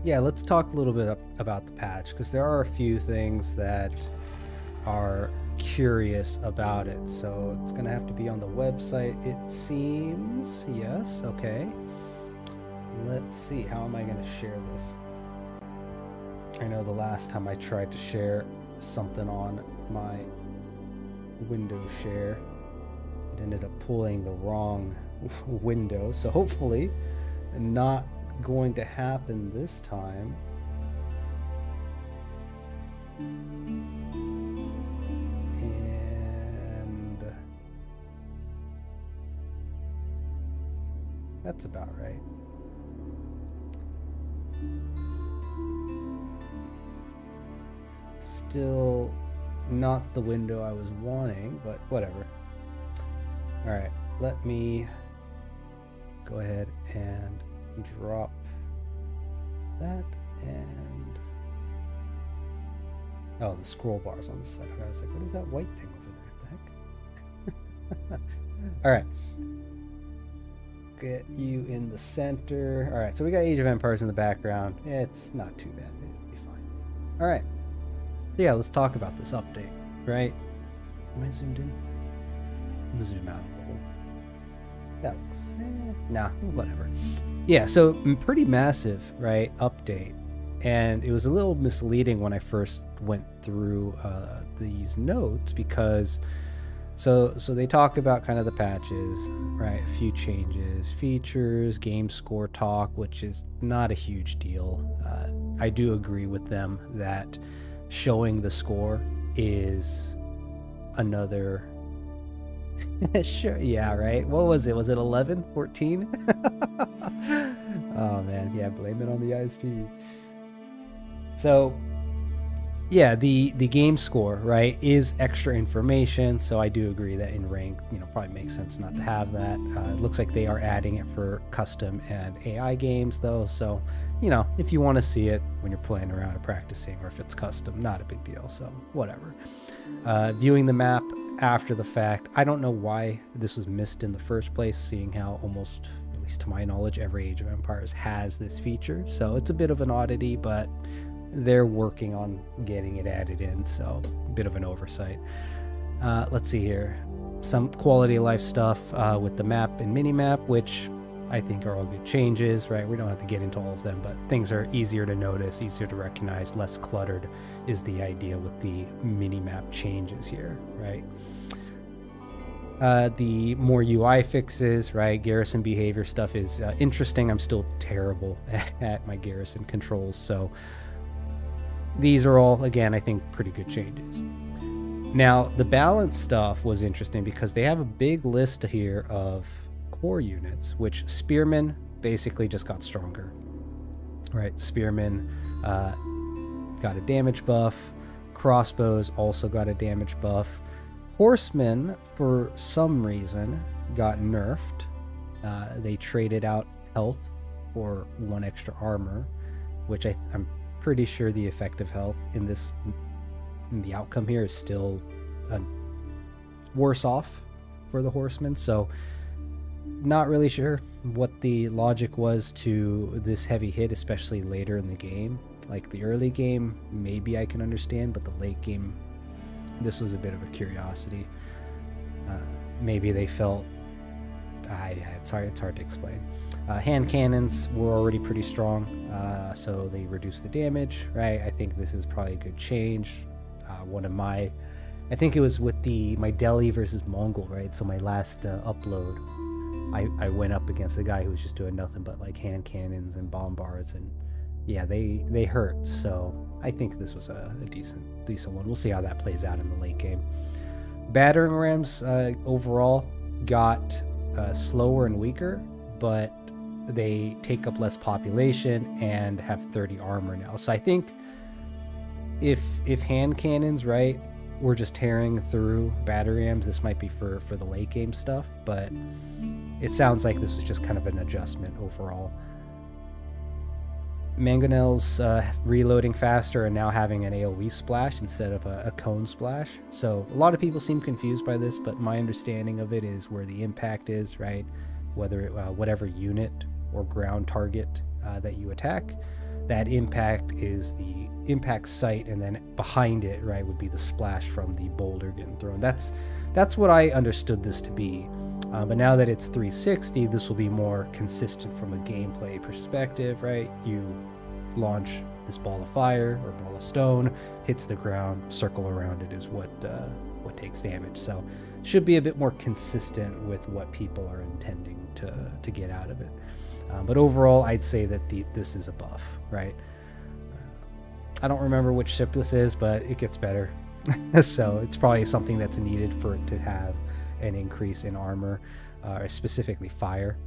yeah, let's talk a little bit about the patch, because there are a few things that are curious about it. So it's gonna have to be on the website, it seems. Yes, okay. Let's see, how am I gonna share this? I know the last time I tried to share something on my Windows share, it ended up pulling the wrong window, so hopefully not going to happen this time. And that's about right. Still not the window I was wanting, but whatever. All right, let me go ahead and drop that, and oh, the scroll bar's on the side. I was like, what is that white thing over there? What the heck? All right, get you in the center. All right, so we got Age of Empires in the background. It's not too bad. It'll be fine. All right, yeah, let's talk about this update, right? Am I zoomed in? I'm gonna zoom out a little. That looks, nah, whatever. Yeah, so pretty massive, right, update. And it was a little misleading when I first went through these notes, because so they talk about kind of the patches, right, a few changes, features, game score talk, which is not a huge deal. I do agree with them that showing the score is another sure, yeah, right. What was it? Was it 11, 14? Oh man, yeah, blame it on the ISP. So yeah, the game score, right, is extra information. So I do agree that in rank, probably makes sense not to have that. It looks like they are adding it for custom and AI games though. So, if you want to see it when you're playing around or practicing, or if it's custom, not a big deal. So whatever. Viewing the map after the fact, I don't know why this was missed in the first place, seeing how almost, at least to my knowledge, every Age of Empires has this feature. So it's a bit of an oddity, but they're working on getting it added in, so a bit of an oversight. Let's see here. Some quality of life stuff with the map and mini-map, which I think are all good changes, right? We don't have to get into all of them, but things are easier to notice, easier to recognize, less cluttered is the idea with the mini-map changes here, right? The more UI fixes, right? Garrison behavior stuff is interesting. I'm still terrible at my garrison controls, so these are all, again, I think pretty good changes. Now, the balance stuff was interesting because they have a big list here of core units, which Spearmen basically just got stronger, right? Spearmen got a damage buff. Crossbows also got a damage buff. Horsemen, for some reason, got nerfed. They traded out health for 1 extra armor, which I'm pretty sure the effective health in the outcome here is still worse off for the horsemen. So not really sure what the logic was to this heavy hit, especially later in the game. Like the early game, maybe I can understand, but the late game, this was a bit of a curiosity. Maybe they felt, it's hard to explain. Hand cannons were already pretty strong, so they reduced the damage, right? I think this is probably a good change. I think it was with my Delhi versus Mongol, right? So my last upload, I went up against a guy who was just doing nothing but like hand cannons and bombards, and yeah, they hurt. So I think this was a decent one. We'll see how that plays out in the late game. Battering rams overall got slower and weaker, but they take up less population and have 30 armor now. So I think if hand cannons, right, were just tearing through battery rams, this might be for the late game stuff, but it sounds like this was just kind of an adjustment overall. Mangonels reloading faster and now having an AoE splash instead of a cone splash. So a lot of people seem confused by this, but my understanding of it is where the impact is, right? Whether whatever unit or ground target that you attack, that impact is the impact site, and then behind it, right, would be the splash from the boulder getting thrown. That's what I understood this to be. But now that it's 360, this will be more consistent from a gameplay perspective, right? You launch this ball of fire or ball of stone, hits the ground, circle around it is what takes damage. So should be a bit more consistent with what people are intending to get out of it. But overall, I'd say that this is a buff, right? I don't remember which ship this is, but it gets better. So it's probably something that's needed for it to have an increase in armor, specifically fire.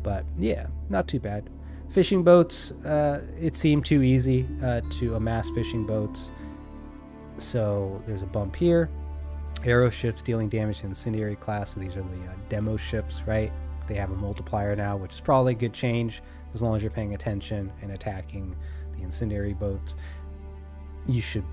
But yeah, not too bad. Fishing boats, it seemed too easy to amass fishing boats. So there's a bump here. Arrow ships dealing damage to incendiary class. So these are the demo ships, right? They have a multiplier now, which is probably a good change as long as you're paying attention and attacking the incendiary boats. You should,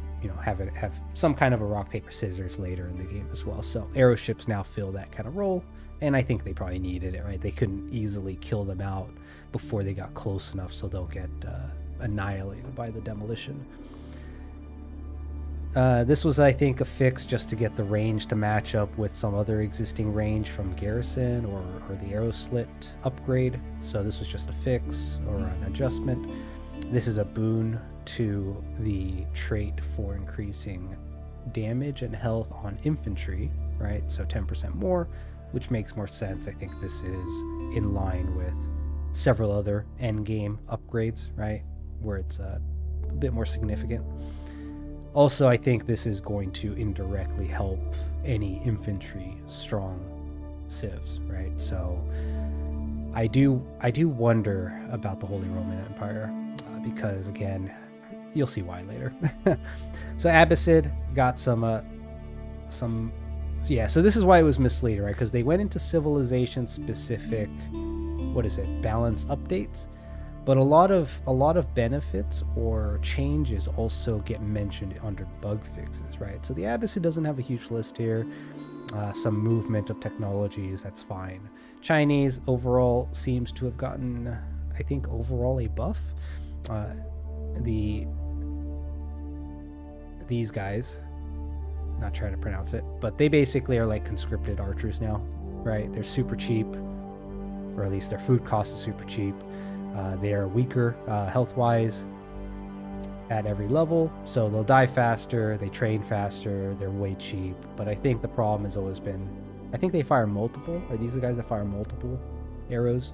have some kind of a rock paper scissors later in the game as well. So arrow ships now fill that kind of role, and I think they probably needed it, right? They couldn't easily kill them out before they got close enough, so they'll get annihilated by the demolition. This was, I think, a fix just to get the range to match up with some other existing range from Garrison or the arrow slit upgrade. So this was just a fix or an adjustment. This is a boon to the trait for increasing damage and health on infantry, right? So 10% more, which makes more sense. I think this is in line with several other endgame upgrades, right? Where it's a bit more significant. Also, I think this is going to indirectly help any infantry strong civs, right? So I do wonder about the Holy Roman Empire because, again, you'll see why later. So Abbasid got some. Yeah, so this is why it was misleading, right? Because they went into civilization specific, balance updates. But a lot of benefits or changes also get mentioned under bug fixes, right? So the Abbasid doesn't have a huge list here. Some movement of technologies, that's fine. Chinese overall seems to have gotten, I think, overall a buff. These guys, not trying to pronounce it, but they basically are like conscripted archers now, right? They're super cheap, or at least their food cost is super cheap. They are weaker health-wise at every level, so they'll die faster, they train faster, they're way cheap. But I think the problem has always been, I think they fire multiple, or these are the guys that fire multiple arrows,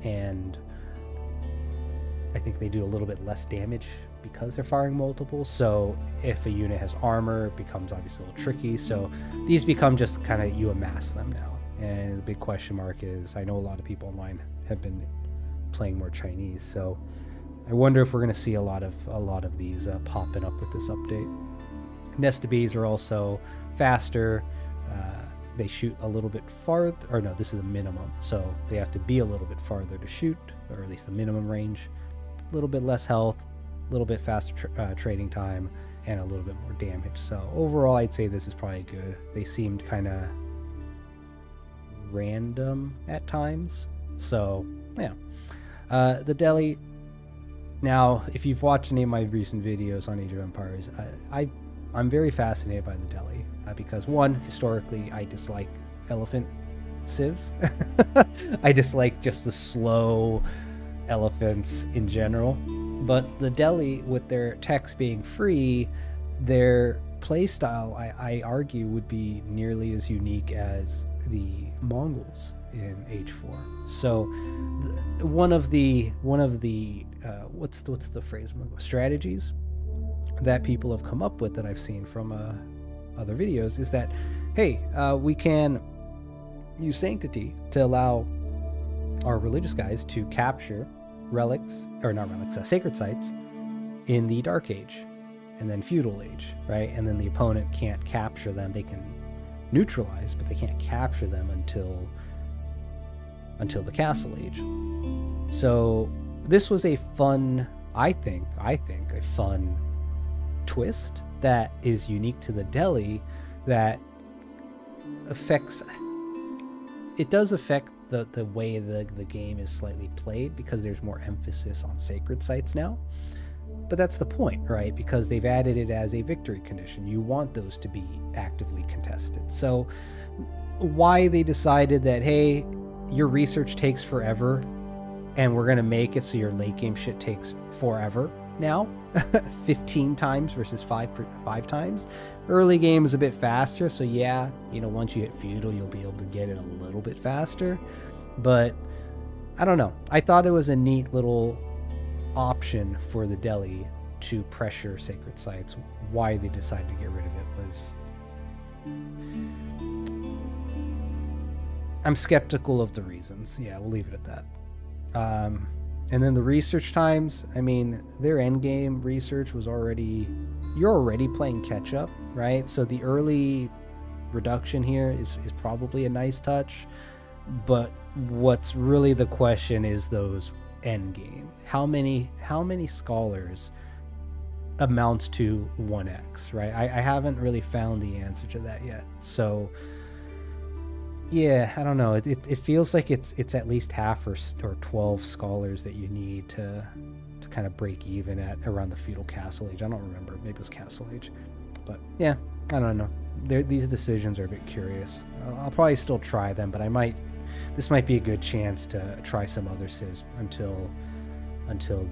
and I think they do a little bit less damage because they're firing multiple. So if a unit has armor, it becomes obviously a little tricky. So these become just kind of, you amass them now. And the big question mark is, I know a lot of people online have been playing more Chinese, so I wonder if we're going to see a lot of these popping up with this update. Nesta bees are also faster. They shoot a little bit farther, or no, this is a minimum, so they have to be a little bit farther to shoot, or at least the minimum range. A little bit less health, a little bit faster trading time, and a little bit more damage. So overall, I'd say this is probably good. They seemed kind of random at times, so yeah. The Delhi. Now, if you've watched any of my recent videos on Age of Empires, I'm very fascinated by the Delhi because, one, historically, I dislike elephant civs. I dislike just the slow elephants in general. But the Delhi, with their techs being free, their playstyle, I argue, would be nearly as unique as the Mongols in H4. So one of the what's the phrase, strategies that people have come up with that I've seen from other videos is that, hey, we can use sanctity to allow our religious guys to capture sacred sites in the Dark Age and then Feudal Age, right? And then the opponent can't capture them. They can neutralize, but they can't capture them until the Castle Age. So this was a fun, I think a fun twist that is unique to the Delhi that does affect the way the game is slightly played because there's more emphasis on sacred sites now. But that's the point, right? Because they've added it as a victory condition. You want those to be actively contested. So why they decided that, hey, your research takes forever and we're going to make it so your late game shit takes forever now, 15 times versus five times. Early game is a bit faster, so yeah, once you hit feudal, you'll be able to get it a little bit faster. But I don't know. I thought it was a neat little option for the Delhi to pressure sacred sites. Why they decided to get rid of it was... I'm skeptical of the reasons. Yeah, we'll leave it at that. And then the research times, I mean, their endgame research was already... You're already playing catch-up, right? So the early reduction here is probably a nice touch. But what's really the question is those endgame. How many scholars amounts to 1x, right? I haven't really found the answer to that yet. So... yeah, I don't know. It feels like it's at least half or 12 scholars that you need to kind of break even at around the feudal castle age. I don't remember. Maybe it was castle age. But yeah, I don't know. These decisions are a bit curious. I'll probably still try them, but this might be a good chance to try some other civs until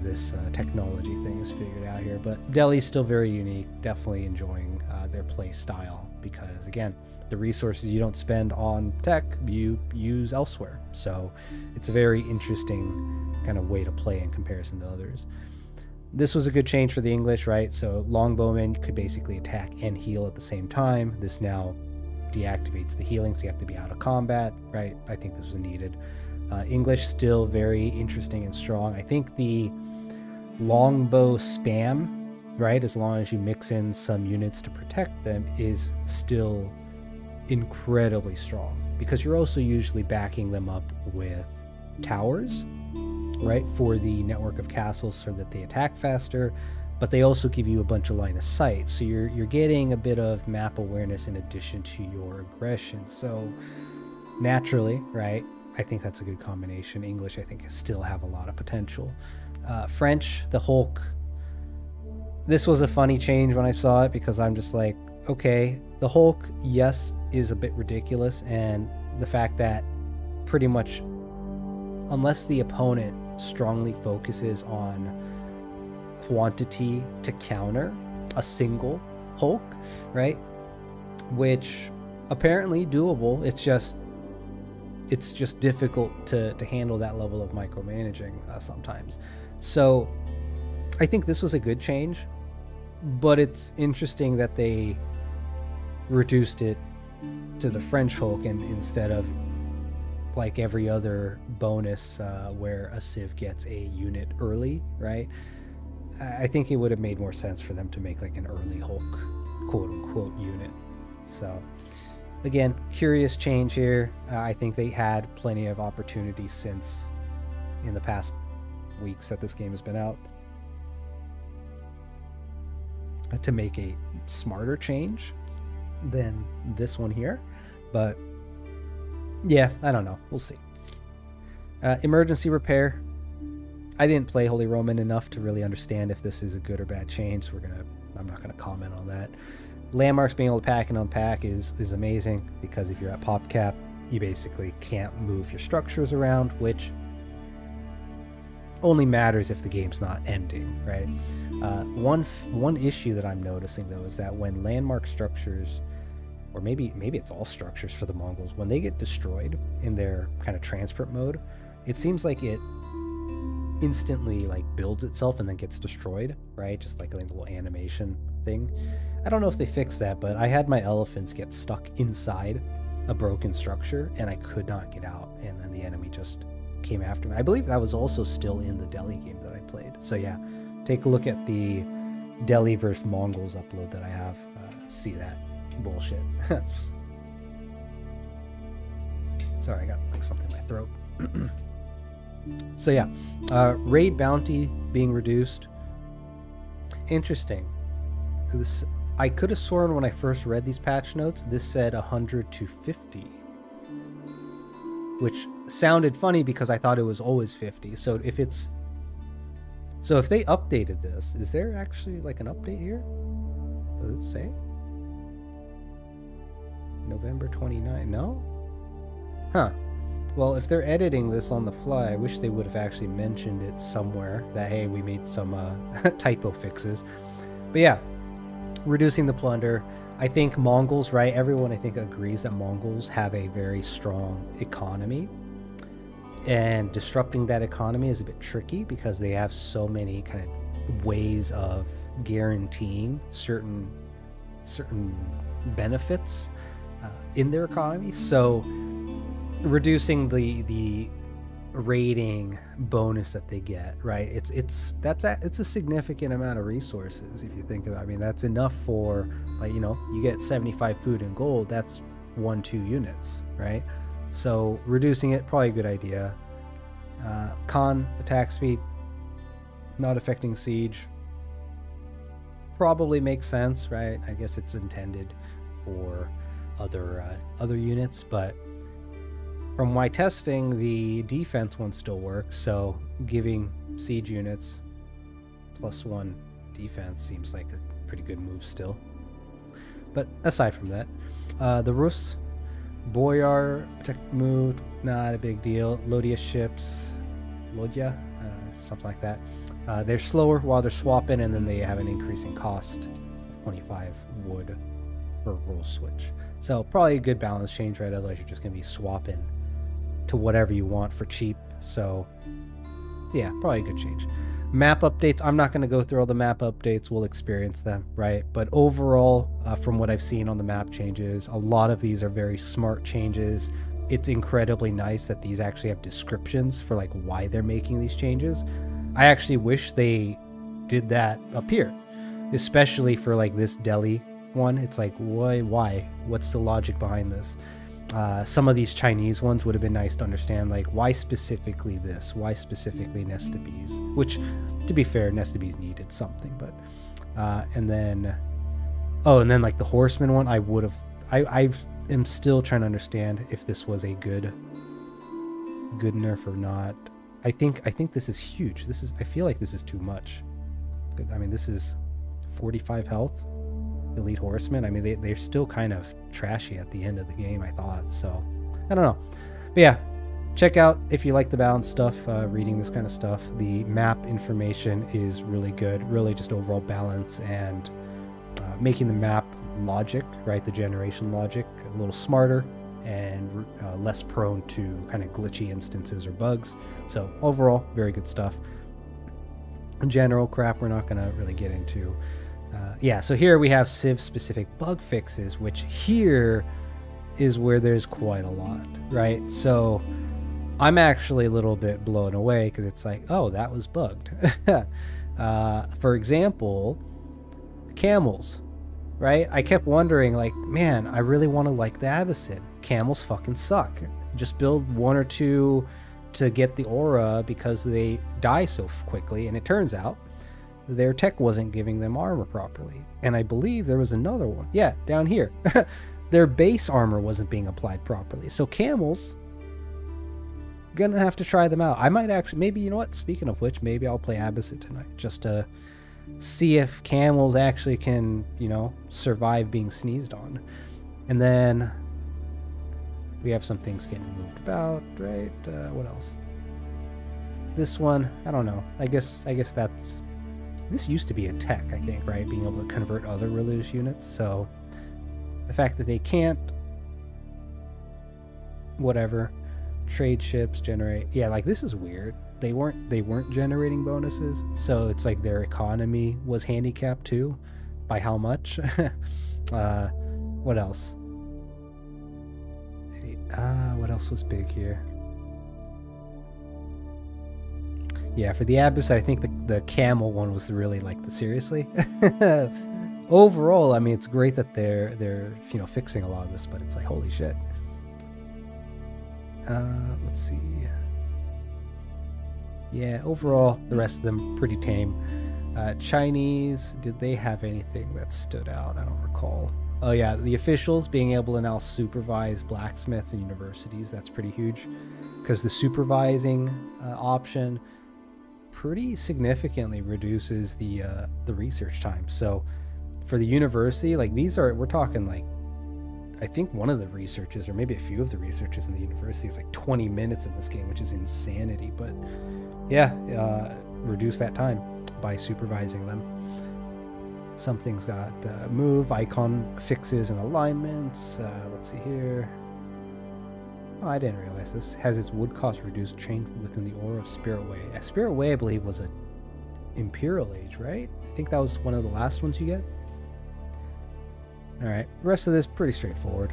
this technology thing is figured out here. But Delhi's still very unique. Definitely enjoying their play style because, again, the resources you don't spend on tech, you use elsewhere. So it's a very interesting kind of way to play in comparison to others. This was a good change for the English, right? So longbowmen could basically attack and heal at the same time. This now deactivates the healing, so you have to be out of combat, right? I think this was needed. English still very interesting and strong. I think the longbow spam, right, as long as you mix in some units to protect them, is still incredibly strong because you're also usually backing them up with towers, right, for the network of castles so that they attack faster, but they also give you a bunch of line of sight, so you're getting a bit of map awareness in addition to your aggression. So naturally, right, I think that's a good combination. English, I think, still have a lot of potential. French, the Hulk, this was a funny change when I saw it because I'm just like, okay, the Hulk, yes, is a bit ridiculous, and the fact that pretty much unless the opponent strongly focuses on quantity to counter a single Hulk, right, which apparently doable, it's just difficult to handle that level of micromanaging sometimes. So I think this was a good change, but it's interesting that they reduced it to the French Hulk and instead of like every other bonus where a civ gets a unit early, right? I think it would have made more sense for them to make like an early Hulk quote-unquote unit. So again, curious change here. I think they had plenty of opportunity since in the past weeks that this game has been out to make a smarter change than this one here. But yeah, I don't know. We'll see. Emergency repair. I didn't play Holy Roman enough to really understand if this is a good or bad change, so I'm not gonna comment on that. Landmarks being able to pack and unpack is amazing because if you're at pop cap, you basically can't move your structures around, which only matters if the game's not ending, right? One issue that I'm noticing though is that when landmark structures, or maybe it's all structures for the Mongols, when they get destroyed in their kind of transport mode, it seems like it instantly like builds itself and then gets destroyed, right? Just like a little animation thing. I don't know if they fixed that, but I had my elephants get stuck inside a broken structure and I could not get out, and then the enemy just came after me. I believe that was also still in the Delhi game that I played. So yeah, take a look at the Delhi versus Mongols upload that I have. See that bullshit. Sorry, I got like something in my throat. So yeah, raid bounty being reduced. Interesting. I could have sworn when I first read these patch notes, this said 100 to 50. Which sounded funny because I thought it was always 50. So if it's So if they updated this, is there actually like an update here? Does it say? November 29? No? Huh. Well, if they're editing this on the fly, I wish they would have actually mentioned it somewhere that, hey, we made some typo fixes. But yeah, reducing the plunder. I think Mongols, right? Everyone, I think, agrees that Mongols have a very strong economy. And disrupting that economy is a bit tricky because they have so many kind of ways of guaranteeing certain benefits in their economy. So reducing the rating bonus that they get, right? It's a significant amount of resources if you think about it. I mean, that's enough for, like, you know, you get 75 food and gold, that's 1-2 units, right? So reducing it, probably a good idea. Con attack speed, not affecting siege, probably makes sense, right? I guess it's intended for other units, but from my testing, the defense one still works. So giving siege units +1 defense seems like a pretty good move still. But aside from that, the Rus Boyar protect move, not a big deal. Lodia ships, Lodya, something like that. They're slower while they're swapping, and then they have an increasing cost of 25 wood per roll switch. So probably a good balance change, right? Otherwise you're just going to be swapping to whatever you want for cheap. So yeah, probably a good change. Map updates, I'm not going to go through all the map updates, we'll experience them, right? But overall, from what I've seen on the map changes, a lot of these are very smart changes. It's incredibly nice that these actually have descriptions for like why they're making these changes. I actually wish they did that up here, especially for like this Delhi one. It's like, why? What's the logic behind this? Some of these Chinese ones would have been nice to understand, like, why specifically this? Why specifically Nestabes? Which, to be fair, Nestabes needed something, but... and then like the Horseman one, I am still trying to understand if this was a good nerf or not. I think this is huge. I feel like this is too much. I mean, this is 45 health. Elite Horsemen, I mean, they're still kind of trashy at the end of the game, I thought. So I don't know, but yeah, check out if you like the balance stuff, reading this kind of stuff. The map information is really good, really just overall balance, and making the map logic, right, the generation logic, a little smarter and less prone to kind of glitchy instances or bugs. So overall, very good stuff. General crap we're not going to really get into. Yeah, so here we have Civ-specific bug fixes, which here is where there's quite a lot, right? So I'm actually a little bit blown away because it's like, oh, that was bugged. For example, camels, right? I kept wondering, like, man, I really want to like the Abbasid. Camels fucking suck. Just build 1 or 2 to get the aura because they die so quickly, and it turns out their tech wasn't giving them armor properly. And I believe there was another one. Yeah, down here. Their base armor wasn't being applied properly. So camels, gonna have to try them out. I might actually, maybe, you know what? Speaking of which, maybe I'll play Abbasid tonight just to see if camels actually can, you know, survive being sneezed on. And then we have some things getting moved about, right? What else? This one, I don't know. I guess that's... This used to be a tech, I think, right? Being able to convert other religious units. So the fact that they can't, whatever, trade ships generate. Yeah, like this is weird. They weren't generating bonuses. So it's like their economy was handicapped too. By how much? What else? What else was big here? Yeah, for the Abyss, I think the camel one was really like the seriously. Overall, I mean, it's great that they're you know, fixing a lot of this, but it's like, holy shit. Let's see. Yeah, overall, the rest of them pretty tame. Chinese, did they have anything that stood out? I don't recall. Oh yeah, the officials being able to now supervise blacksmiths and universities, that's pretty huge. Because the supervising option pretty significantly reduces the research time. So for the university, like we're talking like, I think one of the researches, or maybe a few of the researches in the university, is like 20 minutes in this game, which is insanity. But yeah, reduce that time by supervising them. Something's got move, icon fixes and alignments. Let's see here. Oh, I didn't realize this. Has its wood cost reduced, trained within the aura of Spirit Way. Spirit Way, I believe, was a Imperial Age, right? I think that was one of the last ones you get. Alright, the rest of this pretty straightforward.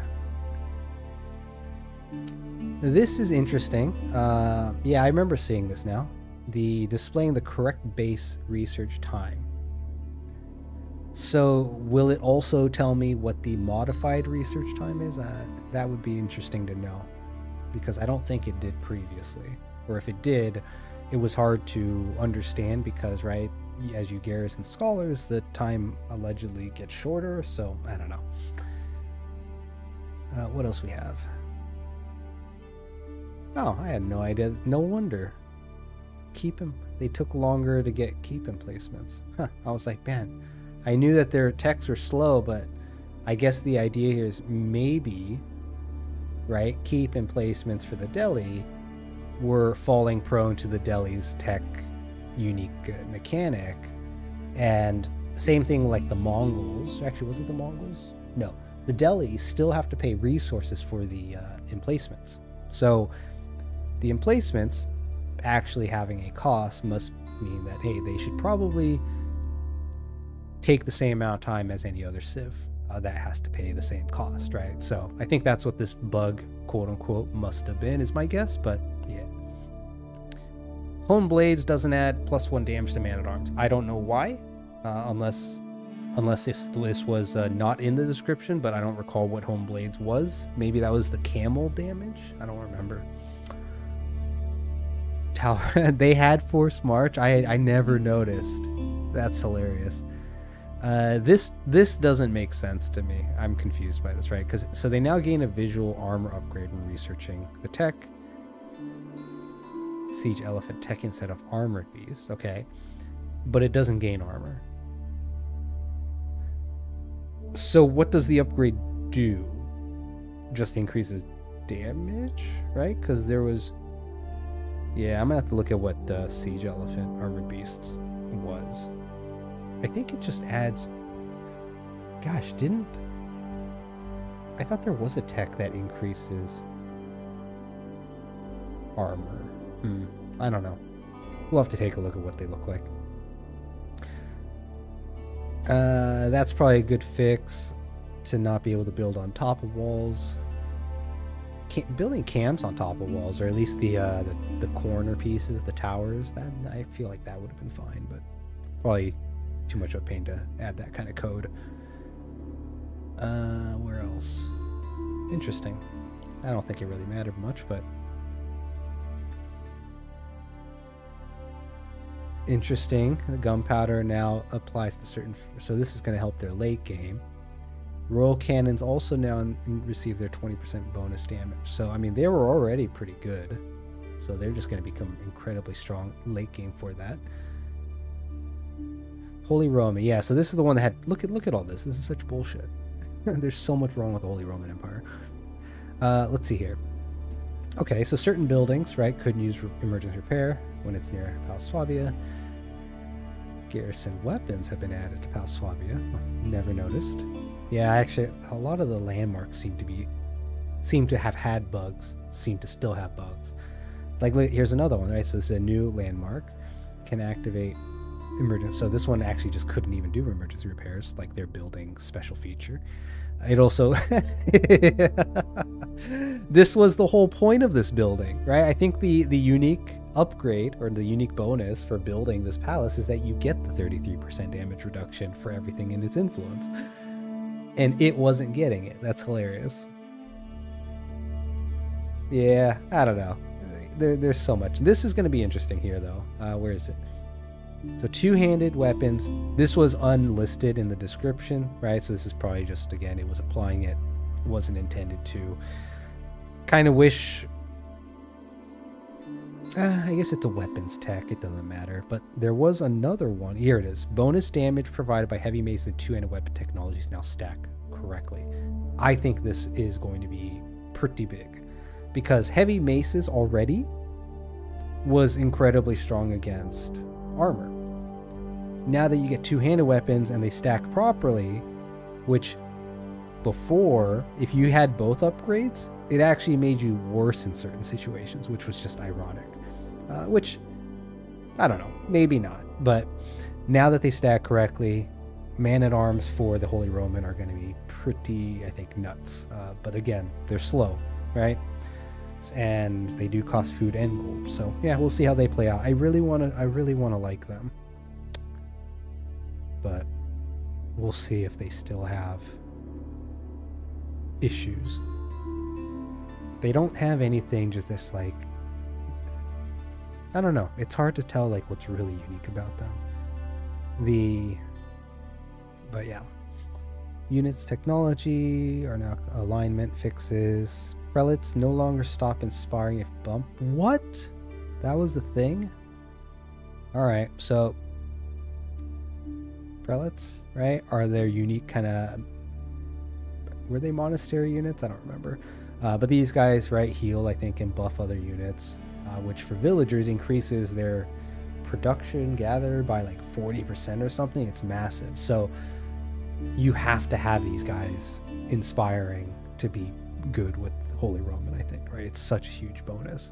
This is interesting. Yeah, I remember seeing this now. Displaying the correct base research time. So, will it also tell me what the modified research time is? That would be interesting to know, because I don't think it did previously. Or if it did, it was hard to understand because, right, as you garrison scholars, the time allegedly gets shorter, so I don't know. What else we have? Oh, I had no idea. No wonder. Keep him. They took longer to get keep emplacements. Huh. I was like, man, I knew that their techs were slow, but I guess the idea here is maybe, right, keep emplacements for the deli were falling prone to the deli's tech unique mechanic. And same thing like the Mongols. Actually, was it the Mongols? No. The delis still have to pay resources for the emplacements. So the emplacements actually having a cost must mean that, hey, they should probably take the same amount of time as any other civ that has to pay the same cost, right? So I think that's what this bug, quote unquote, must have been, is my guess, but yeah. Hone Blades doesn't add +1 damage to Man-at-Arms. I don't know why, unless this was not in the description, but I don't recall what Hone Blades was. Maybe that was the camel damage? I don't remember. They had Forced March. I never noticed. That's hilarious. This doesn't make sense to me. I'm confused by this, right? So they now gain a visual armor upgrade when researching the tech. Siege Elephant tech instead of Armored Beast. Okay. But it doesn't gain armor. So what does the upgrade do? Just increases damage, right? Because there was... Yeah, I'm going to have to look at what Siege Elephant Armored Beasts was. I think it just adds... Gosh, I thought there was a tech that increases armor. I don't know. We'll have to take a look at what they look like. That's probably a good fix to not be able to build on top of walls. Building camps on top of walls, or at least the corner pieces, the towers, that I feel like that would have been fine, but probably too much of a pain to add that kind of code. Where else? Interesting. I don't think it really mattered much, but interesting. The gunpowder now applies to certain... So this is going to help their late game. Royal Cannons also now receive their 20% bonus damage. So, I mean, they were already pretty good. So they're just going to become incredibly strong late game for that. Holy Roman. Yeah, so this is the one that had... Look at all this. This is such bullshit. There's so much wrong with the Holy Roman Empire. Let's see here. Okay, so certain buildings, right, couldn't use emergency repair when it's near Pal Swabia. Garrison weapons have been added to Pal Swabia. Oh, never noticed. Yeah, actually, a lot of the landmarks seem to have had bugs. Seem to still have bugs. Like, here's another one, right? So this is a new landmark. Can activate emergency. So this one actually just couldn't even do emergency repairs, like their building special feature. It also... This was the whole point of this building, right? I think the unique upgrade, or the unique bonus for building this palace, is that you get the 33% damage reduction for everything in its influence. And it wasn't getting it. That's hilarious. Yeah, I don't know. There's so much. This is going to be interesting here, though. Where is it? So two-handed weapons. This was unlisted in the description, right? So this is probably just, again, it was applying it. It wasn't intended to. Kind of wish I guess it's a weapons tech. It doesn't matter. But there was another one. Here it is. Bonus damage provided by heavy mace and two-handed weapon technologies now stack correctly. I think this is going to be pretty big because heavy maces already was incredibly strong against armor. Now that you get two-handed weapons and they stack properly, which before, if you had both upgrades, it actually made you worse in certain situations, which was just ironic. Which, I don't know, maybe not. But now that they stack correctly, man-at-arms for the Holy Roman are going to be pretty, I think, nuts. But again, they're slow, right? And they do cost food and gold. So yeah, we'll see how they play out. I really want to like them. But we'll see if they still have issues. They don't have anything just this, like, I don't know. It's hard to tell, like, what's really unique about them. But yeah. Units technology are now alignment fixes. Prelates no longer stop inspiring if bumped. What? That was the thing? Alright, so prelates, right? Are there unique kind of... Were they monastery units? I don't remember. But these guys, right, heal, I think, and buff other units, which for villagers increases their production gather by like 40% or something. It's massive. So you have to have these guys inspiring to be good with Holy Roman, I think, right? It's such a huge bonus.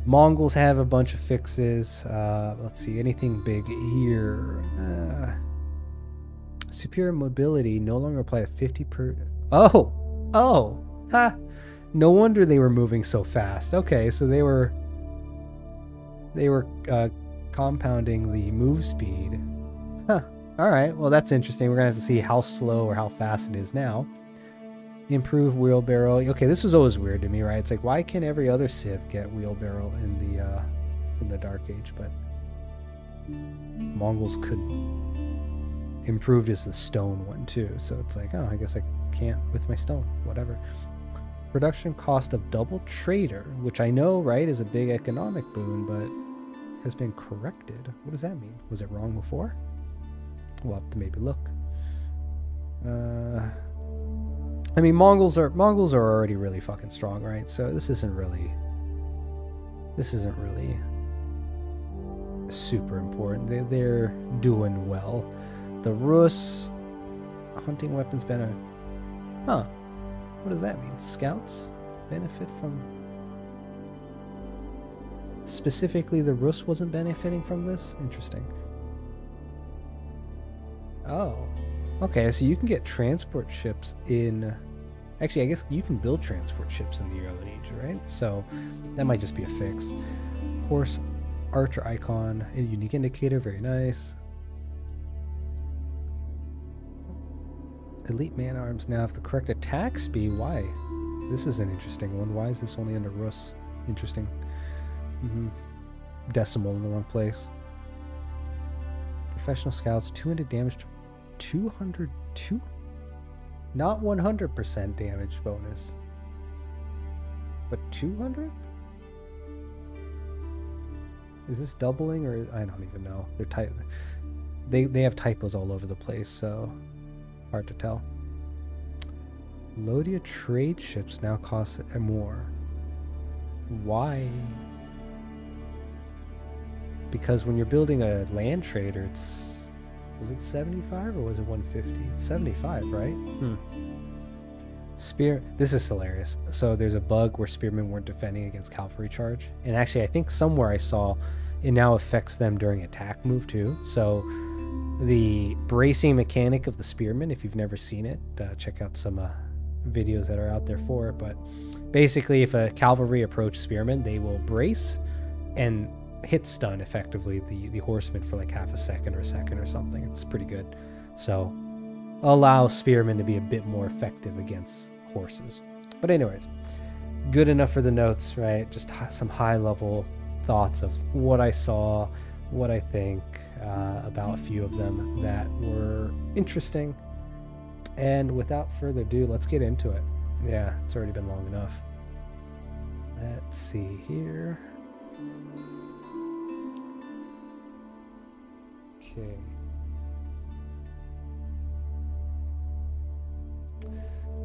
Mongols have a bunch of fixes. Let's see, anything big here? Superior mobility no longer apply to 50 per... Oh! Ha! No wonder they were moving so fast. Okay, so they were compounding the move speed. Huh. Alright, well that's interesting. We're going to have to see how slow or how fast it is now. Improve wheelbarrow. Okay, this was always weird to me, right? It's like, why can every other civ get wheelbarrow in the Dark Age, but Mongols could. Improved is the stone one too, so it's like, oh, I guess I can't with my stone, whatever. Production cost of double trader, which I know, right, is a big economic boon, but has been corrected. What does that mean? Was it wrong before? We'll have to maybe look. I mean, Mongols are already really fucking strong, right? So this isn't really super important. They're doing well. The Rus hunting weapons benefit. Huh? What does that mean? Scouts benefit from. Specifically, the Rus wasn't benefiting from this. Interesting. Oh, okay. So you can get transport ships in. Actually, I guess you can build transport ships in the early age, right? So that might just be a fix. Horse archer icon, a unique indicator, very nice. Elite man arms now have the correct attack speed. Why? This is an interesting one. Why is this only under Rus? Interesting. Decimal in the wrong place. Professional scouts, 200 damage, 202. Not 100% damage bonus, but 200? Is this doubling or I don't even know. They're tight. They have typos all over the place, so hard to tell. Lodia trade ships now cost more. Why? Because when you're building a land trader, it's... Was it 75 or was it 150? It's 75, right? Spear. This is hilarious. So there's a bug where spearmen weren't defending against cavalry charge. And actually, I think somewhere I saw it now affects them during attack move too. So the bracing mechanic of the spearmen, if you've never seen it, check out some videos that are out there for it. But basically, if a cavalry approach spearmen, they will brace and hit stun effectively the horseman for like half a second or something. It's pretty good. So allow spearmen to be a bit more effective against horses. But anyways, good enough for the notes, right? Just some high level thoughts of what I saw, what I think about a few of them that were interesting. And without further ado, let's get into it. Yeah, it's already been long enough. Let's see here. Okay.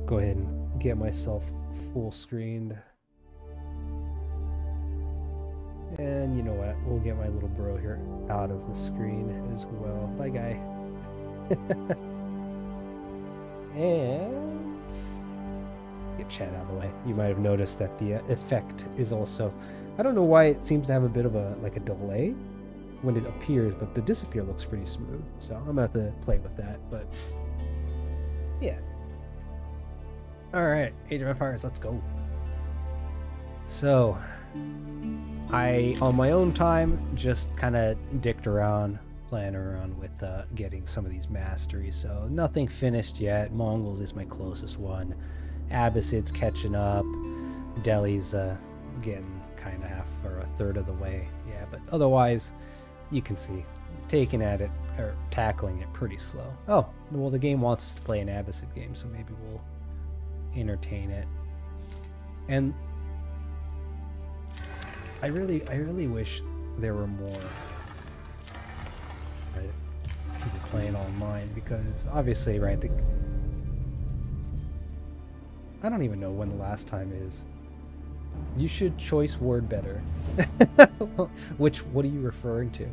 Go ahead and get myself full screened. And you know what? We'll get my little bro here out of the screen as well. Bye, guy. And get chat out of the way. You might have noticed that the effect is also... I don't know why it seems to have a bit of a delay when it appears, but the disappear looks pretty smooth. So I'm gonna have to play with that, but yeah. All right, Age of Empires, let's go. So I, on my own time, just kind of dicked around, playing around with getting some of these masteries. So nothing finished yet. Mongols is my closest one. Abbasid's catching up. Delhi's getting kind of half or a third of the way. Yeah, but otherwise, you can see taking at it or tackling it pretty slow. Oh, well, the game wants us to play an Abbasid game, so maybe we'll entertain it. And I really wish there were more people playing online, because obviously, right, I don't even know when the last time is. You should choice word better. What are you referring to?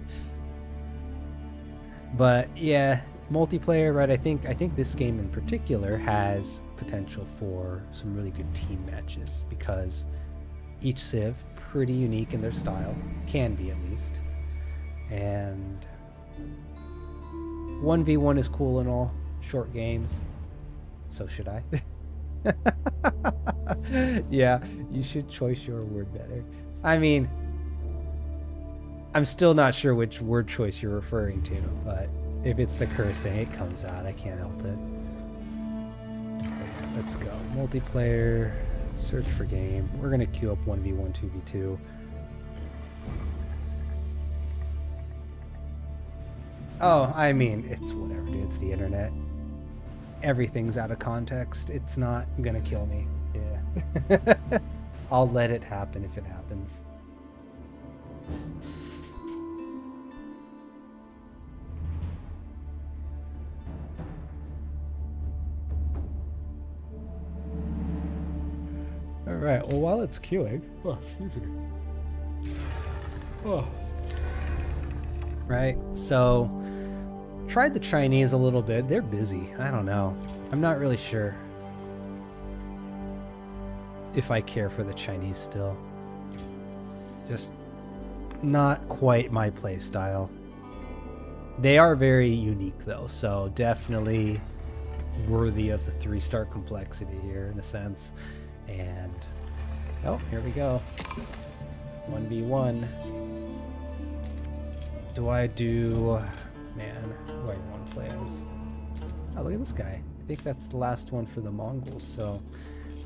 But yeah, multiplayer, right? I think this game in particular has potential for some really good team matches, because each civ pretty unique in their style, can be at least, and 1v1 is cool and all, short games, so should I. Yeah, you should choice your word better. I mean, I'm still not sure which word choice you're referring to, but if it's the cursing, it comes out. I can't help it. Let's go. Multiplayer, search for game. We're going to queue up 1v1, 2v2. Oh, I mean, it's whatever, dude. It's the internet. Everything's out of context. It's not gonna kill me. Yeah. I'll let it happen if it happens. Alright, well, while it's queuing... Oh, excuse me. Oh. Right, so... tried the Chinese a little bit. They're busy. I don't know. I'm not really sure if I care for the Chinese still. Just not quite my play style. They are very unique though, so definitely worthy of the 3-star complexity here in a sense. And oh, here we go. 1v1. Do I do... Man, who do I want to play as? Oh, look at this guy. I think that's the last one for the Mongols, so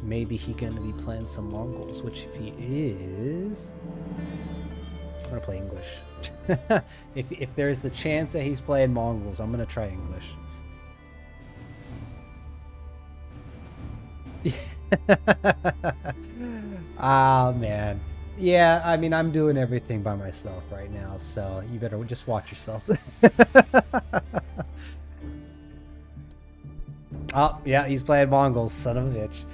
maybe he's going to be playing some Mongols, which if he is... I'm going to play English. if there's the chance that he's playing Mongols, I'm going to try English. Ah, man. Yeah, I mean, I'm doing everything by myself right now, so you better just watch yourself. Oh, yeah, he's playing Mongols, son of a bitch.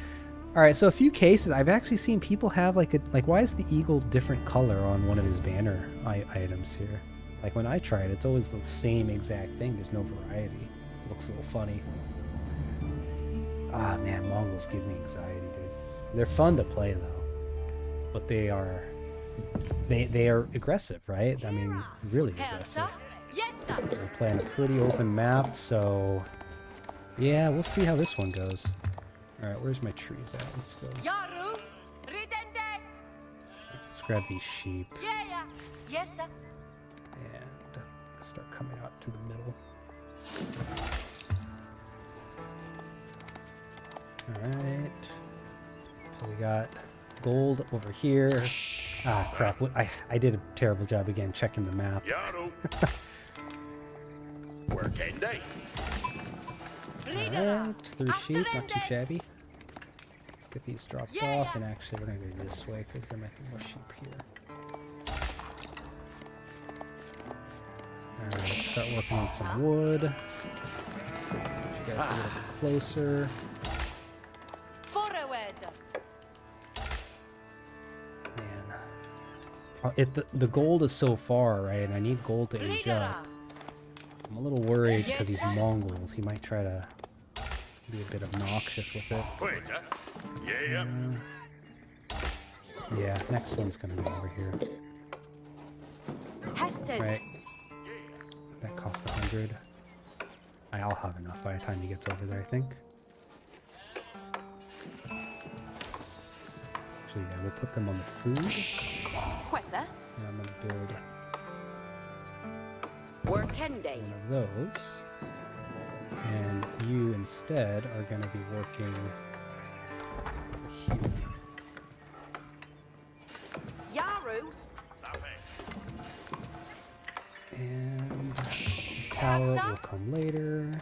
Alright, so a few cases, I've actually seen people have like why is the eagle different color on one of his banner items here? Like when I try it, it's always the same exact thing. There's no variety. It looks a little funny. Ah, man, Mongols give me anxiety, dude. They're fun to play, though. But they are aggressive, right? I mean, really aggressive. We're playing a pretty open map, so yeah, we'll see how this one goes. All right, where's my trees at? Let's go. Let's grab these sheep and start coming out to the middle. All right, so we got gold over here. Ah, crap. I did a terrible job again checking the map. Alright, 3 sheep, not too shabby. Let's get these dropped off, and actually we're gonna go this way because there might be more sheep here. Alright, let's start working on some wood. Get you guys a little bit closer. Man. The gold is so far, right? And I need gold to age up. I'm a little worried because he's Mongols. He might try to be a bit obnoxious with it. Yeah, next one's gonna be over here. Right. That costs 100. I'll have enough by the time he gets over there, I think. Actually, yeah, we'll put them on the food. And I'm gonna build one of those. And you instead are gonna be working here. And the tower will come later.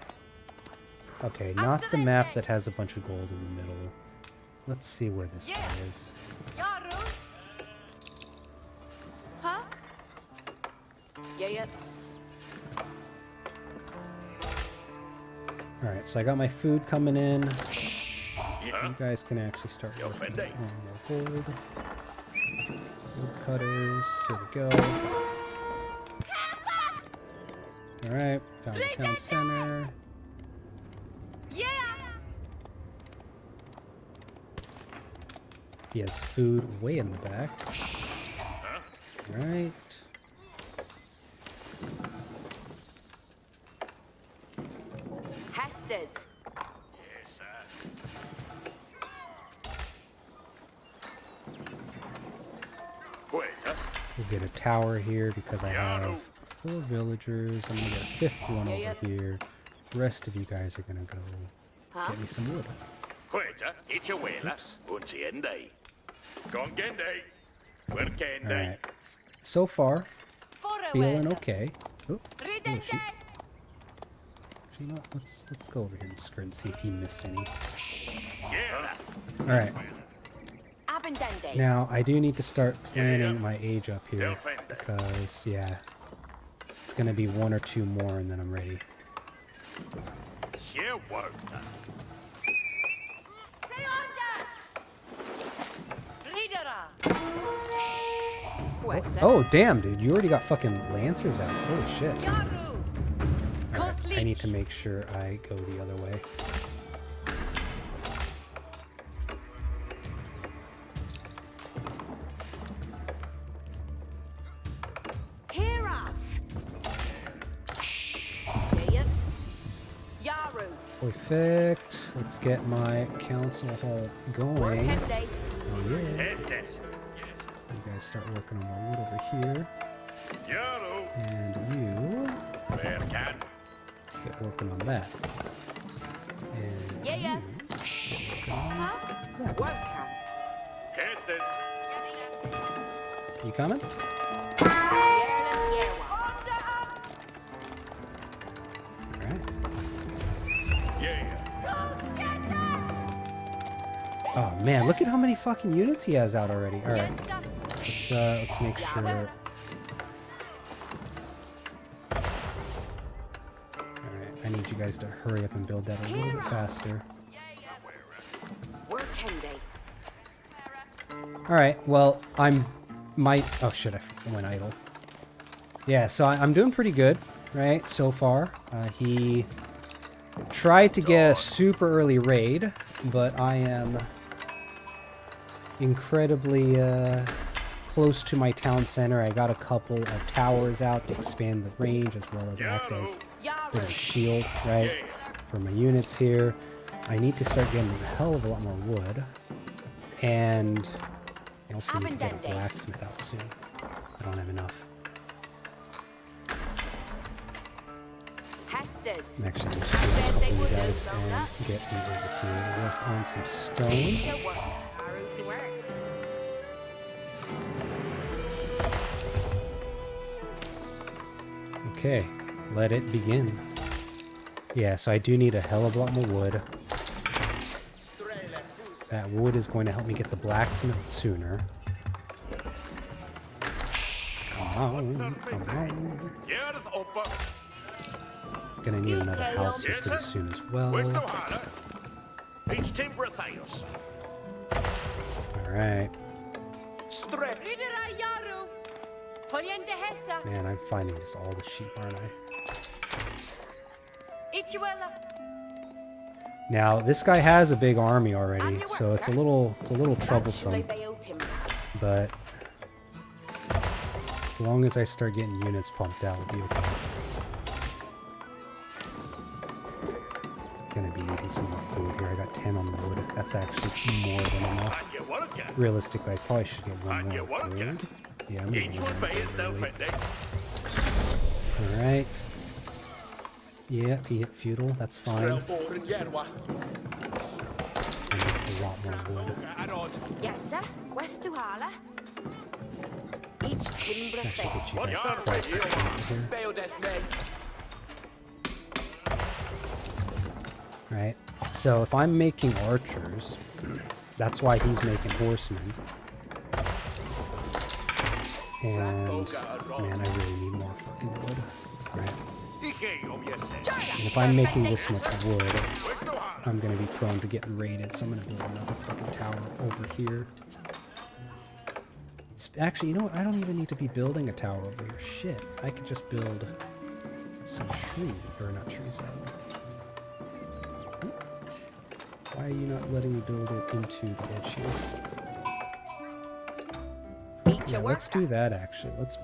Okay, not the map that has a bunch of gold in the middle. Let's see where this guy is. Alright, so I got my food coming in. You guys can actually start working on more gold. Wood cutters, here we go. Alright, found the town center. He has food way in the back. Alright. We'll get a tower here because I have 4 villagers. I'm gonna get a 5th one over here. The rest of you guys are gonna go get me some wood. Alright. So far, feeling okay. Oh, little sheep. Actually, no, let's go over here and screen and see if he missed any. Alright. Now, I do need to start planning my age up here because, yeah, it's going to be 1 or 2 more and then I'm ready. Oh, damn, dude. You already got fucking lancers out. Holy shit. Right, I need to make sure I go the other way. Perfect. Let's get my council hall going. Oh, yeah. You guys start working on my wood over here. And you get working on that. And you work on that. You coming? Oh man, look at how many fucking units he has out already. All right, let's make sure. All right, I need you guys to hurry up and build that a little bit faster. All right, well oh shit, I went idle. Yeah, so I'm doing pretty good, right? So far, he tried to get a super early raid, but I am incredibly close to my town center. I got a couple of towers out to expand the range as well as act as a bit of a shield, right, for my units here. I need to start getting a hell of a lot more wood, and I also need to get a blacksmith out soon. I don't have enough. I'm actually going to steal some for you guys and get me over here and work on some stone. Okay, let it begin. Yeah, so I do need a hell of a lot more wood. That wood is going to help me get the blacksmith sooner. Come on, come on. Gonna need another house here pretty soon as well. Alright. Man, I'm finding just all the sheep, aren't I? Now, this guy has a big army already, so it's a little troublesome. But as long as I start getting units pumped out, we'll be okay. Gonna be needing some more food here. I got 10 on the wood. That's actually more than enough. Realistically, I probably should get one more wood. Yeah, I'm gonna get one more wood. Alright. Yeah, he hit feudal. That's fine. I need a lot more wood. Right. So if I'm making archers, that's why he's making horsemen. And man, I really need more fucking wood. Right. And if I'm making this much wood, I'm gonna be prone to getting raided, so I'm gonna build another fucking tower over here. Actually, you know what? I don't even need to be building a tower over here. Shit, I could just build some trees, or not trees. Why are you not letting me build it into the edge here? Yeah, let's do that actually. Let's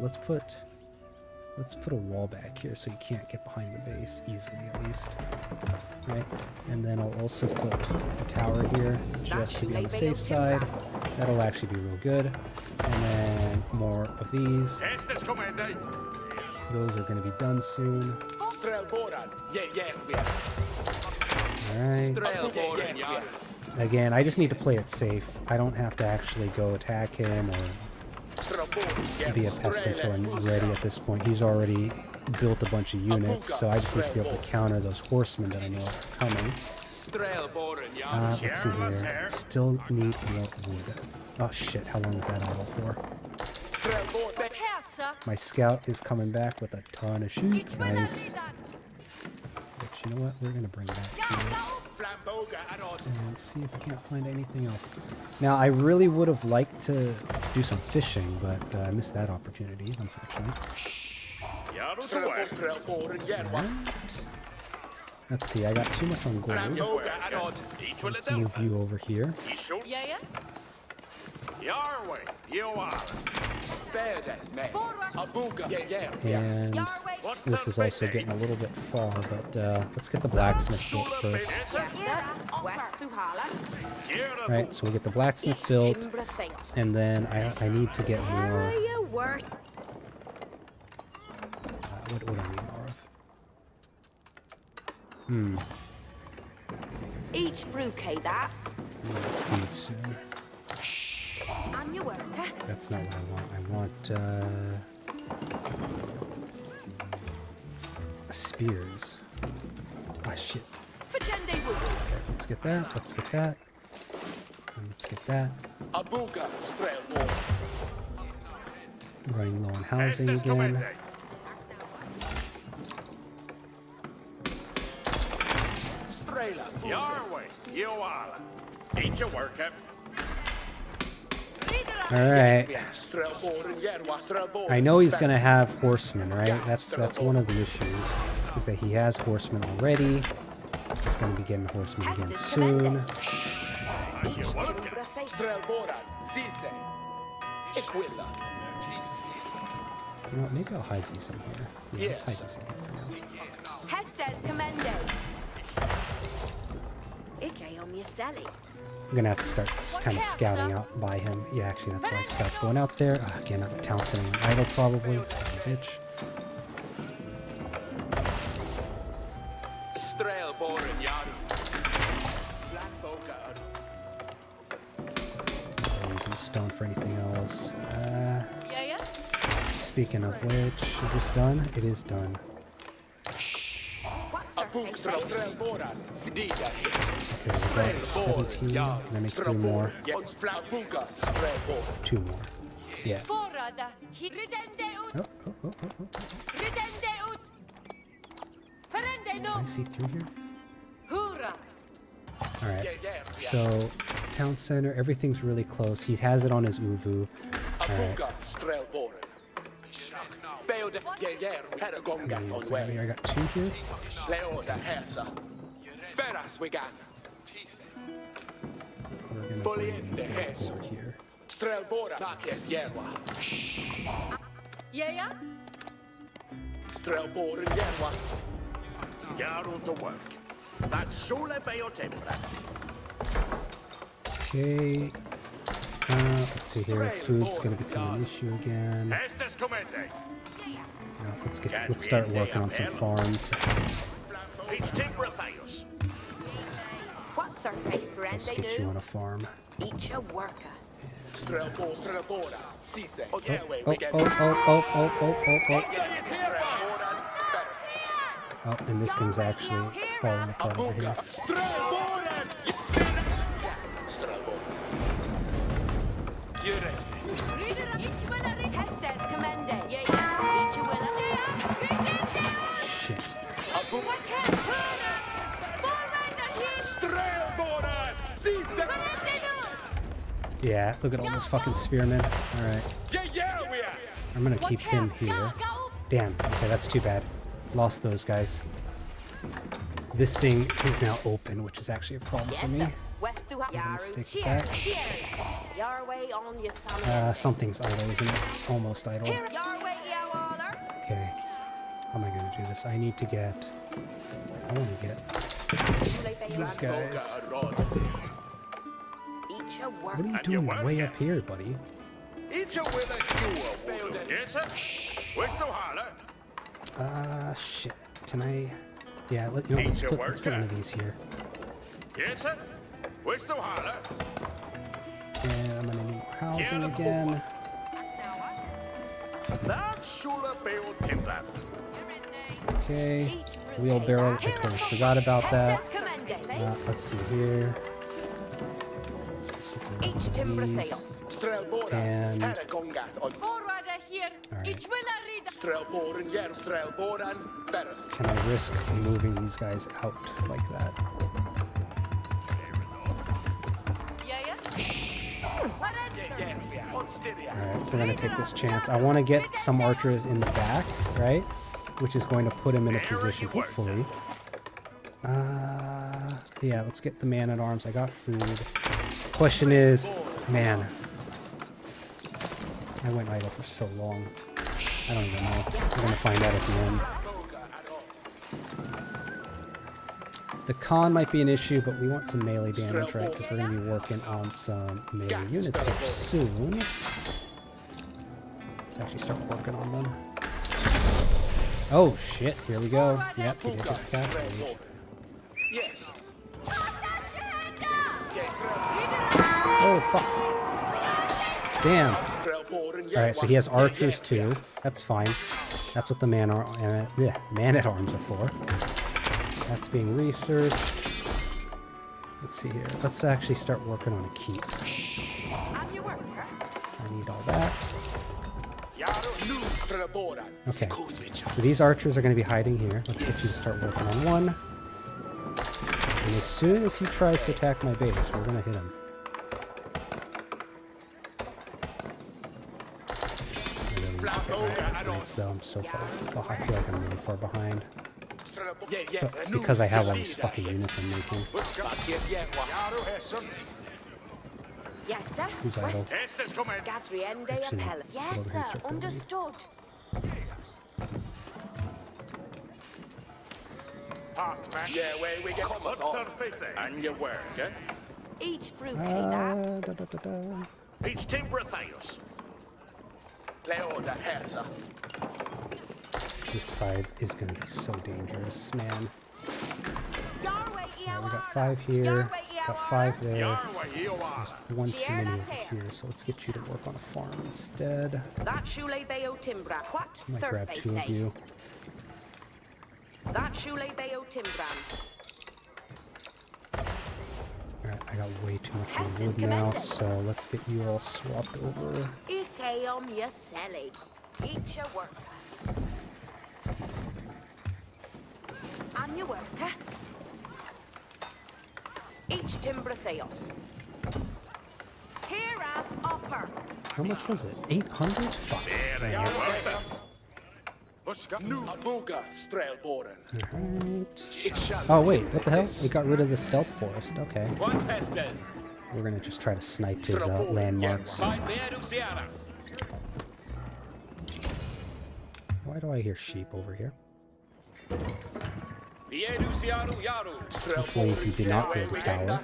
put a wall back here so you can't get behind the base easily, at least. Right? And then I'll also put a tower here just to be on the safe side. That'll actually be real good. And then more of these. Those are going to be done soon. Alright. Again, I just need to play it safe. I don't have to actually go attack him or be a pest until I'm ready at this point. He's already built a bunch of units, so I just need to be able to counter those horsemen that I know are coming. Let's see here. Still need more wood. Oh shit, how long was that idle for? My scout is coming back with a ton of sheep. Nice. But you know what? We're going to bring that here. And see if I can't find anything else. Now, I really would have liked to do some fishing, but I missed that opportunity, unfortunately. Right. Let's see, I got too much on gold. Let's move you over here. And this is also getting a little bit far, but let's get the blacksmith built first. Right, so we'll get the blacksmith built, and then I need to get more. What would I need more of? Each bouquet that. Feed soon. That's not what I want. I want spears. Ah, shit. Okay, let's get that. Let's get that. And let's get that. Running low on housing again. Alright. I know he's gonna have horsemen, right? That's one of the issues. Is that he has horsemen already. He's gonna be getting horsemen again soon. You know what, maybe I'll hide these in here. Yeah, let's hide these in here for now. I'm gonna have to start kind of scouting out by him. Yeah, actually, that's why scouts going out there. Again, I'm townsending an idol probably. Son of a bitch. I'm using stone for anything else. Speaking of which, is this done? It is done. Okay, we got 17. Can I make 3 more? 2 more. Yeah. Oh, oh, oh, oh, oh. Can I see through here? Alright. So, town center, everything's really close. He has it on his Uvu. Alright. I got 2 here. We're gonna bring these guys over here. Okay. Let's see here. Food's gonna become an issue again. Let's start working on some farms. Let's get you on a farm. Each a worker. Oh, and this thing's actually falling apart over here. Shit. Yeah, look at all those fucking spearmen. Alright. I'm gonna keep him here. Damn, okay, that's too bad. Lost those guys. This thing is now open, which is actually a problem for me. I'm gonna stick that. Something's idle, isn't it? Almost idle. Okay. How am I gonna do this? I need to get... I wanna get these guys. What are you doing way up here, buddy? Shit. Can I... Yeah, let's put one of these here. And I'm gonna need housing again. Okay. Wheelbarrow. I totally forgot about that. Let's see here. And can I risk moving these guys out like that? Alright, we're gonna take this chance. I want to get some archers in the back, right? Which is going to put him in a position, hopefully. Yeah, let's get the man-at-arms. I got food. Question is, man, I went idle for so long. I don't even know. We're gonna find out at the end. The con might be an issue, but we want some melee damage, right? Because we're gonna be working on some melee units here soon. Let's actually start working on them. Oh shit! Here we go. Yep, we did hit the fast range. Yes. Oh, fuck. Damn. Alright, so he has archers too. That's fine. That's what the man-at-arms are for. That's being researched. Let's see here. Let's actually start working on a keep. I need all that. Okay. So these archers are going to be hiding here. Let's get you to start working on one. And as soon as he tries to attack my base, we're going to hit him. Though I'm so far, I feel like I'm really far behind. But it's because I have all these fucking units I'm making. Who's idle? Yes, sir. Understood. Yeah, where we get and your work, eh? Each brew that. Each timber Theos. This side is going to be so dangerous, man. Right, we got 5 here, got 5 there. There's 1 too many over here, so let's get you to work on a farm instead. I might grab 2 of you. That Shule Bayo Timbran. Alright, I got way too much wood now, so let's get you all swapped over. Ike your selly. Eat your work. And your work, huh? Each timber theos. Here at upper. How much was it? 800? Fuck. Dang it. Nu Buga Strelboren. Alright. Oh wait, what the hell? We got rid of the stealth forest. Okay. We're gonna just try to snipe his landmarks. Why do I hear sheep over here? Hopefully if you did not build a tower.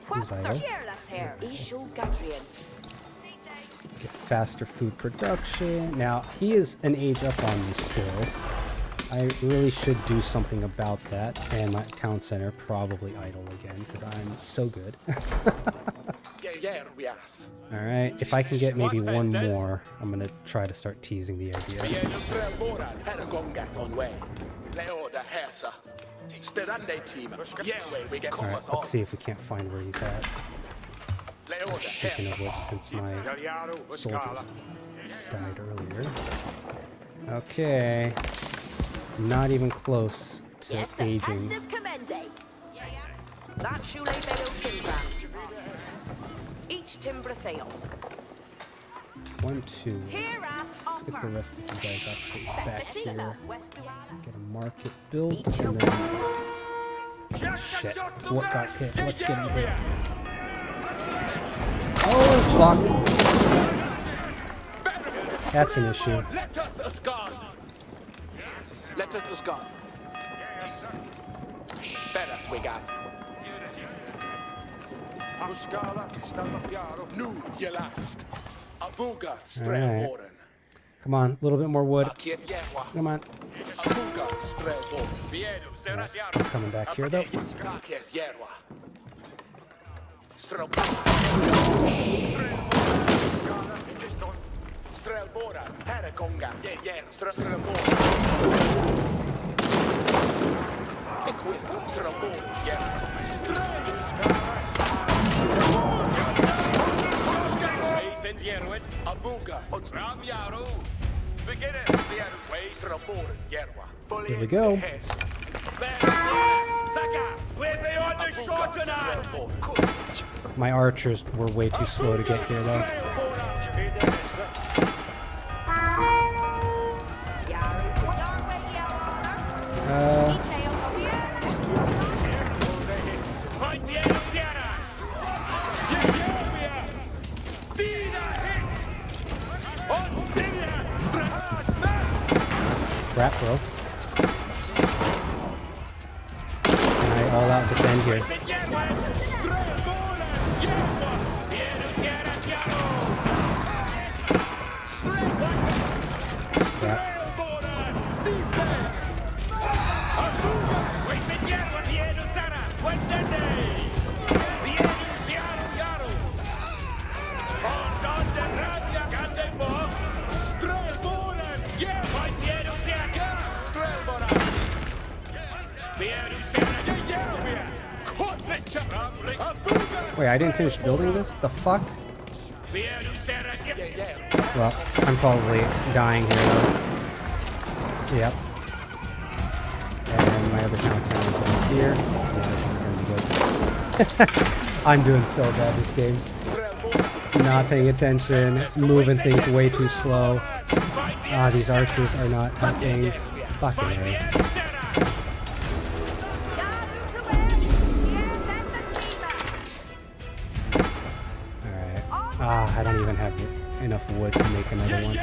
Who's Idle? Get faster food production. Now, he is an age up on me still. I really should do something about that. And my town center probably idle again, because I'm so good. Alright, if I can get maybe one more, I'm going to try to start teasing the idea. Alright, let's see if we can't find where he's at. Speaking of which, since my soldiers died earlier. Okay. Not even close to aging. Each timber theos. 1, 2. Let's get the rest of you guys actually back here. Get a market built, and then... Shit. What got hit? Let's get him hit. Oh, fuck. That's an issue. Let us go. Better we got. Nu je last. Abuga Strelboren. Come on, a little bit more wood. Come on. Right, I'm coming back here though. Here we go. My archers were way too slow to get here though. Crap, bro. Can I all out defend here? Crap. Wait, I didn't finish building this? The fuck? Well, I'm probably dying here though. Yep. And my other town center is over here. Yeah, this is gonna be good. I'm doing so bad this game. Not paying attention, moving things way too slow. Ah, these archers are not helping. Fucking A. I don't even have enough wood to make another one.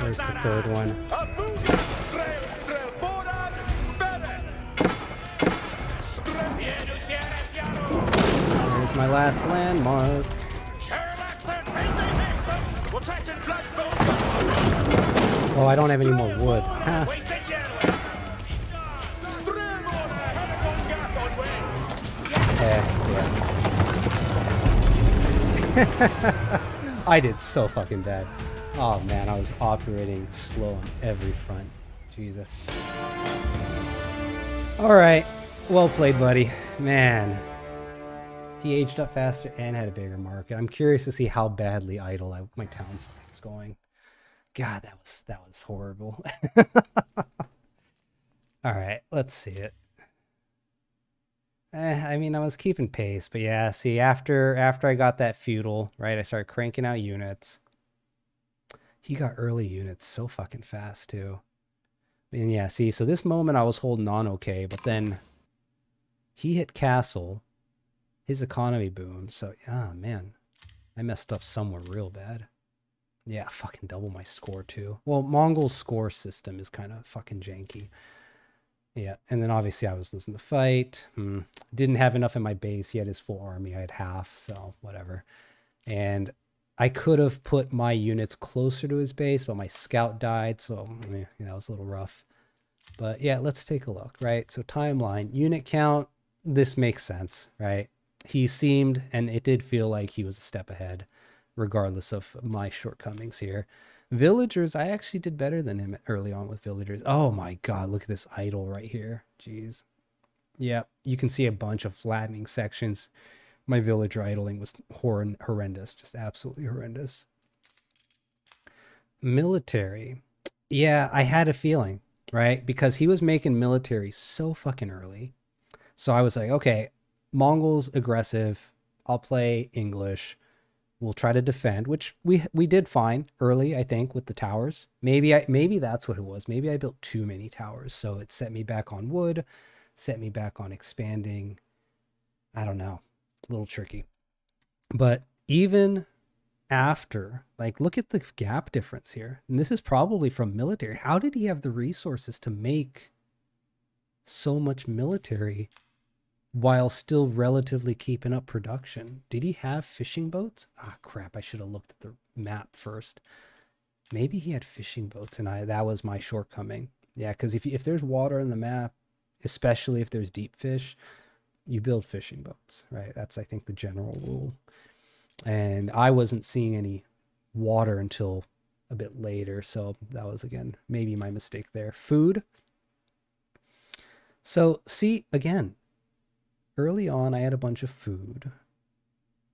There's the third one. There's my last landmark. Oh, I don't have any more wood. Huh. Yeah. I did so fucking bad. Oh man, I was operating slow on every front. Jesus. Alright. Well played, buddy. Man. He aged up faster and had a bigger market. I'm curious to see how badly idle my town is going. God, that was horrible. Alright, let's see it. I mean, I was keeping pace, but yeah, see, after I got that feudal, right, I started cranking out units. He got early units so fucking fast, too. And yeah, see, so this moment I was holding on okay, but then he hit castle. His economy boomed, so, ah, man. I messed up somewhere real bad. Yeah, fucking double my score, too. Well, Mongol's score system is kind of fucking janky. Yeah, and then obviously I was losing the fight. Didn't have enough in my base. He had his full army. I had half, so whatever. And I could have put my units closer to his base, but my scout died, so yeah, that was a little rough. But yeah, let's take a look, right? So timeline, unit count, this makes sense, right? He seemed, and it did feel like he was a step ahead, regardless of my shortcomings here. Villagers, I actually did better than him early on with villagers. Oh my god, look at this idol right here. Jeez. Yeah, you can see a bunch of flattening sections. My villager idling was horrendous, just absolutely horrendous. Military. Yeah, I had a feeling, right? Because he was making military so fucking early. So I was like, okay, Mongols aggressive. I'll play English. We'll try to defend, which we did fine early, I think, with the towers. Maybe that's what it was. Maybe I built too many towers, so it set me back on wood, set me back on expanding. I don't know. A little tricky. But even after, like, look at the gap difference here. And this is probably from military. How did he have the resources to make so much military while still relatively keeping up production? Did he have fishing boats? Ah, crap, I should have looked at the map first. Maybe he had fishing boats, and that was my shortcoming. Yeah, because if there's water in the map, especially if there's deep fish, you build fishing boats, right? That's, I think, the general rule. And I wasn't seeing any water until a bit later, so that was, again, maybe my mistake there. Food. So, see, again, early on, I had a bunch of food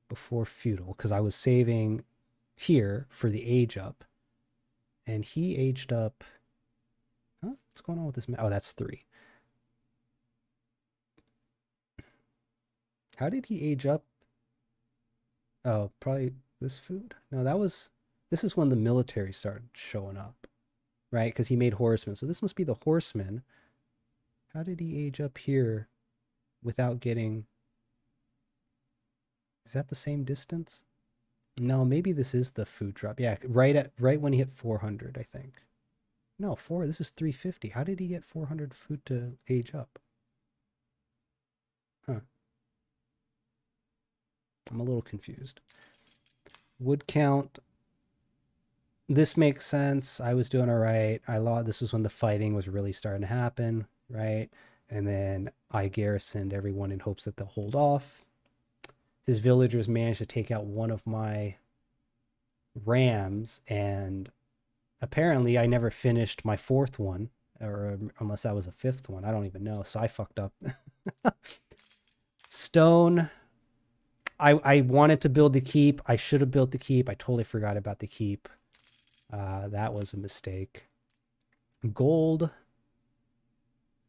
before feudal because I was saving here for the age up. And he aged up. Huh? What's going on with this map? Oh, that's 3. How did he age up? Oh, probably this food? No, this is when the military started showing up, right? Because he made horsemen. So this must be the horsemen. How did he age up here without getting... Is that the same distance? No, maybe this is the food drop. Yeah, right when he hit 400, I think. No, this is 350. How did he get 400 food to age up? Huh. I'm a little confused. Wood count. This makes sense. I was doing all right. This was when the fighting was really starting to happen, right? And then I garrisoned everyone in hopes that they'll hold off. His villagers managed to take out one of my rams, and apparently I never finished my 4th one, or unless that was a 5th one. I don't even know. So I fucked up. Stone. I wanted to build the keep. I should have built the keep. I totally forgot about the keep. That was a mistake. Gold.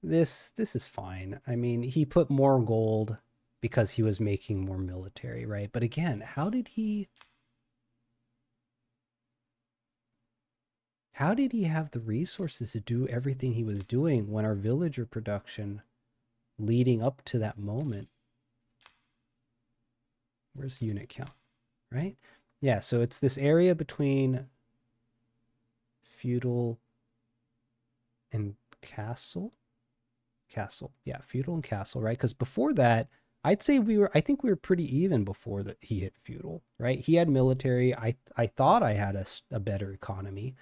This is fine. I mean, he put more gold because he was making more military, right? But again, how did he have the resources to do everything he was doing when our villager production leading up to that moment? Where's the unit count, right? Yeah, so it's this area between feudal and castle. Yeah, feudal and castle, right? Because before that, I think we were pretty even before that he hit feudal, right? He had military. I thought I had a better economy.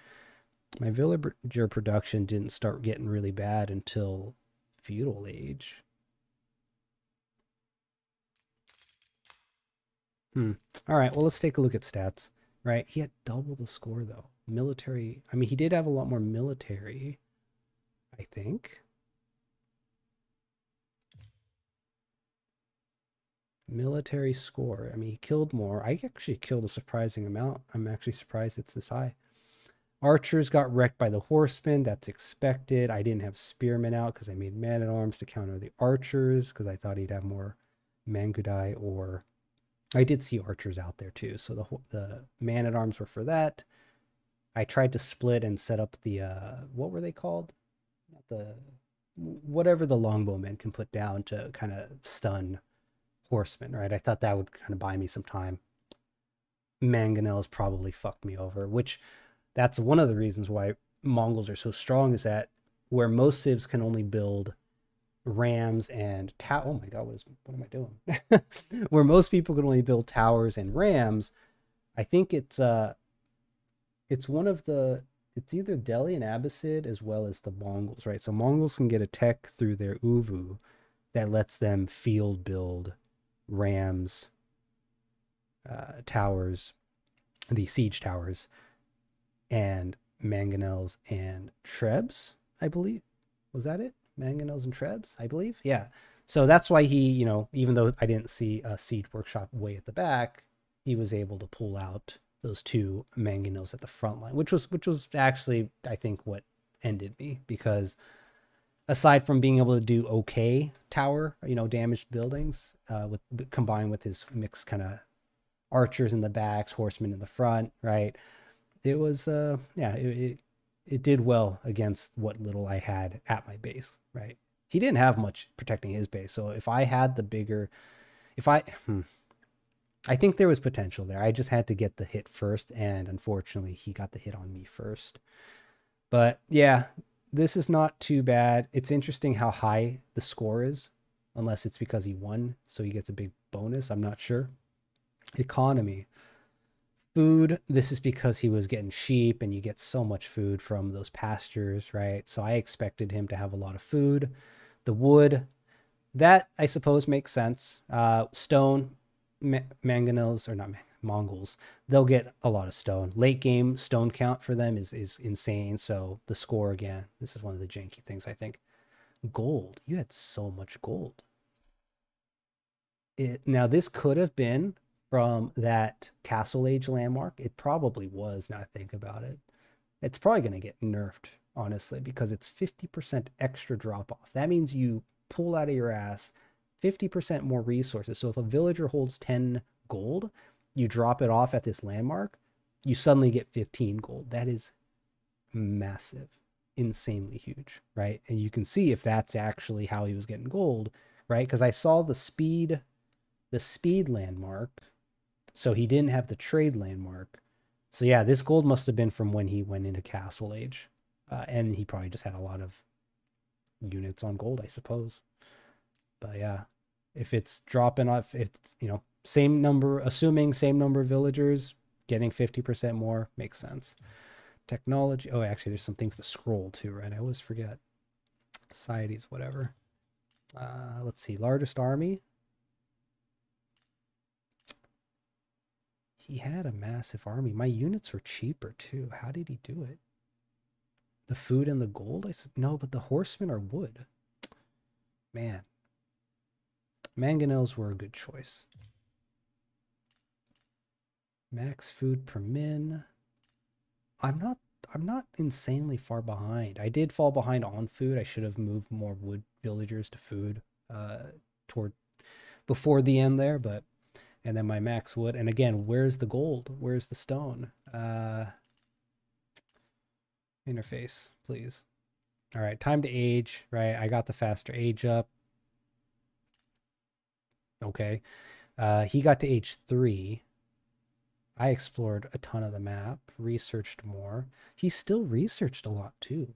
My villager production didn't start getting really bad until feudal age. All right, well, let's take a look at stats, right? He had double the score, though. Military, I mean, he did have a lot more military, I think. Military score. I mean, he killed more. I actually killed a surprising amount. I'm actually surprised it's this high. Archers got wrecked by the horsemen. That's expected. I didn't have spearmen out because I made man-at-arms to counter the archers because I thought he'd have more Mangudai, or I did see archers out there too. So the man-at-arms were for that. I tried to split and set up the, what were they called? The, whatever the longbowmen can put down to kind of stun horsemen, right? I thought that would kind of buy me some time. Mangonels probably fucked me over, which that's one of the reasons why Mongols are so strong, is that where most civs can only build rams and oh my god, what am I doing? Where most people can only build towers and rams, I think it's one of the, it's either Delhi and Abbasid as well as the Mongols, right? So Mongols can get a tech through their Uvu that lets them field build rams, towers, the siege towers, and mangonels and trebs, I believe. Was that it? Mangonels and trebs, I believe. Yeah. So that's why he, you know, even though I didn't see a siege workshop way at the back, he was able to pull out those two mangonels at the front line, which was actually, I think, what ended me, because aside from being able to do okay tower, you know, damaged buildings, with combined with his mixed kind of archers in the backs, horsemen in the front, right? It was yeah, it did well against what little I had at my base, right? He didn't have much protecting his base, so if I had the bigger, if I think there was potential there. I just had to get the hit first, and unfortunately he got the hit on me first. But yeah, this is not too bad. It's interesting how high the score is, unless it's because he won, so he gets a big bonus. I'm not sure. Economy. Food, this is because he was getting sheep, and you get so much food from those pastures, right? So I expected him to have a lot of food. The wood, that I suppose makes sense. Stone, mangonels, or not Mongols, they'll get a lot of stone. Late game stone count for them is insane. So the score, again, this is one of the janky things, I think. Gold, you had so much gold. Now this could have been from that Castle Age landmark. It probably was, now I think about it. It's probably going to get nerfed, honestly, because it's 50% extra drop off. That means you pull out of your ass 50% more resources. So if a villager holds 10 gold, you drop it off at this landmark, you suddenly get 15 gold. That is massive, insanely huge, right? And you can see if that's actually how he was getting gold, right? Because I saw the speed landmark, so he didn't have the trade landmark. So yeah, this gold must have been from when he went into Castle Age, and he probably just had a lot of units on gold, I suppose. But yeah, if it's dropping off, if it's, you know, same number, assuming same number of villagers, getting 50% more makes sense. Technology. Oh, actually, there's some things to scroll too, right? I always forget. Societies, whatever. Let's see. Largest army. He had a massive army. My units were cheaper too. How did he do it? The food and the gold? No, but the horsemen are wood. Man. Mangonels were a good choice. Max food per min. I'm not insanely far behind. I did fall behind on food. I should have moved more wood villagers to food toward before the end there, but and then my max wood. And again, where's the gold? Where's the stone? Interface, please. All right, time to age, right? I got the faster age up. Okay. He got to age 3. I explored a ton of the map, researched more. He still researched a lot too.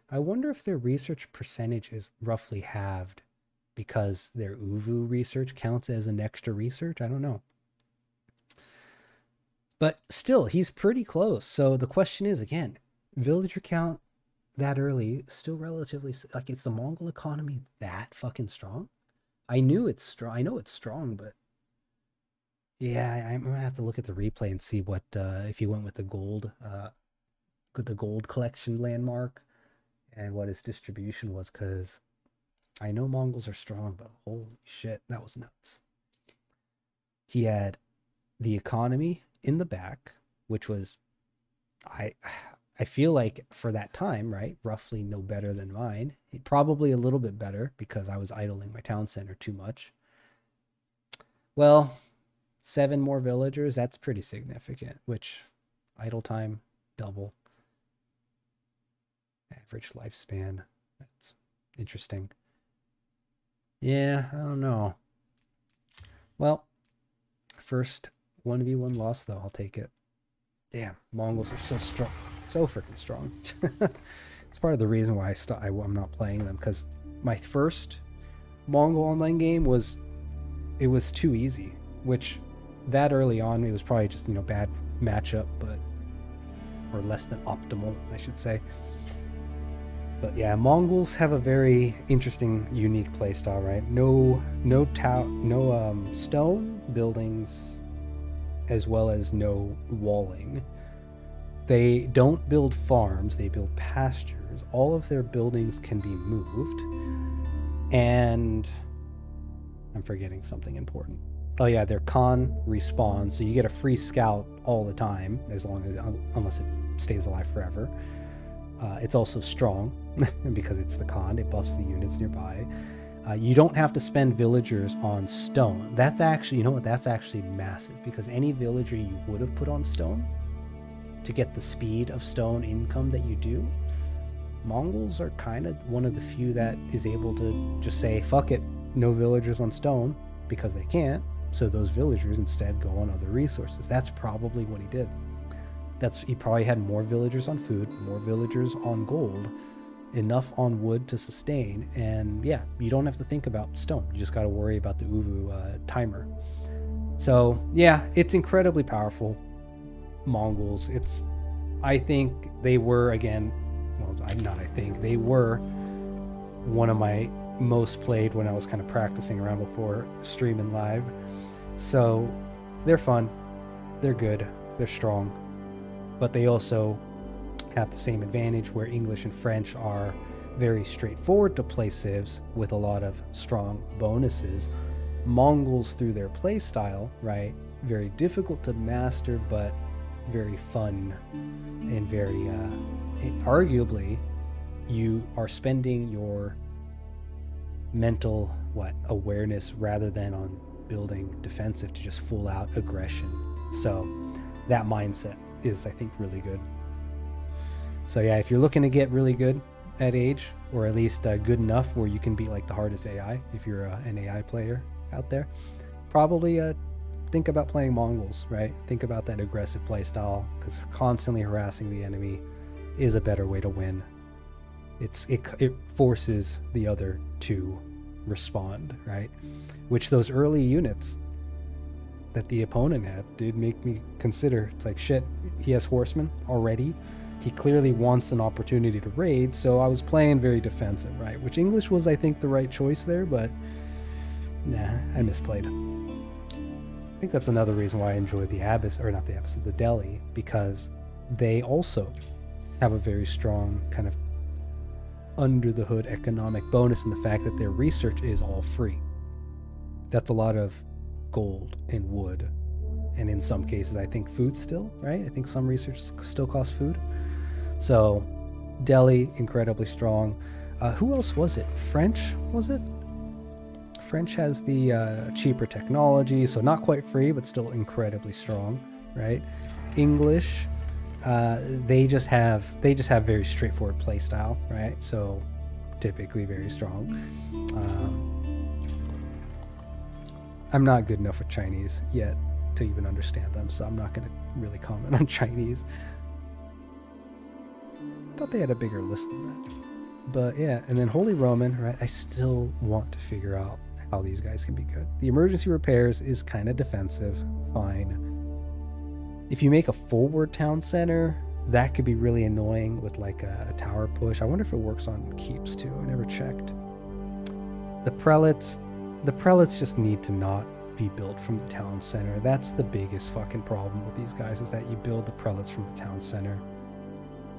I wonder if their research percentage is roughly halved because their Uvu research counts as an extra research. I don't know. But still, he's pretty close. So the question is, again, villager count that early, still relatively, like, it's the Mongol economy that fucking strong? I knew it's strong. I know it's strong, but yeah, I'm gonna have to look at the replay and see what if he went with the gold collection landmark and what his distribution was, because I know Mongols are strong, but holy shit, that was nuts. He had the economy in the back, which was, I feel like for that time, right, roughly no better than mine. Probably a little bit better because I was idling my town center too much. Well, 7 more villagers, that's pretty significant, which idle time, double. Average lifespan, that's interesting. Yeah, I don't know. Well, first 1v1 loss, though. I'll take it. Damn, Mongols are so strong. So freaking strong. It's part of the reason why I'm not playing them, because my first Mongol online game was too easy, which that early on, it was probably just, you know, bad matchup, but, or less than optimal, I should say. But yeah, Mongols have a very interesting, unique playstyle, right? No stone buildings, as well as no walling. They don't build farms, they build pastures. All of their buildings can be moved. And I'm forgetting something important. Oh yeah, their Khan respawns, so you get a free scout all the time, unless it stays alive forever. It's also strong, because it's the Khan. It buffs the units nearby. You don't have to spend villagers on stone. That's actually, you know what, that's actually massive, because any villager you would have put on stone to get the speed of stone income that you do, Mongols are kind of one of the few that is able to just say, fuck it, no villagers on stone, because they can't. So those villagers instead go on other resources. That's probably what he did. He probably had more villagers on food, more villagers on gold, enough on wood to sustain, and yeah, you don't have to think about stone. You just got to worry about the Uvu timer. So yeah, it's incredibly powerful. Mongols. I think they were, again, well, they were one of my most played when I was kind of practicing around before streaming live. So they're fun, they're good, they're strong, but they also have the same advantage where English and French are very straightforward to play civs with a lot of strong bonuses. Mongols, through their play style, right, very difficult to master, but very fun, and very arguably you are spending your mental awareness rather than on building defensive to just full out aggression. So that mindset is, I think, really good. So yeah, if you're looking to get really good at Age, or at least good enough where you can be like the hardest AI, if you're an AI player out there, probably think about playing Mongols, right? Think about that aggressive play style, because constantly harassing the enemy is a better way to win. It forces the other to respond, right? Which those early units that the opponent had did make me consider. It's like, shit, he has horsemen already. He clearly wants an opportunity to raid, so I was playing very defensive, right? Which English was, I think, the right choice there, but nah, I misplayed. I think that's another reason why I enjoy the Delhi, because they also have a very strong kind of under the hood economic bonus in the fact that their research is all free. That's a lot of gold and wood, and in some cases I think food still, right? I think some research still costs food. So Delhi, incredibly strong. Who else was it? French, was it? French has the cheaper technology, so not quite free, but still incredibly strong, right? English, they just have very straightforward play style, right? So typically very strong. I'm not good enough with Chinese yet to even understand them, so I'm not going to really comment on Chinese. I thought they had a bigger list than that. But yeah, and then Holy Roman, right? I still want to figure out how these guys can be good. The emergency repairs is kind of defensive, fine. If you make a forward town center, that could be really annoying with like a tower push. I wonder if it works on keeps too. I never checked. The prelates, The prelates just need to not be built from the town center. That's the biggest fucking problem with these guys, is that you build the prelates from the town center.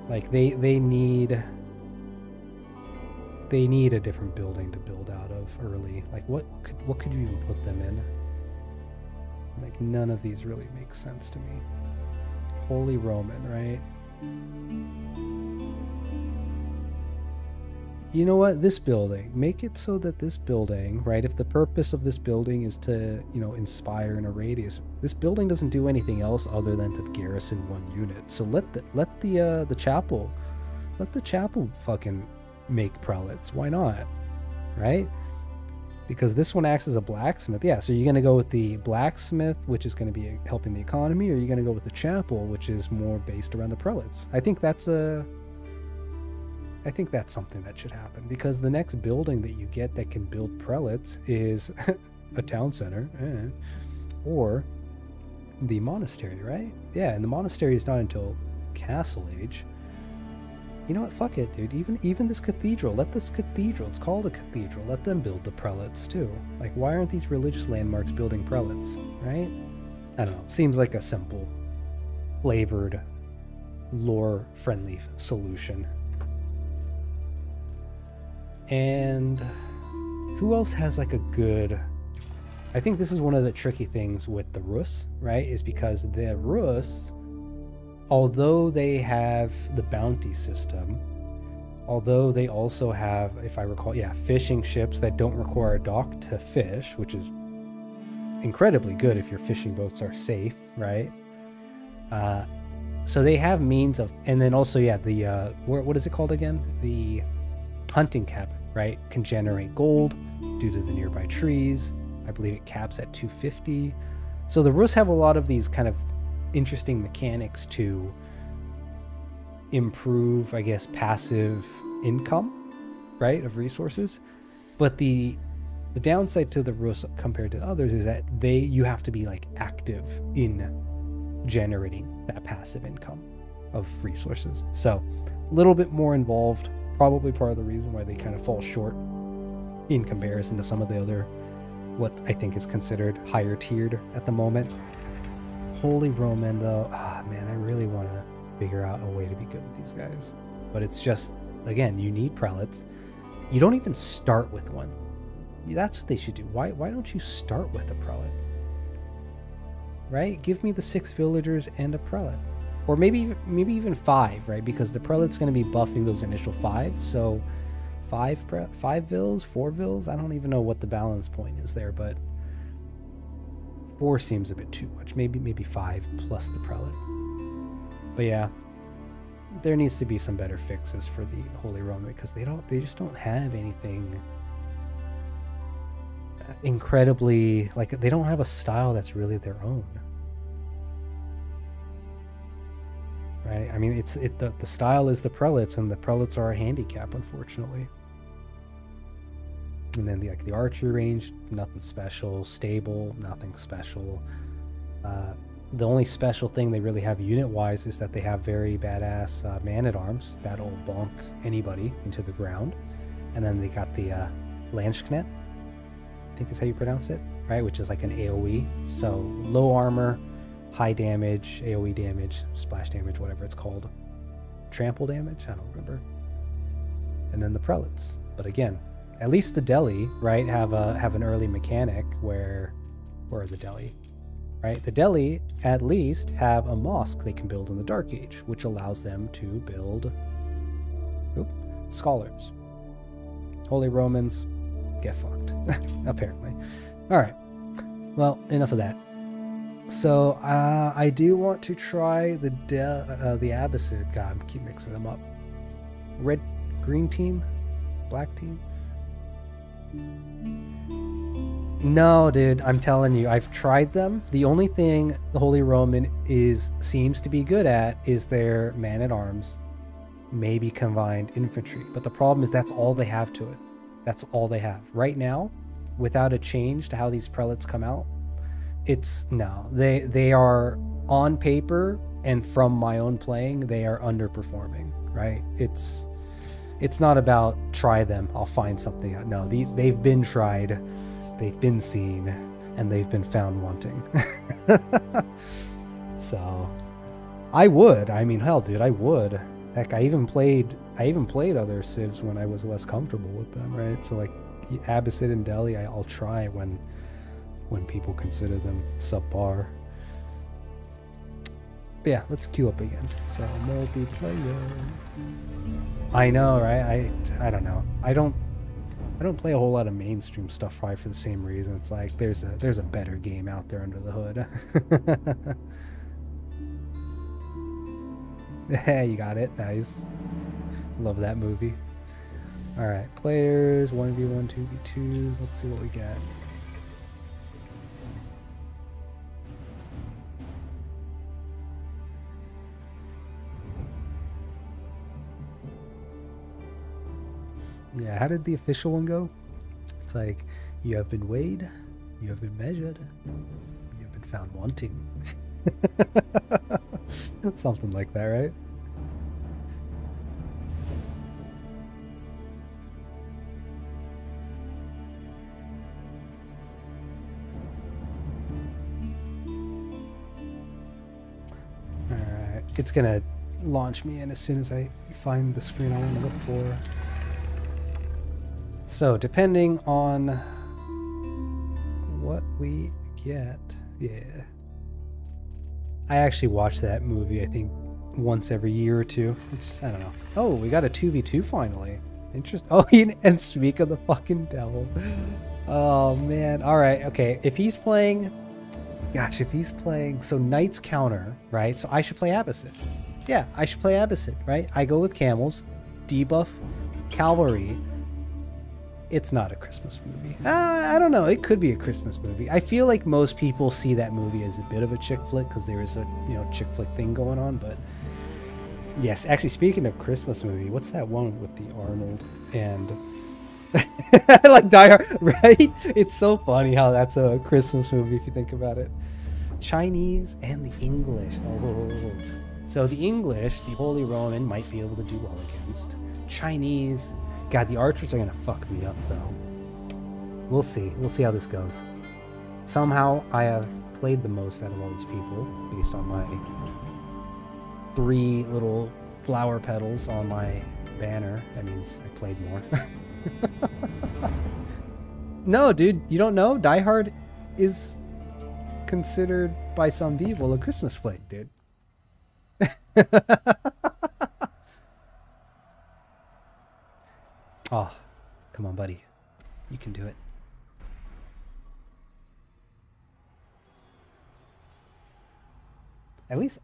Like they need a different building to build out of early. Like what could you even put them in? Like none of these really make sense to me. Holy Roman, right? You know what? This building, make it so that this building, right? If the purpose of this building is to, you know, inspire in a radius, this building doesn't do anything else other than to garrison one unit. So let the chapel fucking make prelates. Why not? Right? Because this one acts as a blacksmith. Yeah, so you're going to go with the blacksmith, which is going to be helping the economy, or you're going to go with the chapel, which is more based around the prelates. I think that's something that should happen, because the next building that you get that can build prelates is a town center, or the monastery, right? Yeah, and the monastery is not until Castle Age. You know what? Fuck it, dude. Even this cathedral, let this cathedral, it's called a cathedral, let them build the prelates too. Like, why aren't these religious landmarks building prelates, right? I don't know. Seems like a simple, flavored, lore-friendly solution. And who else has like a good... I think this is one of the tricky things with the Rus, right? Is because the Rus, although they have the bounty system, although they also have, if I recall, fishing ships that don't require a dock to fish, which is incredibly good if your fishing boats are safe, right? So they have means of, and then also, the, what is it called again? The hunting cabin, right? Can generate gold due to the nearby trees. I believe it caps at 250. So the Rus have a lot of these kind of interesting mechanics to improve, I guess, passive income, right, of resources. But the downside to the Rus compared to others is that you have to be like active in generating that passive income of resources. So a little bit more involved, probably part of the reason why they kind of fall short in comparison to some of the other, what I think is considered higher tiered at the moment. Holy Roman, though, man, I really want to figure out a way to be good with these guys. But it's just, again, you need prelates. You don't even start with one. That's what they should do. Why don't you start with a prelate? Right? Give me the 6 villagers and a prelate. Or maybe even 5, right? Because the prelate's going to be buffing those initial 5. So 5 vills, 4 vills. I don't even know what the balance point is there, but 4 seems a bit too much. Maybe 5 plus the prelate. But yeah, there needs to be some better fixes for the Holy Roman, because they just don't have anything incredibly, like, they don't have a style that's really their own. Right? I mean, the style is the prelates, and the prelates are a handicap, unfortunately. And then the archery range, nothing special. Stable, nothing special. The only special thing they really have unit-wise is that they have very badass man-at-arms that'll bonk anybody into the ground. And then they got the Landsknecht, I think is how you pronounce it, right? Which is like an AoE. So low armor, high damage, AoE damage, splash damage, whatever it's called. Trample damage? I don't remember. And then the prelates. But again, at least the Delhi, right, have an early mechanic where are the Delhi? Right? The Delhi at least have a mosque they can build in the Dark Age, which allows them to build scholars. Holy Romans, get fucked. Apparently. Alright. Well, enough of that. So I do want to try the Abbasid. God, I keep mixing them up. Green team? Black team? No, dude, I'm telling you, I've tried them. The only thing the Holy Roman seems to be good at is their man-at-arms, maybe combined infantry. But the problem is that's all they have to it. That's all they have. Right now, without a change to how these prelates come out, they are on paper, and from my own playing, they are underperforming, right? It's not about try them, I'll find something out. No, they've been tried they've been seen and they've been found wanting. So I would. I mean, hell, dude, I would. Heck, I even played other civs when I was less comfortable with them, right? So like Abbasid and Delhi, I'll try when people consider them subpar. But yeah, let's queue up again. So multiplayer. I know, right? I don't know. I don't play a whole lot of mainstream stuff probably for the same reason. It's like there's a better game out there under the hood. Yeah, you got it. Nice. Love that movie. Alright, players, 1v1, 2v2s. Let's see what we got. Yeah, how did the official one go? It's like, you have been weighed, you have been measured, you have been found wanting. Something like that, right? Alright, it's gonna launch me in as soon as I find the screen I want to look for. So, depending on what we get, yeah. I actually watch that movie, I think, once every year or two. I don't know. Oh, we got a 2v2 finally. Interesting. Oh, and speak of the fucking devil. Oh, man. All right. Okay. If he's playing... Gosh, if he's playing... So, Knight's counter, right? So, I should play Abbasid. Yeah, I should play Abbasid, right? I go with camels, debuff, cavalry. It's not a Christmas movie. I don't know. It could be a Christmas movie. I feel like most people see that movie as a bit of a chick flick because there is a chick flick thing going on. But yes, actually, speaking of Christmas movie, what's that one with the Arnold and like Die Hard? Right? It's so funny how that's a Christmas movie if you think about it. Chinese and the English. Oh, so the English, the Holy Roman, might be able to do well against Chinese. God, the archers are gonna fuck me up though. We'll see. We'll see how this goes. Somehow I have played the most out of all these people based on my 3 little flower petals on my banner. That means I played more. No, dude, you don't know? Die Hard is considered by some people a Christmas flick, dude. Oh, come on, buddy. You can do it. At least,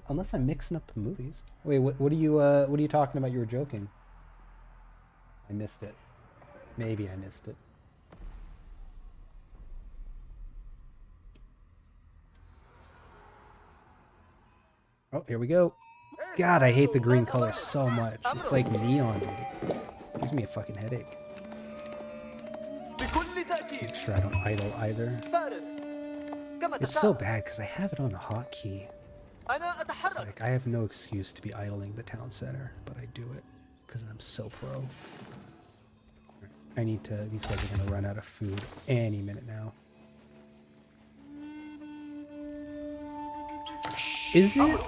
unless I'm mixing up the movies. Wait, what are you talking about? You were joking. I missed it. Maybe I missed it. Oh, here we go. God, I hate the green color so much. It's like neon, dude. It gives me a fucking headache. Make sure I don't idle either. It's so bad because I have it on a hotkey. It's like I have no excuse to be idling the town center, but I do it because I'm so pro. I need to... These guys are going to run out of food any minute now. Is it?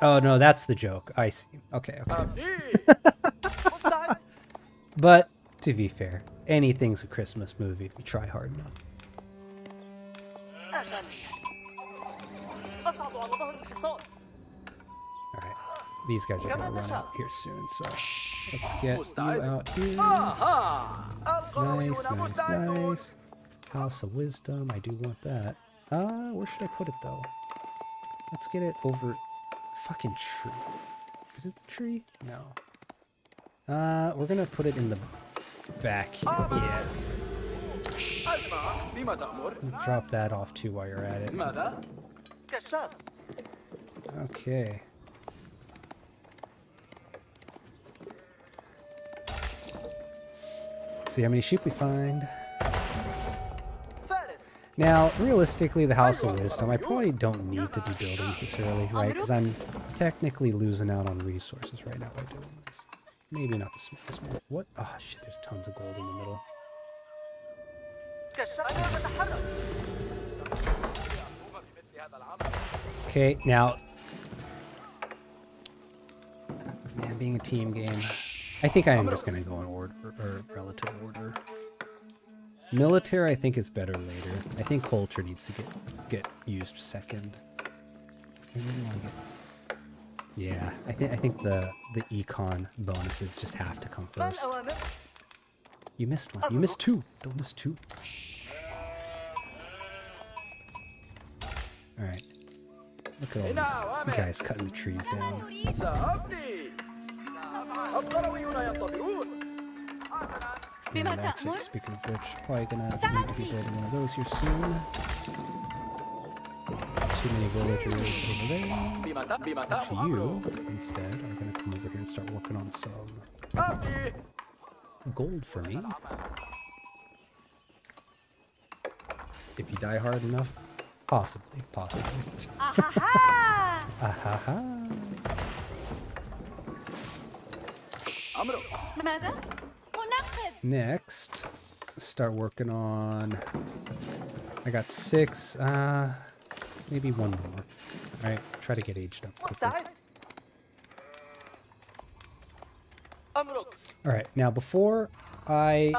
Oh, no, that's the joke. I see. Okay, okay. But, to be fair, anything's a Christmas movie if you try hard enough. Alright, these guys are going to run out here soon, so let's get you out here. Nice, nice, nice. House of Wisdom, I do want that. Where should I put it, though? Let's get it over... Fucking tree. Is it the tree? No. We're gonna put it in the back here. Yeah. Drop that off too while you're at it. Okay. See how many sheep we find. Now, realistically, the House of Wisdom, I probably don't need to be building this early, right? Because I'm technically losing out on resources right now by doing this. Maybe not the smartest move. What? Oh, shit, there's tons of gold in the middle. Okay, now, man, being a team game, I think I am just going to go in order, or relative order. Military, I think, is better later. I think culture needs to get used second. Yeah, I think the econ bonuses just have to come first. You missed one. You missed two. Don't miss two. All right. Look at all these guys cutting the trees down. And actually, speaking of which, probably gonna need to be building one of those here soon. Too many villagers over there. Actually, you instead are gonna come over here and start working on some gold for me. If you die hard enough, possibly. Ahaha! Next, start working on. I got 6. Maybe one more. All right, try to get aged up quickly. All right, now before I.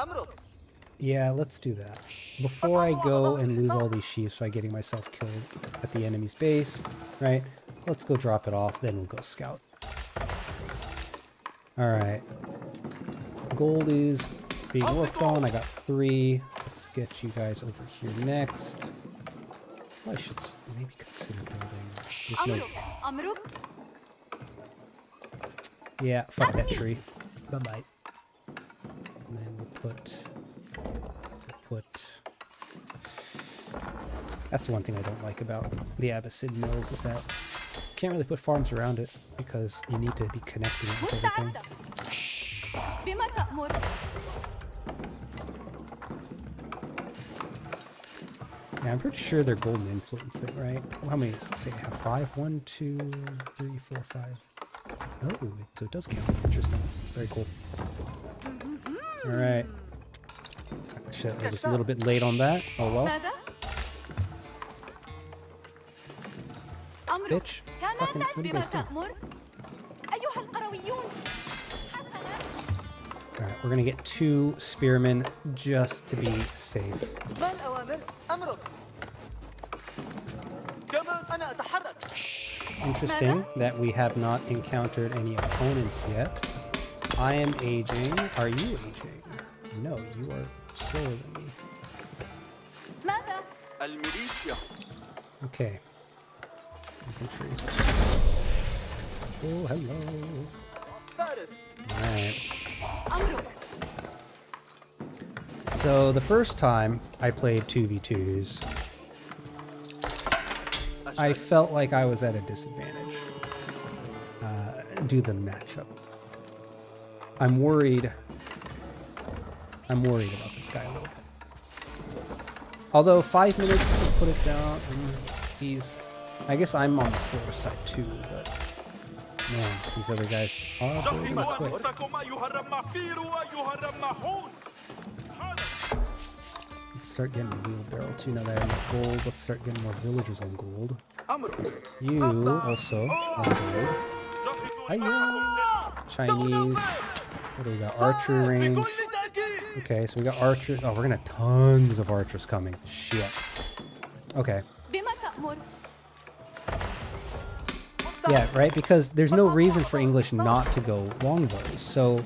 Yeah, let's do that. Before I go and lose all these sheep by getting myself killed at the enemy's base, right? Let's go drop it off, then we'll go scout. Alright. Gold is being worked on. I got 3. Let's get you guys over here next. Well, I should maybe consider building. No... Yeah, fuck that tree. Bye-bye. And then we'll put... That's one thing I don't like about the Abbasid Mills, is that you can't really put farms around it because you need to be connecting it with everything. Yeah, I'm pretty sure they're golden influence thing, right? Well, how many does it say I have? 5? 1, 2, 3, 4, 5. Oh, so it does count. Interesting. Very cool. Alright. Shit, I was a little bit late on that. Oh well. Bitch. Fucking, what are you guys doing? Alright, we're gonna get 2 spearmen just to be safe. Interesting that we have not encountered any opponents yet. I am aging. Are you aging? No, you are slower than me. Okay. Infantry. Oh, hello. Alright. So the first time I played 2v2s, I felt like I was at a disadvantage due to the matchup. I'm worried about this guy a little bit. Although 5 minutes to put it down, he's... I guess I'm on the slower side too, but... Man, these other guys are building quick. Let's start getting a wheelbarrow too. Now that I have gold, let's start getting more villagers on gold. You also on gold. Hiya! Chinese. What do we got? Archery range. Okay, so we got archers. Oh, we're gonna have tons of archers coming. Shit. Okay. Yeah, right? Because there's no reason for English not to go longbows. So,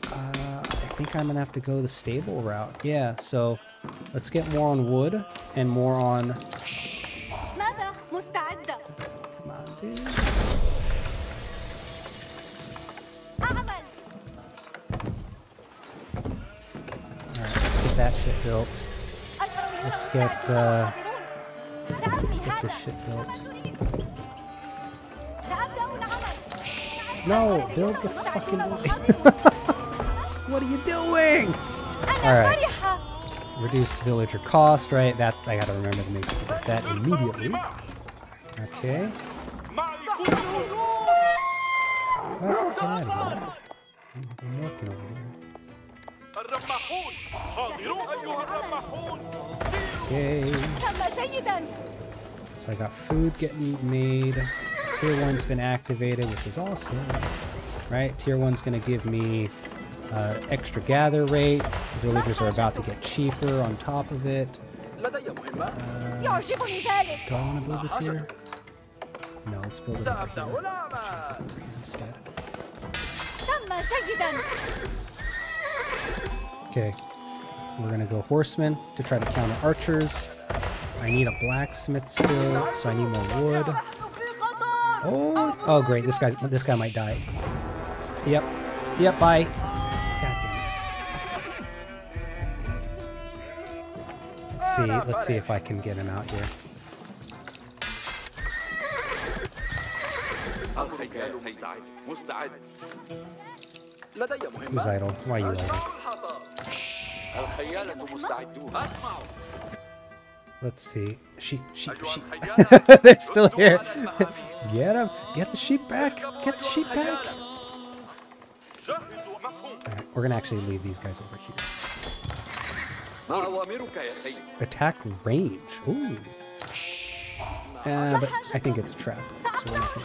I think I'm gonna have to go the stable route. Yeah, so let's get more on wood and more on... Come on, dude. That shit built. Let's get this shit built. No, build the fucking What are you doing? Alright. Reduce villager cost, right? That's, I gotta remember to make that immediately. Okay. Well, get out of here. I'm working over here. الرماحون حاضرون أيها الرماحون. Okay. So I got food getting made. Tier 1's been activated, which is awesome. Right? Tier 1's going to give me extra gather rate. Villagers are about to get cheaper on top of it. Do I want to build this here? No, let's build it over here instead. Okay. We're going to go horsemen to try to counter archers. I need a blacksmith still, so I need more wood. Oh great, this guy might die. Yep, bye. God damn it. Let's see if I can get him out here. Who's idle? Why are you idle? Let's see. Sheep. They're still here. Get them. Get the sheep back. Get the sheep back. Alright, we're gonna actually leave these guys over here. Attack range. Ooh. But I think it's a trap. So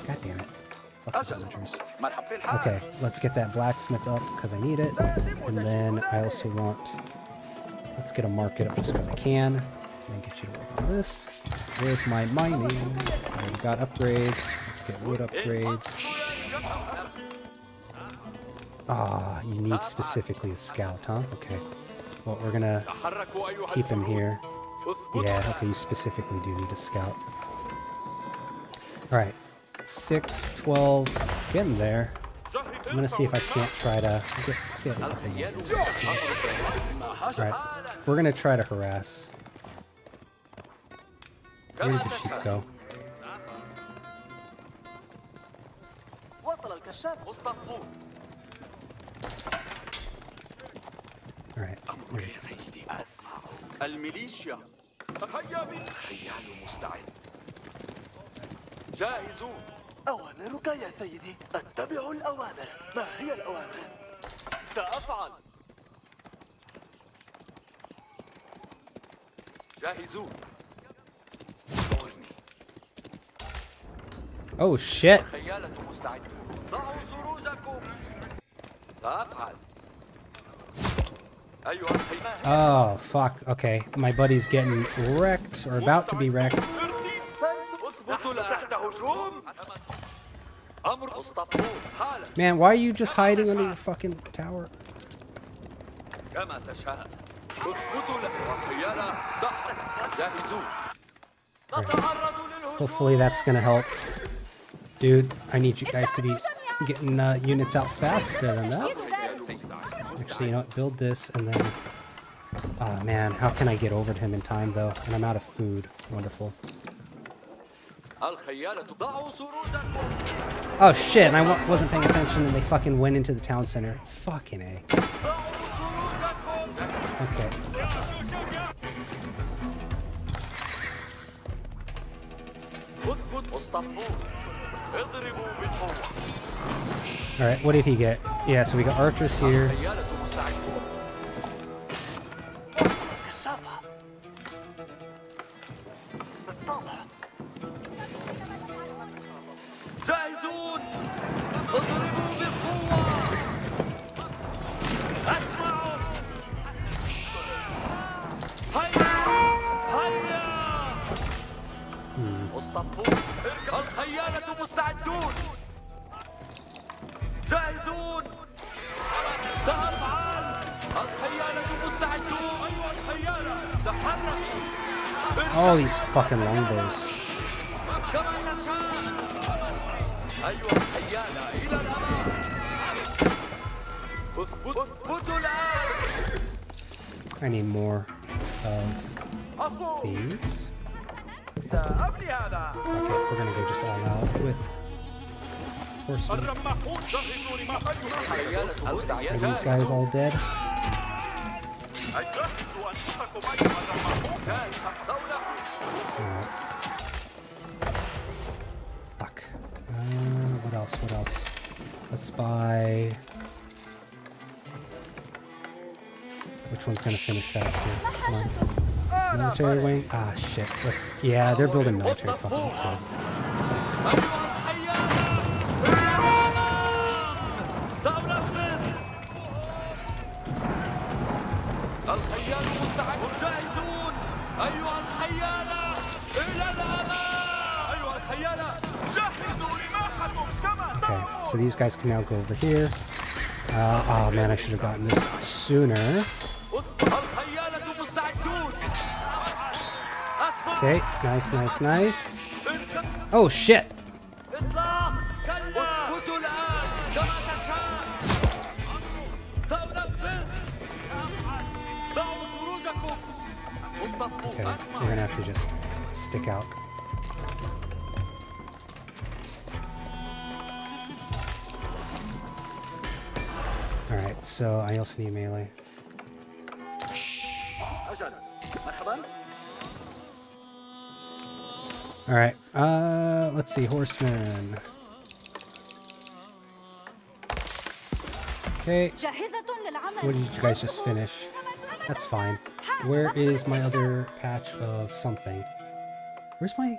God damn it. Fuck the villagers. Okay, let's get that blacksmith up because I need it. And then I also want... Let's get a market up just because I can. And then get you to work on this. Where's my mining? I already got upgrades. Let's get wood upgrades. Ah, you need specifically a scout, huh? Okay. Well, we're gonna keep him here. Yeah, okay, you specifically do need a scout. Alright. 6, 12, getting there. I'm gonna see if I can't try to... Let's get a couple more. Alright, we're gonna try to harass. Where did the sheep go? Alright. الميليشيا هيا بي خيال مستعد جاهزون أوامرك يا سيدي أتبع الأوامر ما هي الأوامر سأفعل جاهزون Oh shit! الخيالة مستعدون ضعوا سروجكم سأفعل Oh, fuck. Okay. My buddy's getting wrecked, or about to be wrecked. Man, why are you just hiding under your fucking tower? Right. Hopefully that's gonna help. Dude, I need you guys to be getting units out faster than that. Actually, you know what? Build this and then... Oh man, how can I get over to him in time though? And I'm out of food. Wonderful. Oh shit, and I wasn't paying attention and they fucking went into the town center. Fucking A. Okay. Alright, what did he get? Yeah, so we got archers here. All these fucking longbows. I need more of these. Okay, we're gonna go just all out with horsemen. Are these guys all dead? Alright. Fuck. What else? Let's buy... one's gonna finish faster. Come on. Military wing? Ah, shit. Yeah, they're building military. Fucking, let's go. Okay, so these guys can now go over here. Oh man, I should have gotten this sooner. Okay, nice. Oh shit! Okay, we're gonna have to just stick out. Alright, so I also need melee. Alright, let's see, horsemen. Okay, what did you guys just finish? That's fine. Where is my other patch of something? Where's my...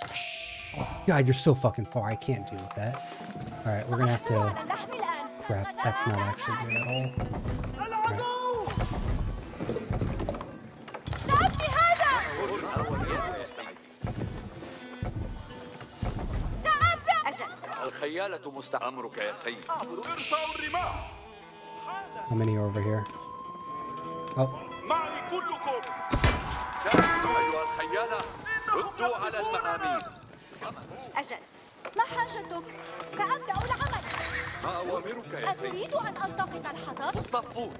God, you're so fucking far. I can't deal with that. Alright, we're gonna have to... Crap, that's not actually good at all. Right. How many are over here? Oh. أجل ما حاجتك؟ سأبدأ العمل. ما أوامرك يا سيدي؟ أتريد أن ألتقط الحطب؟ مصطفون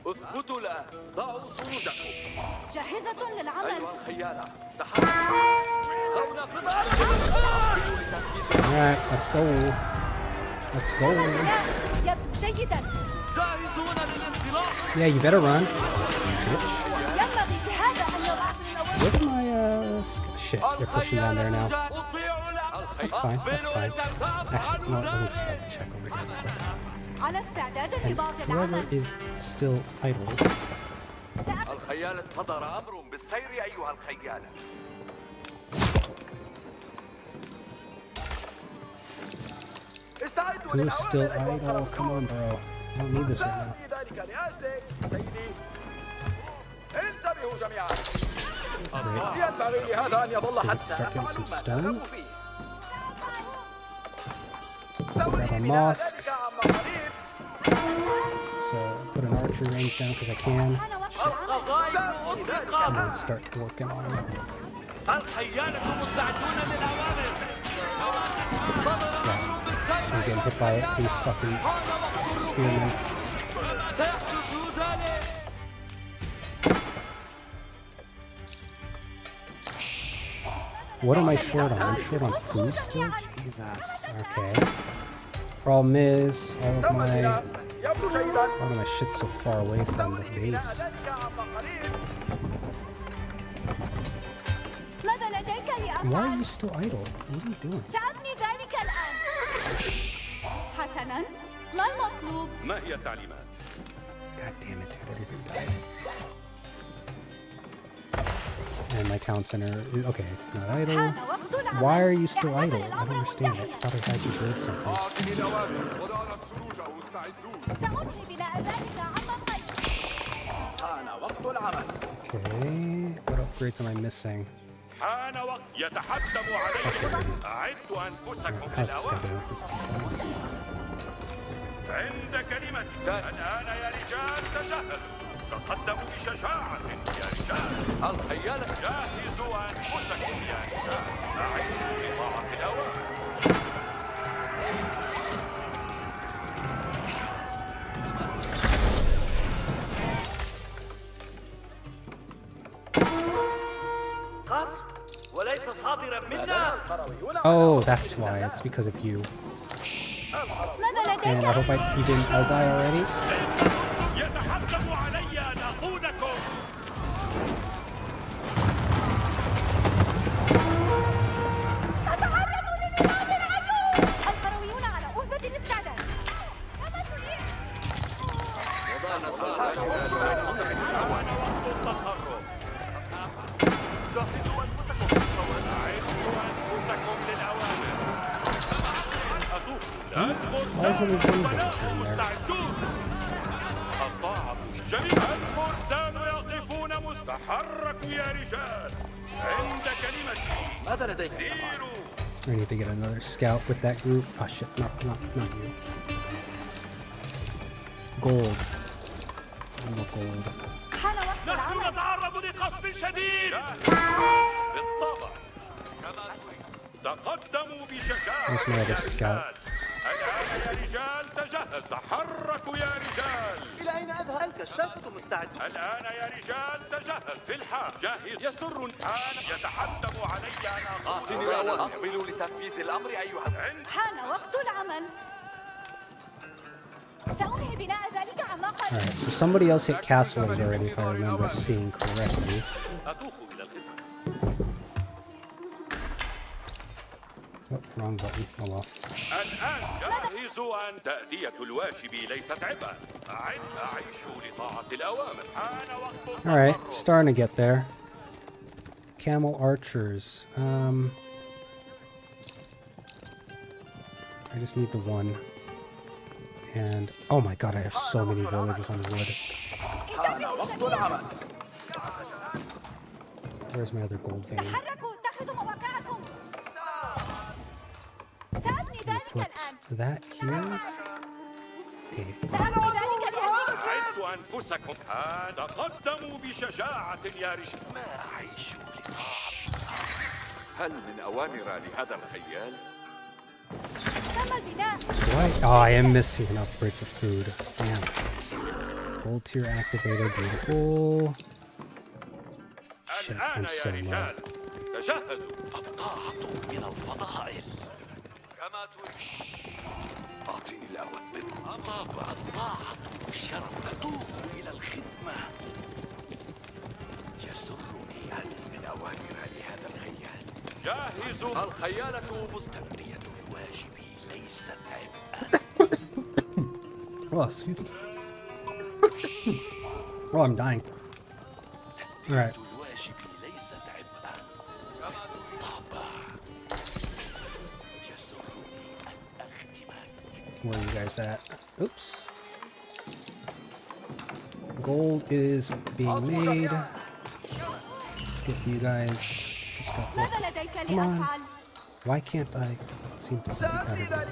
اثبتوا الآن ضعوا صنوجكم. جاهزة للعمل. أيها الخيالة تحركوا. Alright, let's go. يبدو جيدا. جاهزون للانطلاق. Yeah, you better run. ينبغي بهذا أن يضع. Where's my shit? They're pushing down there now. That's fine. Actually, no, let me just double check over here. على استعداد And لبعض العمل. whoever is still idle. الخيالة صدر أمر بالسير أيها الخيالة. Who's still idle? Come on, bro. I don't need this right now. Great. Let's start getting some stone. Grab a mosque. So put an archer range down because I can. And then start working on it. I'm getting hit by these fucking spearmen. What am I short on? I'm short on food still? Jesus. Okay. Problem is, all of my shit's so far away from the base. Why are you still idle? What are you doing? سأبني ذلك الآن. حسناً، ما المطلوب؟ ما هي التعليمات؟ God damn it, everything died. And my town center, okay, it's not idle. Why are you still idle? I don't understand it. I thought I had you build something. Okay, what upgrades am I missing? حان وقت يتحتم عليكم. أعدوا أنفسكم How's this guy doing with this defense? عند كلمة الآن يا رجال تجهزوا. تقدموا بشجاعة يا رجال. الخيالة جهزوا أنفسكم يا رجال. أعيشوا بطاعة الأوامر. Oh, that's why. It's because of you. And I hope you didn't all die already. جهزوا أنفسكم أعدوا أنفسكم للأوامر مستعدون الطاعة جميعا الفرسان يقفون تحركوا يا رجال عند كلمتي ماذا لديك؟ سيروا I need to get another scout with that group. Oh shit, not you. Gold. No gold. نحن نتعرض لقصف شديد بالطبع كما تريد تقدموا بشجاعة يا رجال الآن يا رجال تجهز تحركوا يا رجال إلى أين أذهب؟ الكشافة مستعد الآن يا رجال تجهز في الحال جاهز يسر الآن يتحتم علي أن أعطني الأوامر أقبلوا لتنفيذ الأمر أيها حان وقت العمل سأنهي بناء ذلك عما قبل. Alright, so somebody else hit castles already if I remember seeing correctly. Oh, wrong button. Oh well. الآن جاهزوا أن تأدية الواجب ليست عبئا أعيشوا لطاعة الأوامر حان وقت Alright, starting to get there. Camel archers. I just need the one. And oh my god, I have so many villagers on wood. Where's my other gold vein? Put that here. Okay. أعدوا أنفسكم تقدموا بشجاعة يا رجال أعيشوا لطاعة هل من أوامر لهذا الخيال؟ Why? Oh, I am missing an upgrade for food. Damn. Gold tier activated. Beautiful. Shit, I'm so low. تجهزوا الطاعة من الفضائل كما تريد أعطيني الأوامر طابع الطاعة والشرف أتوق إلى الخدمة يسرني هل من أوامر لهذا الخيال جاهزوا الخيالة مستبدية الواجب ليست عبئا Oh, excuse me. Oh, I'm dying. Alright. Where are you guys at? Oops. Gold is being made. Let's get you guys to stop. Come on. Why can't I seem to see everybody?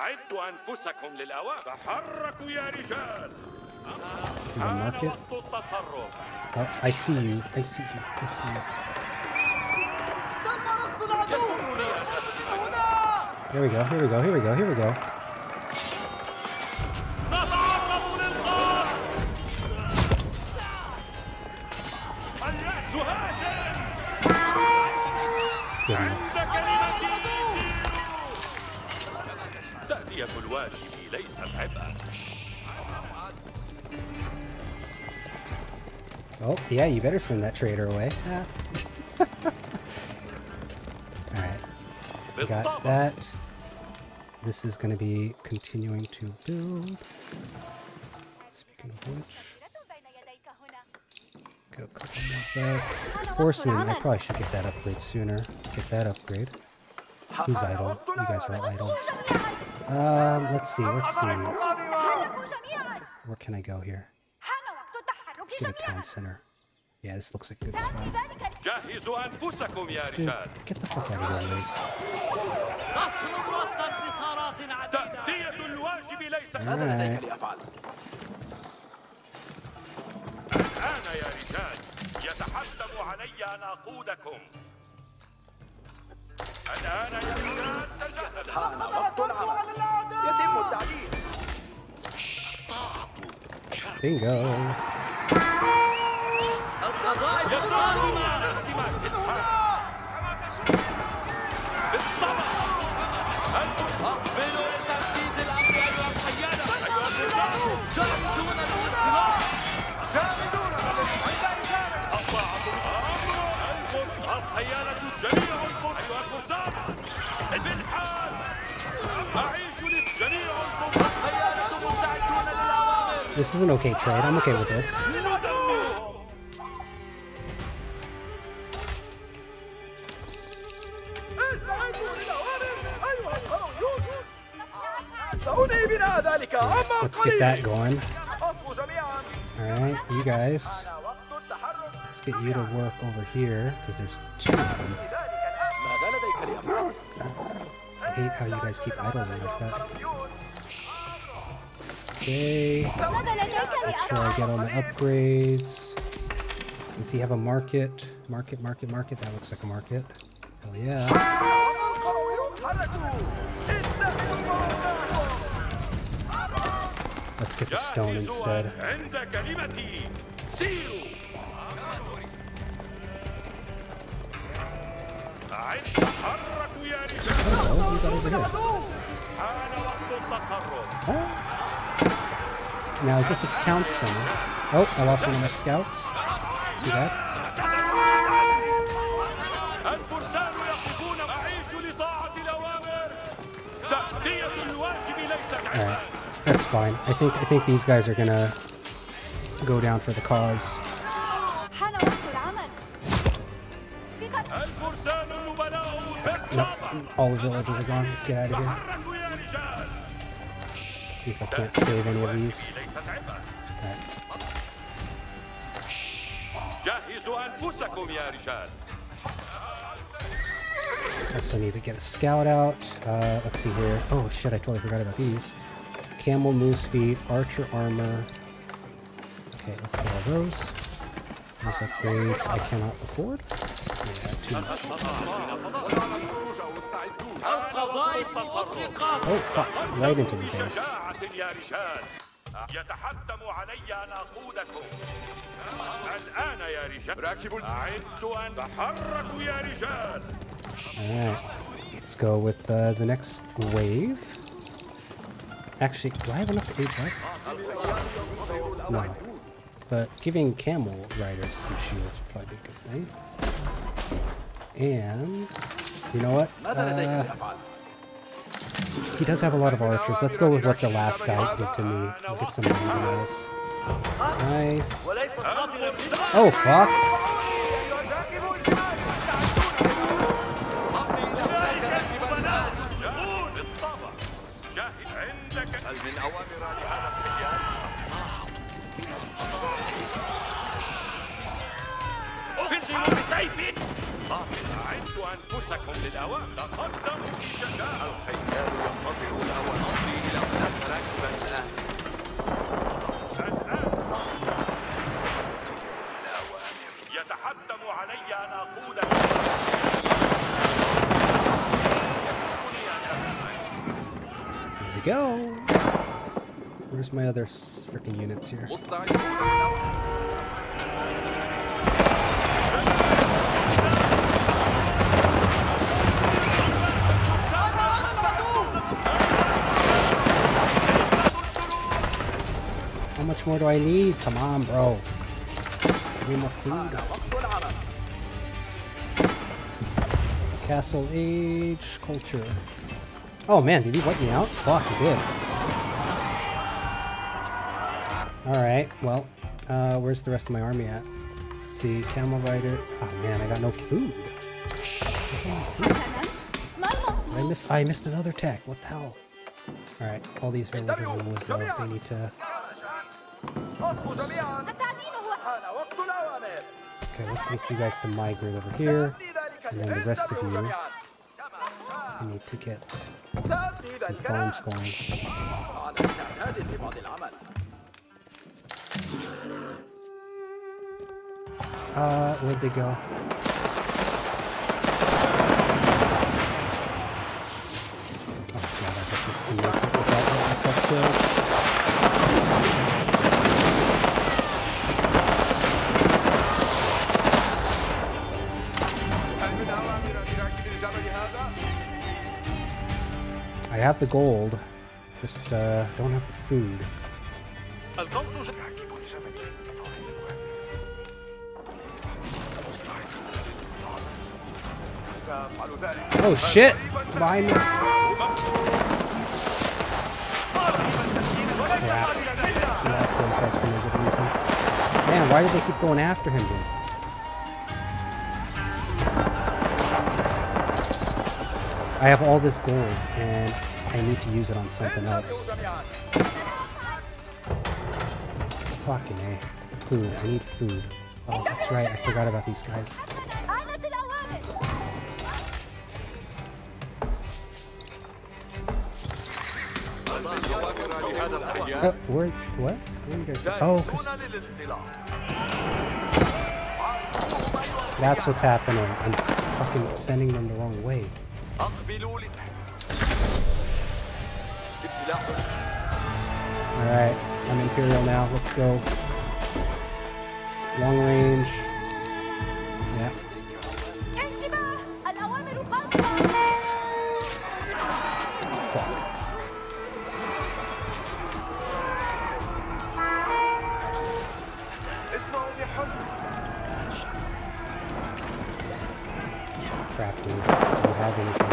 أعدوا أنفسكم للأوامر تحركوا يا رجال See the market? Oh, I see you. I see you. I see you. Here we go. Here we go. Here we go. Here we go. Good enough. تأدية الواجب ليست عبئا Oh, yeah, you better send that trader away. Alright. Got that. This is going to be continuing to build. Speaking of which, got a couple more of that. Horseman, I probably should get that upgrade sooner. Get that upgrade. Who's idle? You guys are all idle. Let's see, let's see. Where can I go here? Let's get a town center. Yeah, this looks like a good spot. جهزوا أنفسكم يا رجال Get the fuck out of here, Waves. تأدية الواجب ليست ماذا لديك لأفعل؟ الآن يا رجال يتحتم علي أن أقودكم الآن يا رجال تجهز حان وقت العمل يتم التعديل Bingo. الخيالة جميع أيها الفرسان بالحال أعيش لجميع الخيالة مستعدون للأوامر This is an okay trade. I'm okay with this. Let's get that going. Alright, you guys. Let's get you to work over here, because there's 2 of them. I hate how you guys keep idling like that. Okay. Make sure I get all my upgrades. Does he have a market? Market. That looks like a market. Hell yeah. Let's get the stone instead. Oh, you got over here. Oh. Now, is this a town center? Oh, I lost one of my scouts. See that? Alright, that's fine. I think these guys are gonna go down for the cause. Nope, all the villagers are gone. Let's get out of here. See if I can't save any of these. Alright. Also need to get a scout out. Let's see here. Oh shit, I totally forgot about these. Camel move speed, archer armor. Okay, let's get all those. Those upgrades I cannot afford. Yeah, too much. Oh fuck, right into the base. يتحتم علي أن أقودكم الآن يا رجال أعدت أن تحركوا يا رجال. Alright, let's go with the next wave. Actually, do I have enough to age up? No. But giving camel riders some shields would probably be a good thing. And, you know what? He does have a lot of archers. Let's go with what the last guy did to me. We'll get some money on this. Nice. Oh, fuck. أعدت أنفسكم للأوان تقدموا بشجاعة الخيال ينتظر الأوان أمضي إلى هناك راكبا الآن يتحتم علي أن أقودكم. Here we go. Where's my other freaking units here? How much more do I need? Come on, bro. Give me more food. Castle age, culture. Oh man, did he wipe me out? Fuck, he did. Alright, well, where's the rest of my army at? Let's see, camel rider. Oh man, I got no food. I missed another tech. What the hell? Alright, all these villagers are wood though. They need to... Okay, let's get you guys to migrate over here. And then the rest of you, I need to get some farms going. Where'd they go? Oh god, I hope this can make it without getting myself killed. I have the gold, just don't have the food. Oh shit! Behind me! Crap. He lost those guys for no good reason. Man, why did they keep going after him, dude? I have all this gold, and I need to use it on something else. Fucking A. Food. I need food. Oh, that's right. I forgot about these guys. Where? What? Where are you guys? Oh, because that's what's happening. I'm fucking sending them the wrong way. Alright, I'm Imperial now. Let's go. Long range. Yeah. Fuck. Crap, dude. Don't have anything.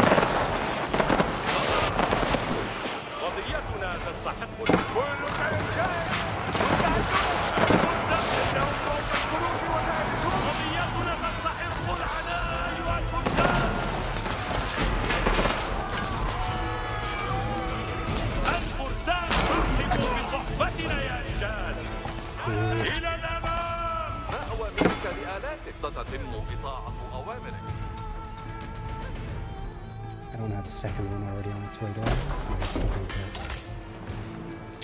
I don't have a second one already on its way to us.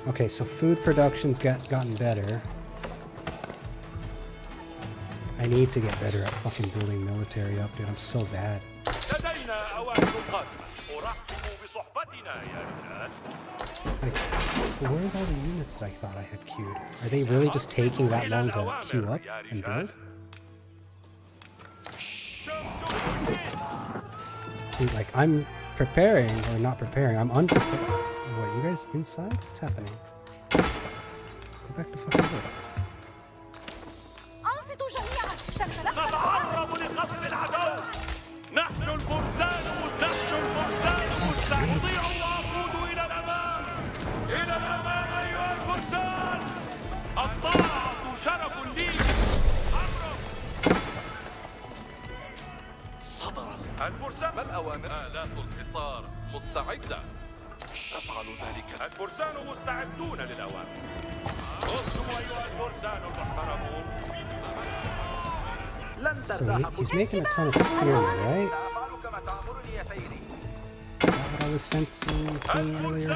Okay, so food production's gotten better. I need to get better at fucking building military up, dude. I'm so bad. Like, where are all the units that I thought I had queued? Are they really just taking that long to queue up and build? See, like, I'm preparing, or not preparing, I'm unprepared. What, you guys inside? What's happening? Go back to fucking work. ما الأوامر؟ آلات الحصار مستعدة. أفعل ذلك. الفرسان مستعدون للأوامر. أنتم أيها الفرسان المحترمون. So he's making a ton of spearmen, right? Is that what I was seeing earlier?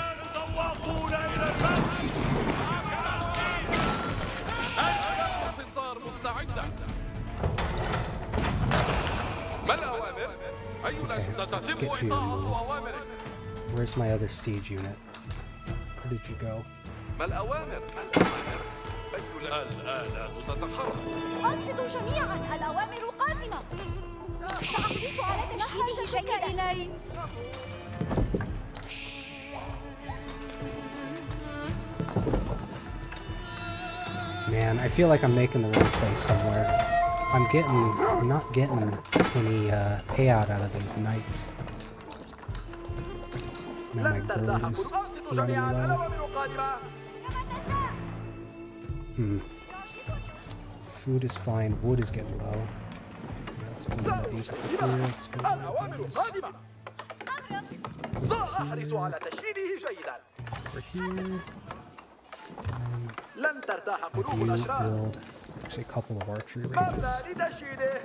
Okay, let's get you to move. Where's my other siege unit? Where did you go? أنصتوا جميعا، الأوامر قادمة. سأحرص على تشييده جيدا. Man, I feel like I'm making the wrong place somewhere. I'm not getting any payout out of these knights. Now my gold is running low. Food is fine. Wood is getting low. Let's go into these over here. Let's go over here. لن ترتاح قلوب You الأشرار. build actually a couple of archery ranges. لتشييده.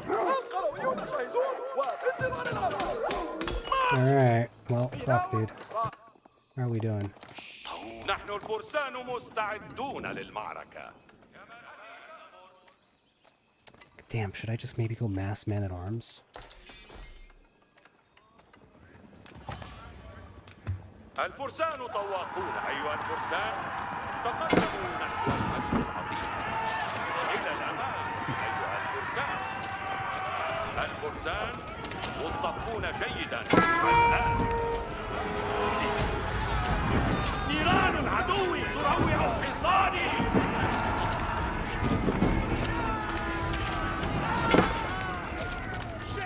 القرويون جاهزون وفي انتظار الأمر. Alright, well, fuck, dude. How are we doing? نحن الفرسان مستعدون للمعركة. Damn, should I just maybe go mass man-at-arms? الفرسان طواقون أيها الفرسان تقدموا نحو المشي الخطير إلى الأمام أيها الفرسان الفرسان مصطفون جيدا الآن نيران العدو تروع حصاني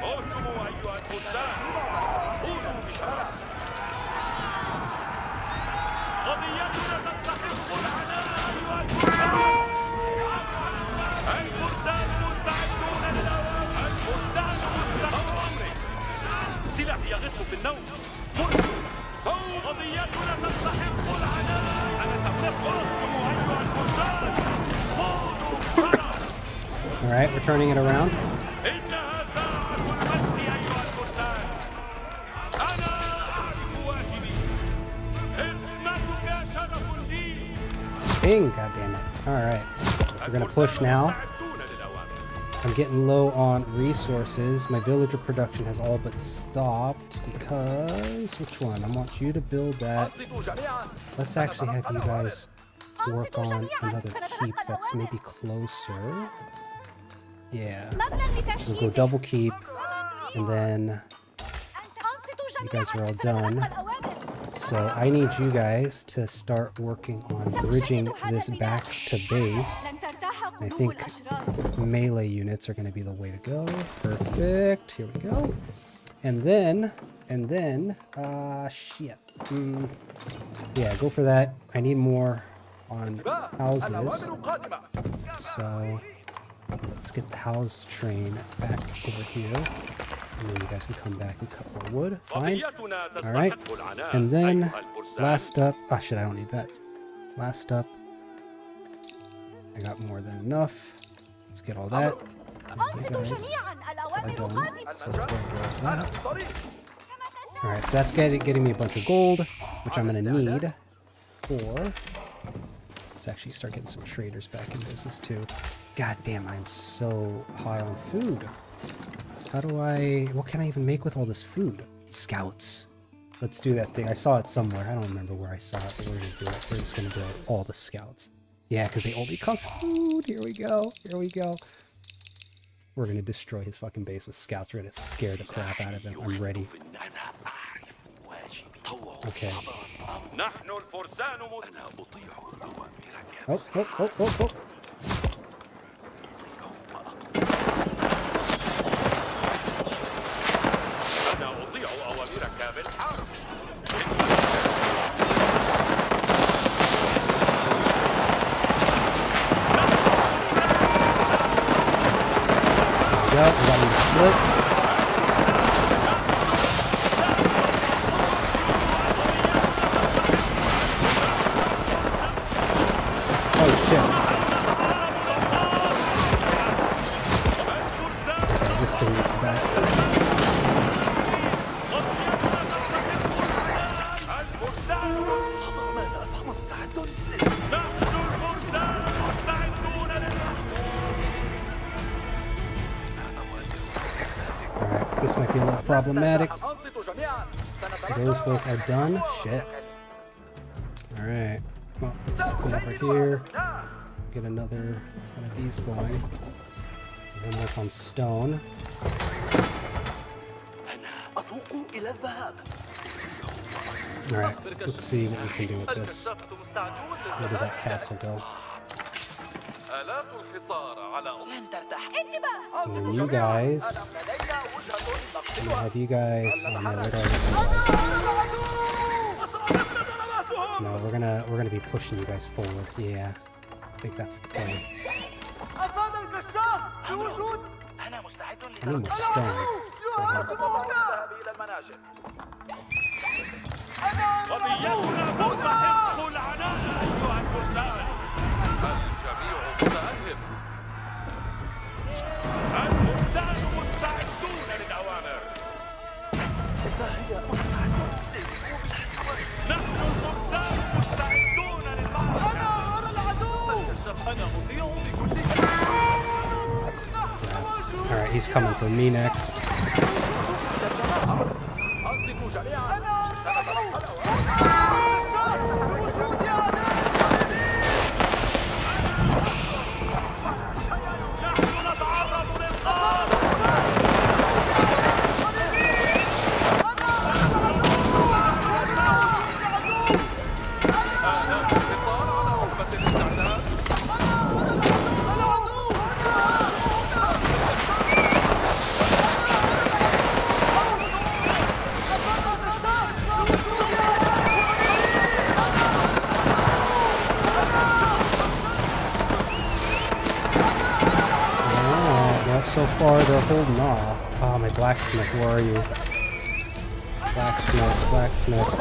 هجموا أيها الفرسان كونوا بشرف قضيتنا تستحق العناء أيها الفرسان الفرسان مستعدون السلاح يغط في النوم. قضيتنا تستحق العناء. أنا تملككم أيها الفرسان. خذوا شرف. All right, we're turning it around. إنها ساعة المجد أيها الفرسان. أنا أعرف واجبي. خدمتك شرف لي. Ping, goddammit. All right, we're gonna push now. I'm getting low on resources. My villager production has all but stopped because... Which one? I want you to build that. Let's actually have you guys work on another keep that's maybe closer. Yeah. We'll go double keep, and then you guys are all done. So I need you guys to start working on bridging this back to base. I think melee units are going to be the way to go. Perfect. Here we go. And then, shit. Yeah, go for that. I need more on houses. So let's get the house train back over here. And then you guys can come back and cut more wood. Fine. Alright. And then, last up... Oh, shit, I don't need that. Last up. I got more than enough. Let's get all that. You guys are done. So let's go and grab that. Alright, so that's getting me a bunch of gold, which I'm going to need for... Let's actually start getting some traders back in business, too. God damn, I'm so high on food. How do I... What can I even make with all this food? Scouts. Let's do that thing. I saw it somewhere. I don't remember where I saw it, but we're going to do it. We're just going to build all the scouts. Yeah, because they only cost food. Here we go. Here we go. We're going to destroy his fucking base with scouts. We're going to scare the crap out of him. I'm ready. Okay. Oh, oh, oh, oh, oh. We got him to split. Oh shit. Okay, this thing needs that. This might be a little problematic. Those both are done. Shit. Alright. Well, let's come over here. Get another one of these going. And then work on stone. Alright, let's see what we can do with this. Where did that castle go? And then you guys, I'm gonna have you guys. Oh no, no, we're gonna be pushing you guys forward. Yeah, I think that's the plan. I need more stone. Alright, he's coming for me next. So far, they're holding off. Oh, my blacksmith, where are you? Blacksmith, blacksmith.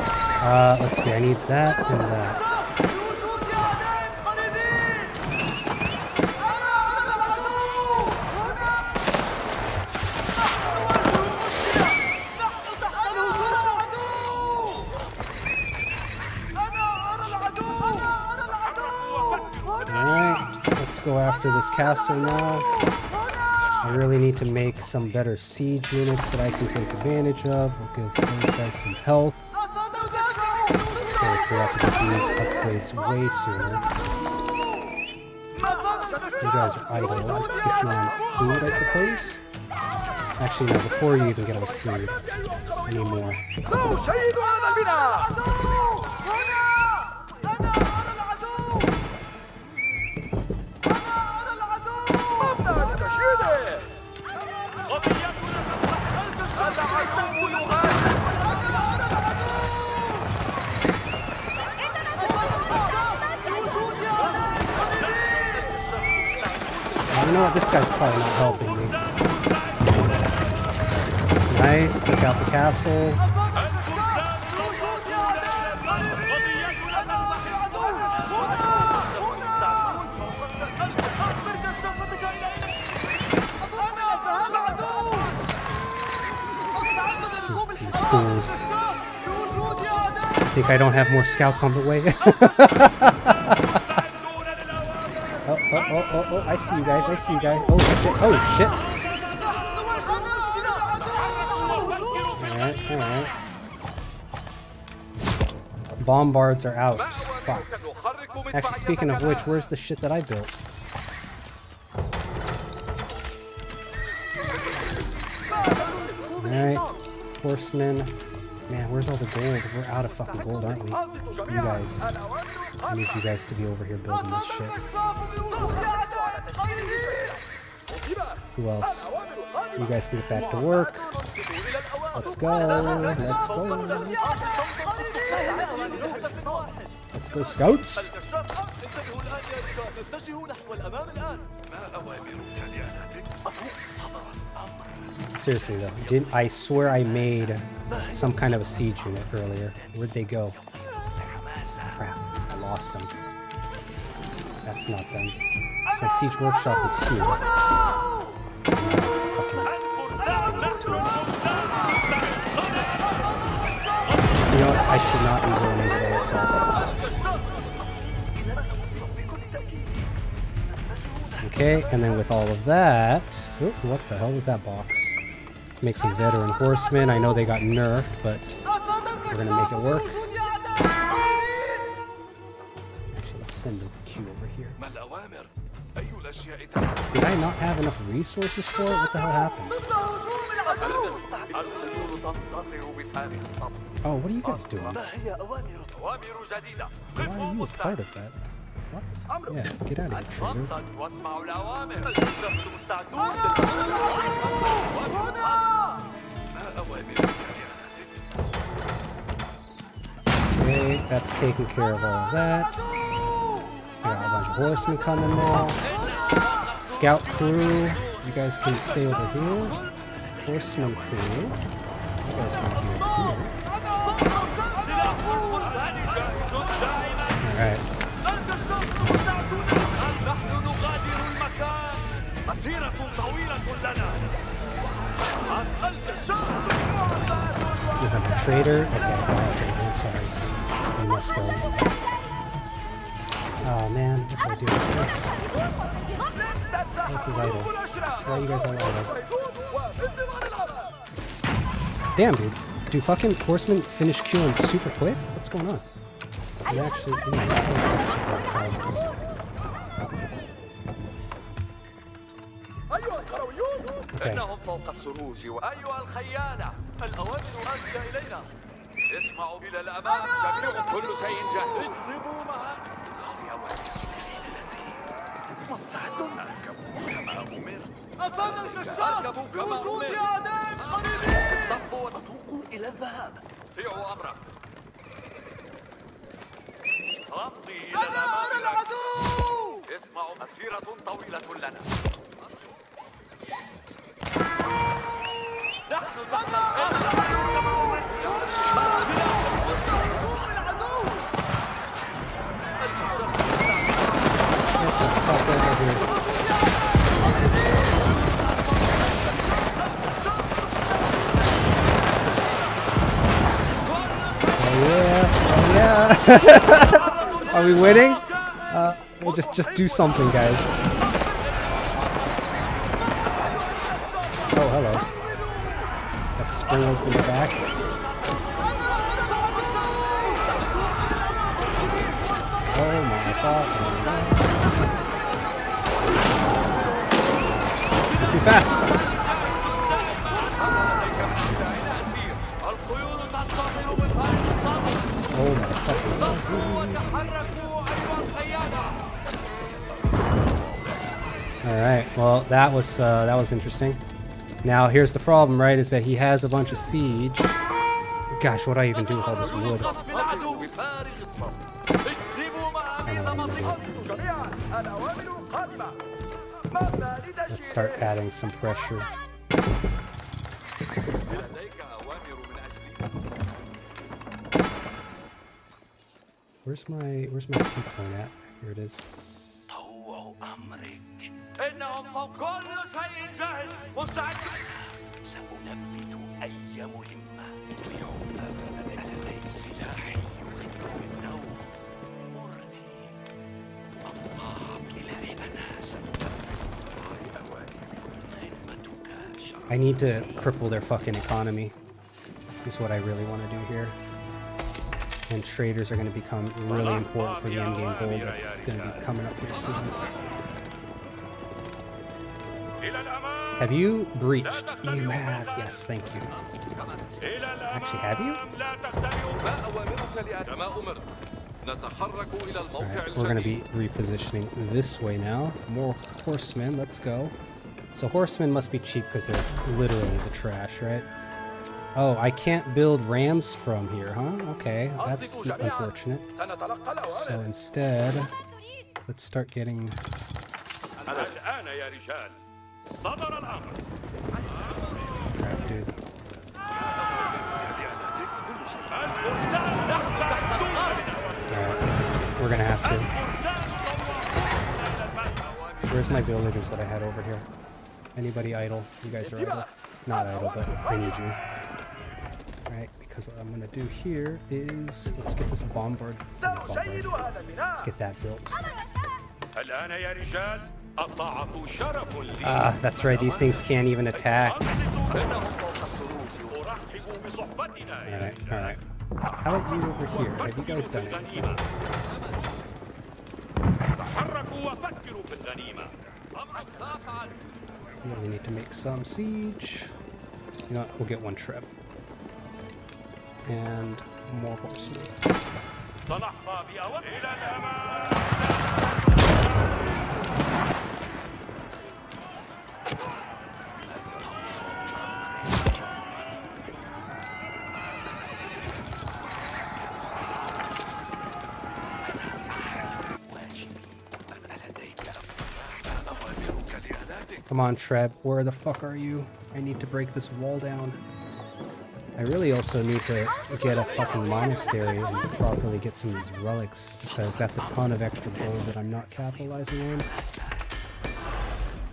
Let's see, I need that and that. Alright, let's go after this castle now. I really need to make some better siege units that I can take advantage of. We'll give those guys some health. Okay, we have to get these upgrades way sooner. You guys are idle. Let's get you on food, I suppose. Actually, no, before you even get on food. I need more. You know what? This guy's probably not helping me. Nice. Take out the castle. These fools. I think I don't have more scouts on the way. Oh, I see you guys, I see you guys. Oh shit. Alright. Bombards are out. Fuck. Actually, speaking of which, where's the shit that I built? Alright. Horsemen. Man, where's all the gold? We're out of fucking gold, aren't we? You guys. I need you guys to be over here building this shit. Who else? You guys can get back to work. Let's go. Let's go. Let's go, scouts. Seriously though, I swear I made some kind of a siege unit earlier. Where'd they go? Crap, I lost them. That's not them. So my siege workshop is here. You know what? I should not be going into the assault. Okay, and then with all of that... Oh, what the hell was that box? Let's make some veteran horsemen. I know they got nerfed, but we're going to make it work. Actually, let's send the queue over here. Did I not have enough resources for it? What the hell happened? Oh, what are you guys doing? Why are you a part of that? What? Yeah, get out of here, traitor. Okay, that's taking care of all of that. We got a bunch of horsemen coming now. Scout crew, you guys can stay over here. Horseman crew, you guys want to be over here. Alright. Is that a traitor? Okay, I'm a traitor. Sorry. We must go. Oh man, what do I do with this? This is idle. Why are you guys all idle? Damn, dude. Do fucking horsemen finish queuing super quick? What's going on? I'm actually in the houses. إنهم فوق السروج أيها الخيانة الأوامر آتية إلينا اسمعوا إلى الأمام جميعهم كل شيء جاهز اضربوا معا مستعد اركبوا كما أمرت أفاد الكشاف بوجود أعداء قريبين صفوا وتوقوا إلى الذهاب طيعوا أمرك رمضي إلى الأمام العدو اسمعوا مسيرة طويلة لنا نحن Yeah. Are we winning? We'll just do something, guys. Oh, hello. Got springles in the back. Oh my god. Too fast. Oh my fucking god. Alright, well that was interesting. Now here's the problem, right, is that he has a bunch of siege. Gosh, what do I even do with all this wood? I know what I'm gonna do. Let's start adding some pressure. Where's my key point at? Here it is. إنهم فوق كل شيء جاهز مستعد. سأنفذ أي مهمة. اطيعوا ماذا لدي. سلاحي يغد في النوم. مرتي. الطاعة إلهنا سأنفذ أوامر. خدمتك شرف. I need to cripple their fucking economy. Is what I really want to do here. And traders are going to become really important for the endgame goal that's going to be coming up here soon. Have you breached? You have. Yes, thank you. Actually, have you? Alright, we're going to be repositioning this way now. More horsemen. Let's go. So horsemen must be cheap because they're literally the trash, right? Oh, I can't build rams from here, huh? Okay, that's unfortunate. So instead, let's start getting... Crap, dude. Alright, we're gonna have to. Where's my villagers that I had over here? Anybody idle? You guys are idle. Not idle, but I need you. Alright, because what I'm gonna do here is let's get this bombard. Let's get that built. Ah, that's right, these things can't even attack. Alright, alright. How about you over here? Have you guys done anything? We need to make some siege. You know what? We'll get one treb. And more horsemen. Come on, Treb. Where the fuck are you? I need to break this wall down. I really also need to get a fucking monastery and properly get some of these relics, because that's a ton of extra gold that I'm not capitalizing on.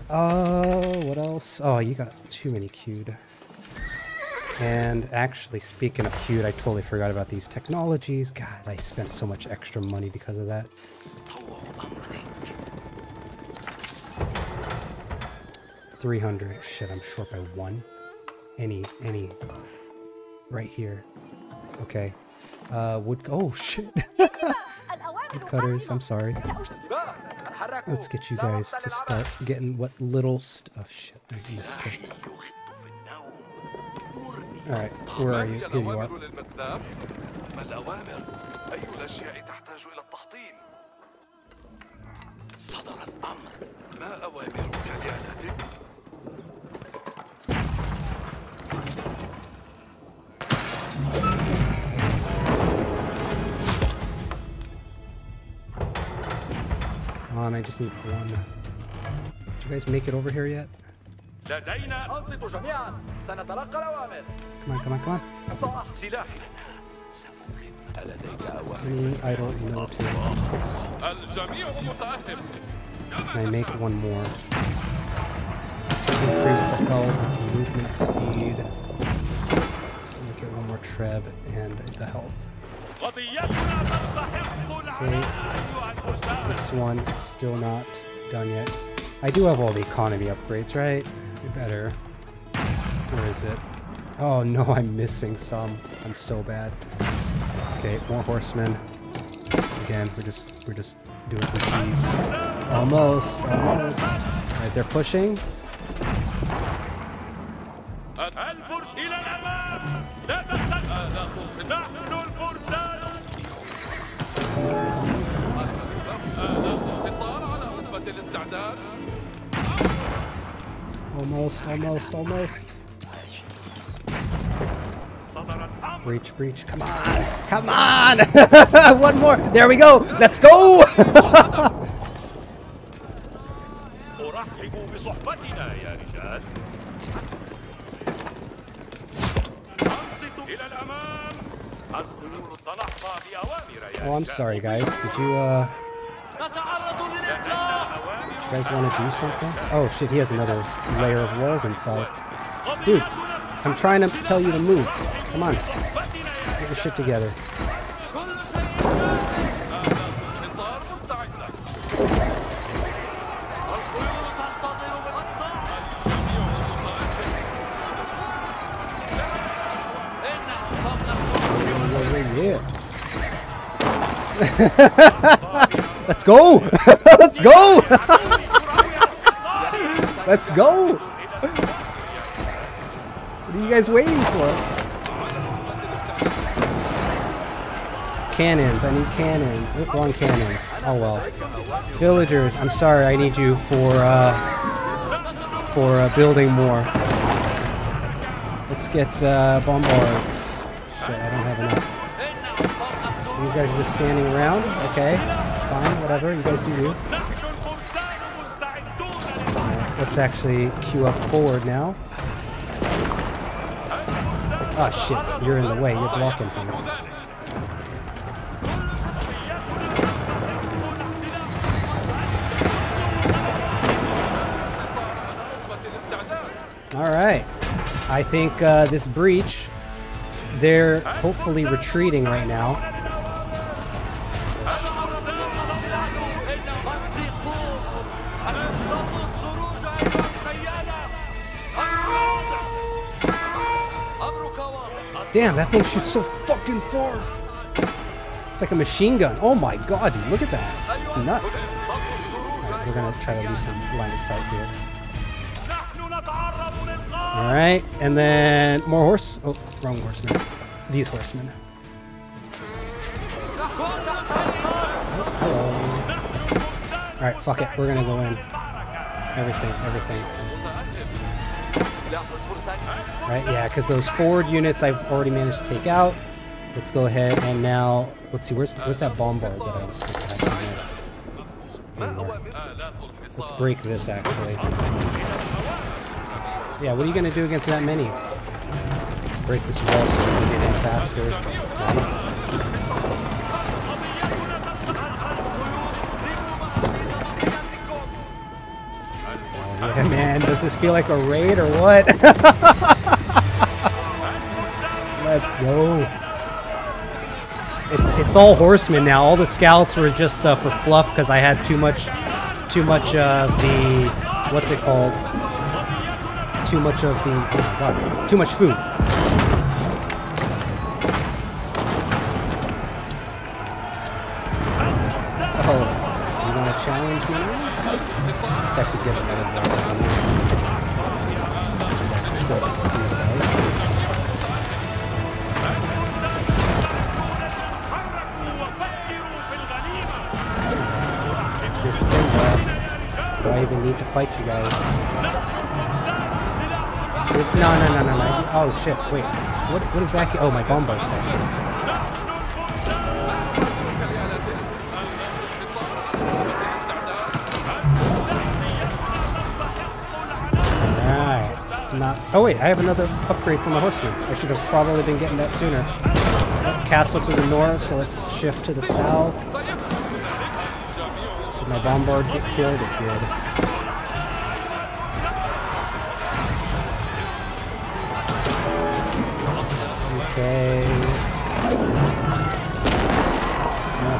Oh, what else? Oh, you got too many queued. And actually, speaking of queued, I totally forgot about these technologies. God, I spent so much extra money because of that. 300. Shit, I'm short by 1. Any. Right here. Okay. Wood. Oh, shit. Wood cutters. I'm sorry. Let's get you guys to start getting what little oh, shit. I missed it. Alright, where are you? Here you are. Come on, I just need one. Did you guys make it over here yet? Come on. Any idle military? Can I make one more? Increase the health, movement speed. Make it one more treb and the health. Okay. This one still not done yet. I do have all the economy upgrades, right? We better. Where is it? Oh no, I'm missing some. I'm so bad. Okay, more horsemen. Again, we're just doing some cheese. Almost. Alright, they're pushing. Almost. Breach. Come on! One more! There we go! Let's go! Oh, I'm sorry, guys. Did you guys want to do something? Oh shit, he has another layer of walls inside. Dude, I'm trying to tell you to move. Come on. Get your shit together. Yeah. Let's go! Let's go! Let's go! What are you guys waiting for? Cannons. I need cannons. Oh, wrong cannons. Oh well. Villagers, I'm sorry. I need you for building more. Let's get bombards. Shit, I don't have enough. These guys are just standing around. Okay, fine, whatever. You guys do you. Let's actually queue up forward now. Oh shit, you're in the way. You're blocking things. Alright. I think this breach, they're hopefully retreating right now. Damn, that thing shoots so fucking far. It's like a machine gun. Oh my god, dude, look at that. It's nuts. Right, we're gonna try to lose some line of sight here. Alright, and then more horse. Oh, wrong horseman. These horsemen. Oh, hello. Alright, fuck it. We're gonna go in. Everything. Right, yeah, because those forward units I've already managed to take out. Let's go ahead and now, let's see, where's that bombard that I was supposed to have somewhere? Let's break this, actually. Yeah, what are you going to do against that many? Break this wall so we can get in faster. Nice. Yeah, man, does this feel like a raid or what? Let's go. It's all horsemen now. All the scouts were just for fluff because I had too much of the, what's it called? Too much of the, oh my god, too much food. Oh, you want to challenge me? Let's actually get another one. Here's the thing, bro. Do I even need to fight you guys? No. Oh shit, wait. What is back here? Oh, my bombard's back here. Oh wait, I have another upgrade for my horseman. I should have probably been getting that sooner. Castle to the north, so let's shift to the south. Did my bombard get killed? It did. Okay.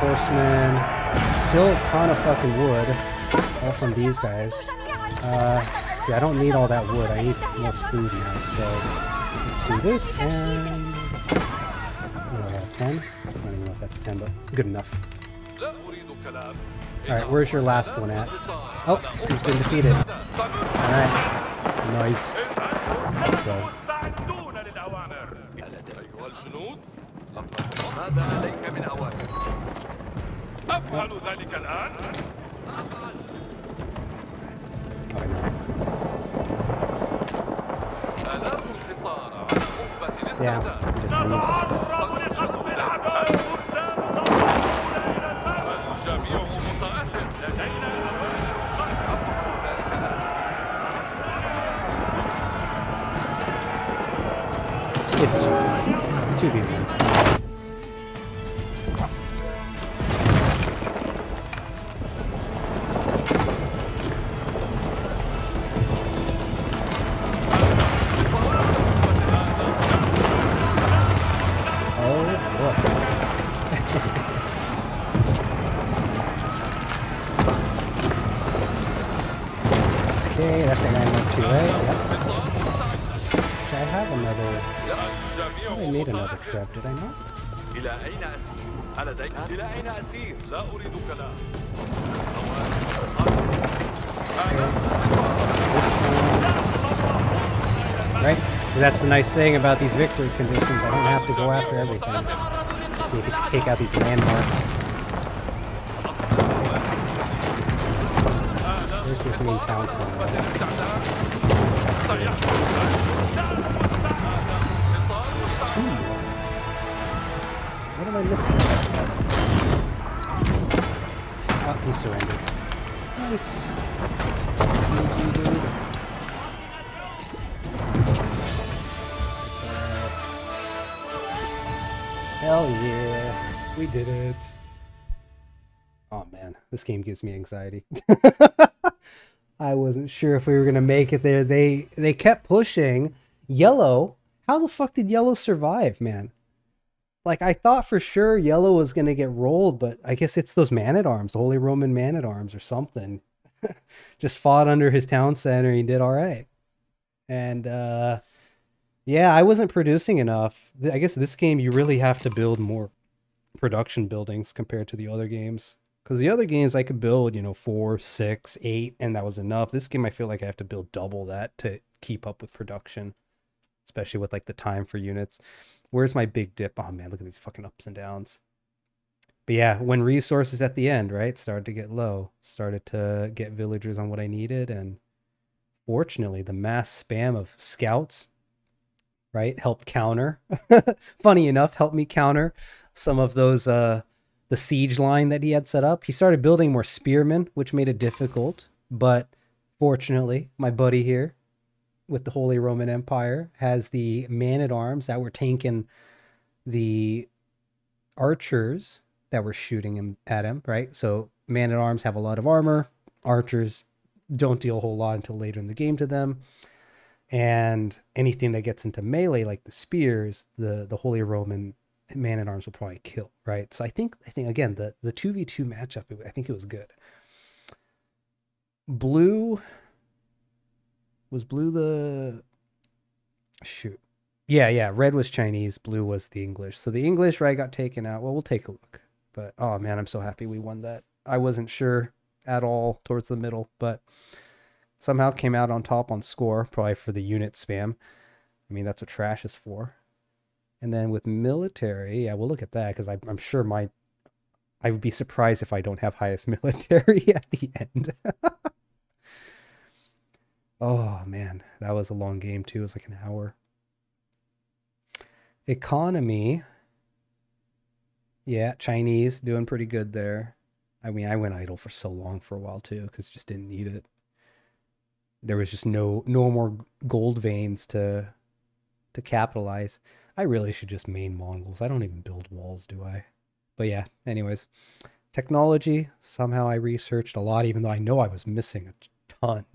horsemen. Still a ton of fucking wood. All from these guys. See, I don't need all that wood. I need more food now. So let's do this and... what do I have, 10? I don't even know if that's 10, but good enough. Alright, where's your last one at? Oh, he's been defeated. Alright. Nice. Let's go. Yeah, he just leaves. It's 2v1. Okay, that's an ammo too, right? Yep. I have another... I made another trap, did I not? Right? So that's the nice thing about these victory conditions. I don't have to go after everything. Just need to take out these landmarks. Where's this main town center? What am I missing? Oh, he surrendered. Nice. Hell yeah. We did it. Oh man, this game gives me anxiety. I wasn't sure if we were gonna make it there. They kept pushing. Yellow. How the fuck did Yellow survive, man? Like, I thought for sure Yellow was gonna get rolled, but I guess it's those man-at-arms, the Holy Roman man-at-arms or something. Just fought under his town center. He did all right. And yeah, I wasn't producing enough. I guess this game you really have to build more production buildings compared to the other games. Because the other games I could build, you know, 4, 6, 8, and that was enough. This game I feel like I have to build double that to keep up with production. Especially with like the time for units. Where's my big dip? Oh man, look at these fucking ups and downs. But yeah, when resources at the end, right, started to get low. Started to get villagers on what I needed. And fortunately, the mass spam of scouts, right, helped counter. Funny enough, helped me counter some of those... the siege line that he had set up. He started building more spearmen, which made it difficult. But fortunately, my buddy here with the Holy Roman Empire has the man-at-arms that were tanking the archers that were shooting at him, right? So man-at-arms have a lot of armor. Archers don't deal a whole lot until later in the game to them. And anything that gets into melee, like the spears, the Holy Roman man-at-arms will probably kill, right? So I think again, the 2v2 matchup, I think it was good. Blue... Was blue the... Shoot. Yeah, red was Chinese, blue was the English. So the English, right, got taken out. Well, we'll take a look. But, oh man, I'm so happy we won that. I wasn't sure at all towards the middle, but somehow came out on top on score, probably for the unit spam. I mean, that's what trash is for. And then with military, yeah, we'll look at that, because I'm sure I would be surprised if I don't have highest military at the end. Oh, man, that was a long game, too. It was like an hour. Economy. Yeah, Chinese, doing pretty good there. I mean, I went idle for so long for a while, too, because just didn't need it. There was just no more gold veins to capitalize. I really should just main Mongols. I don't even build walls, do I? But yeah, anyways. Technology, somehow I researched a lot, even though I know I was missing a ton.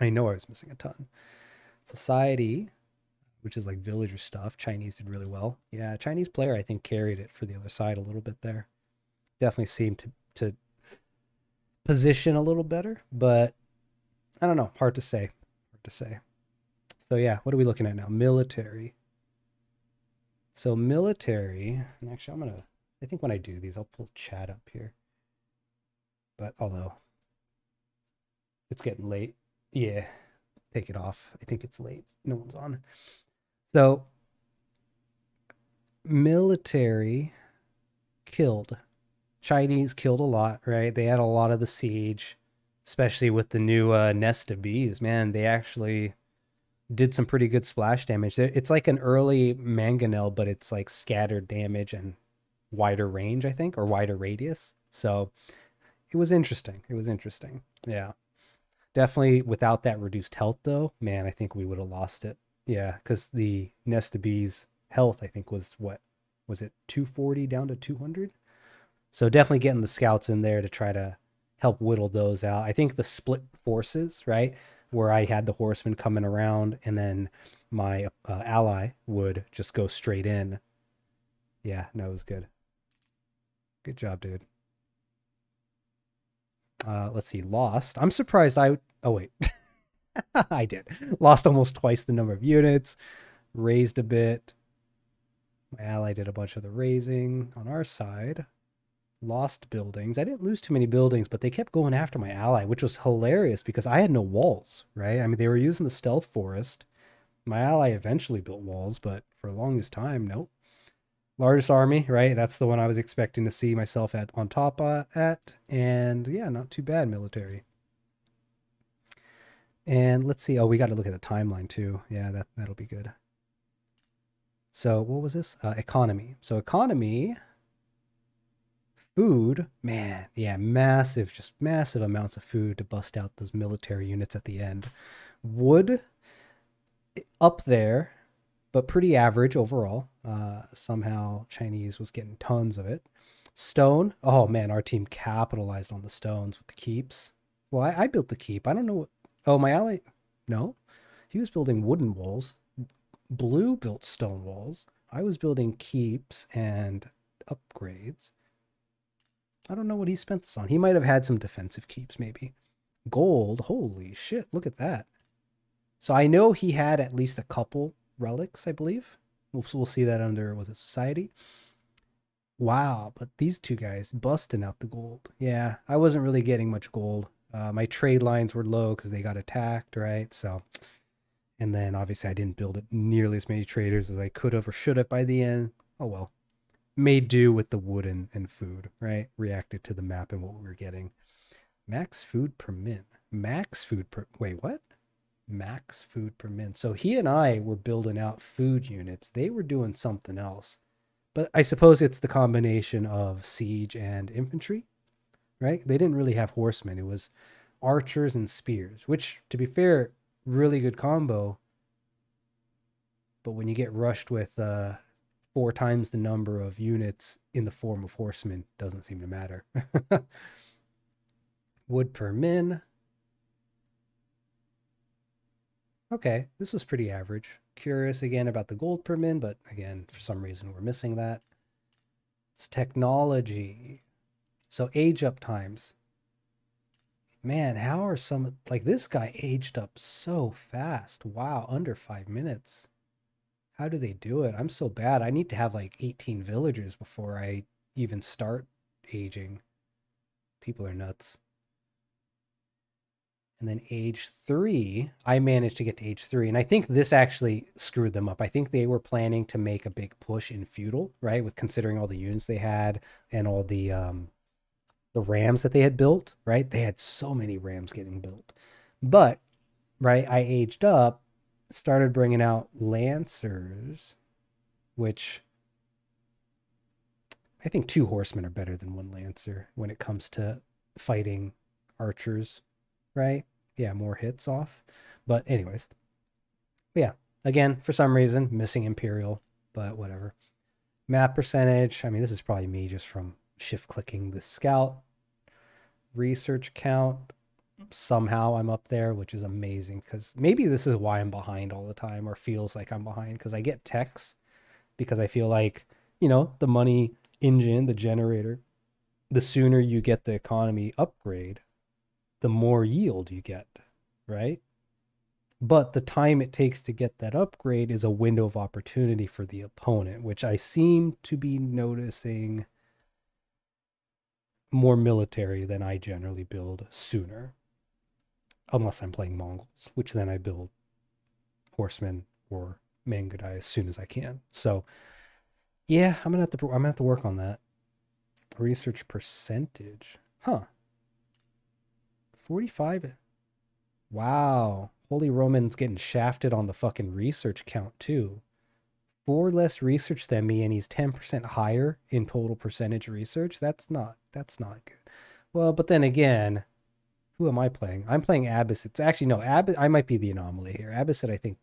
I know I was missing a ton. Society, which is like villager stuff. Chinese did really well. Yeah, Chinese player I think carried it for the other side a little bit there. Definitely seemed to position a little better, but I don't know. Hard to say. Hard to say. So yeah, what are we looking at now? Military. So military, and actually I think when I do these, I'll pull chat up here. But although it's getting late, yeah, take it off. I think it's late. No one's on. So military killed. Chinese killed a lot, right? They had a lot of the siege, especially with the new nest of bees. Man, they actually did some pretty good splash damage. It's like an early mangonel, but it's like scattered damage and wider range, I think, or wider radius. So it was interesting. It was interesting. Yeah. Definitely without that reduced health, though, man, I think we would have lost it. Yeah, because the nest of bees health, I think, was what? Was it 240 down to 200? So definitely getting the scouts in there to try to help whittle those out. I think the split forces, right, where I had the horsemen coming around and then my ally would just go straight in. Yeah, no, it was good. Good job, dude. Let's see, lost. I'm surprised oh, wait. I did. Lost almost twice the number of units. Raised a bit. My ally did a bunch of the raising on our side. Lost buildings. I didn't lose too many buildings, but they kept going after my ally, which was hilarious because I had no walls, right? I mean, they were using the stealth forest. My ally eventually built walls, but for the longest time, nope. Largest army, right? That's the one I was expecting to see myself on top at. And yeah, not too bad military. And let's see. Oh, we got to look at the timeline too. Yeah, that'll be good. So what was this? Economy. So economy... Food, man, yeah, massive, just massive amounts of food to bust out those military units at the end. Wood, up there, but pretty average overall. Somehow Chinese was getting tons of it. Stone, oh man, our team capitalized on the stones with the keeps. Well, I built the keep. I don't know what, oh, my ally, no, he was building wooden walls. Blue built stone walls. I was building keeps and upgrades. I don't know what he spent this on. He might have had some defensive keeps, maybe. Gold, holy shit, look at that. So I know he had at least a couple relics, I believe. We'll see that under, was it Society? Wow, but these two guys busting out the gold. Yeah, I wasn't really getting much gold. My trade lines were low because they got attacked, right? So, and then obviously I didn't build it nearly as many traders as I could have or should have by the end. Oh well. Made do with the wood and food, right? Reacted to the map and what we were getting. Max food per min. Max food per... Wait, what? Max food per min. So he and I were building out food units. They were doing something else. But I suppose it's the combination of siege and infantry, right? They didn't really have horsemen. It was archers and spears, which, to be fair, really good combo. But when you get rushed with... 4 times the number of units in the form of horsemen, doesn't seem to matter. Wood per min. Okay, this was pretty average. Curious again about the gold per min, but again, for some reason we're missing that. It's technology. So age up times. Man, how are some, like this guy aged up so fast. Wow, under 5 minutes. How do they do it? I'm so bad. I need to have like 18 villagers before I even start aging. People are nuts. And then age 3, I managed to get to age 3. And I think this actually screwed them up. I think they were planning to make a big push in feudal, right? With considering all the units they had and all the rams that they had built, right? They had so many rams getting built. But, right, I aged up, started bringing out lancers, which I think 2 horsemen are better than 1 lancer when it comes to fighting archers, right? Yeah, more hits off. But anyways, yeah, again, for some reason, missing Imperial, but whatever. Map percentage, I mean, this is probably me just from shift clicking the scout. Research count, somehow I'm up there, which is amazing, because maybe this is why I'm behind all the time, or feels like I'm behind, because I get techs, because I feel like, you know, the money engine, the generator, the sooner you get the economy upgrade, the more yield you get, right? But the time it takes to get that upgrade is a window of opportunity for the opponent, which I seem to be noticing more military than I generally build sooner. Unless I'm playing Mongols, which then I build horsemen or Mangudai as soon as I can. So yeah, I'm gonna have to work on that. Research percentage. Huh. 45. Wow. Holy Roman's getting shafted on the fucking research count too. 4 less research than me, and he's 10% higher in total percentage research. That's not good. Well, but then again, who am I playing? I'm playing Abbasid. It's actually no, I might be the anomaly here. Abbasid, I think.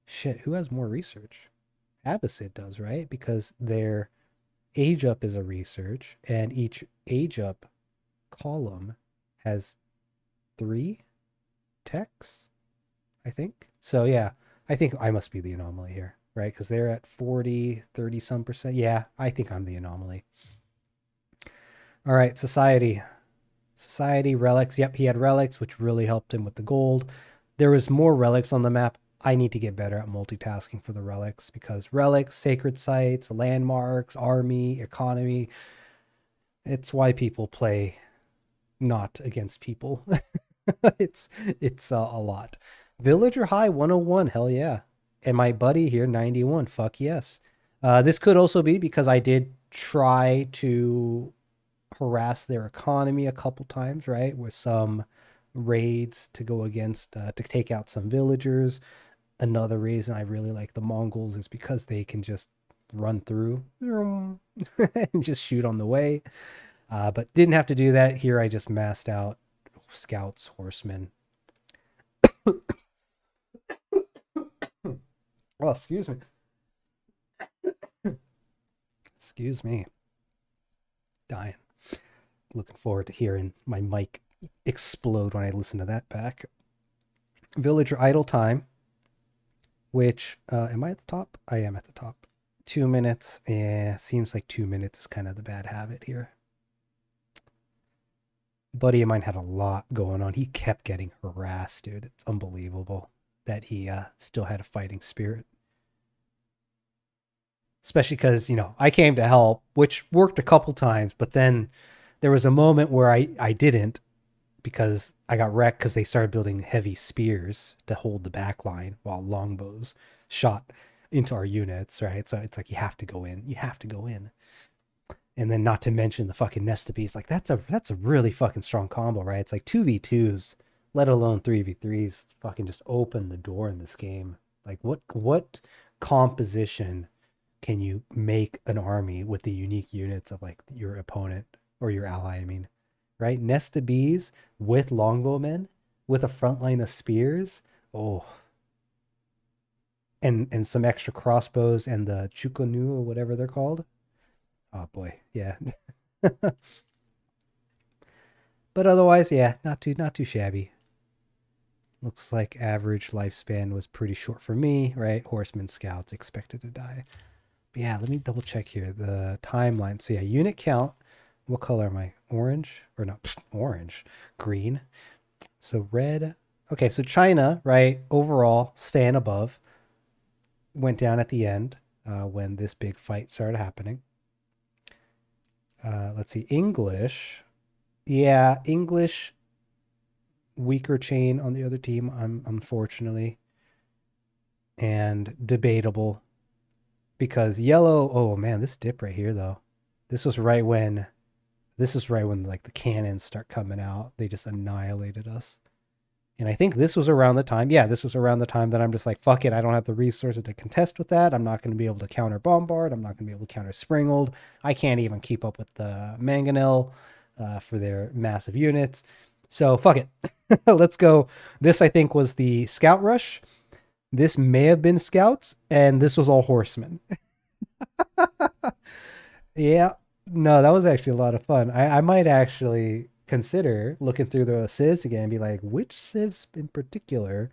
Shit, who has more research? Abbasid does, right? Because their age up is a research, and each age up column has 3 techs, I think. So yeah, I think I must be the anomaly here, right? Because they're at 40, 30 some percent. Yeah, I think I'm the anomaly. All right, society. Society, relics. Yep, he had relics, which really helped him with the gold. There was more relics on the map. I need to get better at multitasking for the relics, because relics, sacred sites, landmarks, army, economy. It's why people play not against people. it's a lot. Villager high 101, hell yeah. And my buddy here 91, fuck yes. This could also be because I did try to harass their economy a couple times, right, with some raids to go against to take out some villagers. Another reason I really like the Mongols is because they can just run through and just shoot on the way. But didn't have to do that. Here I just massed out scouts, horsemen. Oh, excuse me. Excuse me. Dying. Looking forward to hearing my mic explode when I listen to that back. Villager idle time, which, am I at the top? I am at the top. 2 minutes. Yeah, seems like 2 minutes is kind of the bad habit here. Buddy of mine had a lot going on. He kept getting harassed, dude. It's unbelievable that he still had a fighting spirit. Especially because, you know, I came to help, which worked a couple times, but then there was a moment where I didn't, because I got wrecked because they started building heavy spears to hold the back line while longbows shot into our units, right? So it's like you have to go in. You have to go in. And then not to mention the fucking Nest of Bees. Like that's a really fucking strong combo, right? It's like 2v2s, let alone 3v3s. Fucking just open the door in this game. Like what composition can you make an army with the unique units of like your opponent or your ally, I mean, right? Nest of Bees with longbowmen with a front line of spears. Oh. And some extra crossbows and the chukonu or whatever they're called. Oh boy, yeah. But otherwise, yeah, not too shabby. Looks like average lifespan was pretty short for me, right? Horsemen, scouts expected to die. But yeah, let me double check here the timeline. So yeah, unit count. What color am I? Orange or no? Orange, green. So red. Okay, so China, right? Overall, staying above. Went down at the end when this big fight started happening. Let's see, English. Yeah, English, weaker chain on the other team, unfortunately. And debatable. Because yellow, oh man, this dip right here, though. This is right when like the cannons start coming out. They just annihilated us. And I think this was around the time, yeah, this was around the time that I'm just like, fuck it, I don't have the resources to contest with that. I'm not going to be able to counter Bombard. I'm not going to be able to counter Springold. I can't even keep up with the Mangonel for their massive units. So fuck it. Let's go. This, I think, was the Scout Rush. This may have been Scouts, and this was all Horsemen. Yeah. No, that was actually a lot of fun. I might actually consider looking through the civs again and be like, which civs in particular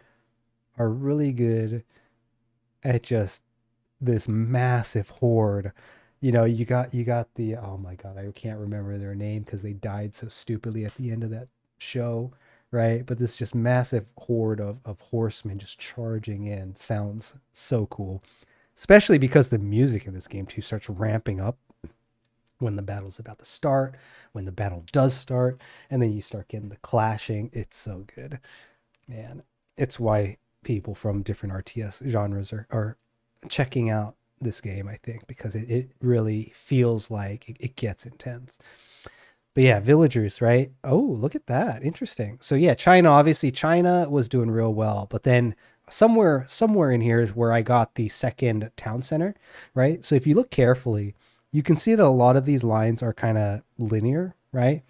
are really good at just this massive horde. You know, you got the, oh my god, I can't remember their name because they died so stupidly at the end of that show, right? But this just massive horde of horsemen just charging in sounds so cool, especially because the music in this game too starts ramping up when the battle's about to start, when the battle does start, and then you start getting the clashing. It's so good, man. It's why people from different RTS genres are checking out this game, I think, because it really feels like it gets intense. But yeah, villagers, right? Oh, look at that. Interesting. So yeah, China, obviously China was doing real well, but then somewhere in here is where I got the second town center, right? So if you look carefully, you can see that a lot of these lines are kind of linear, right?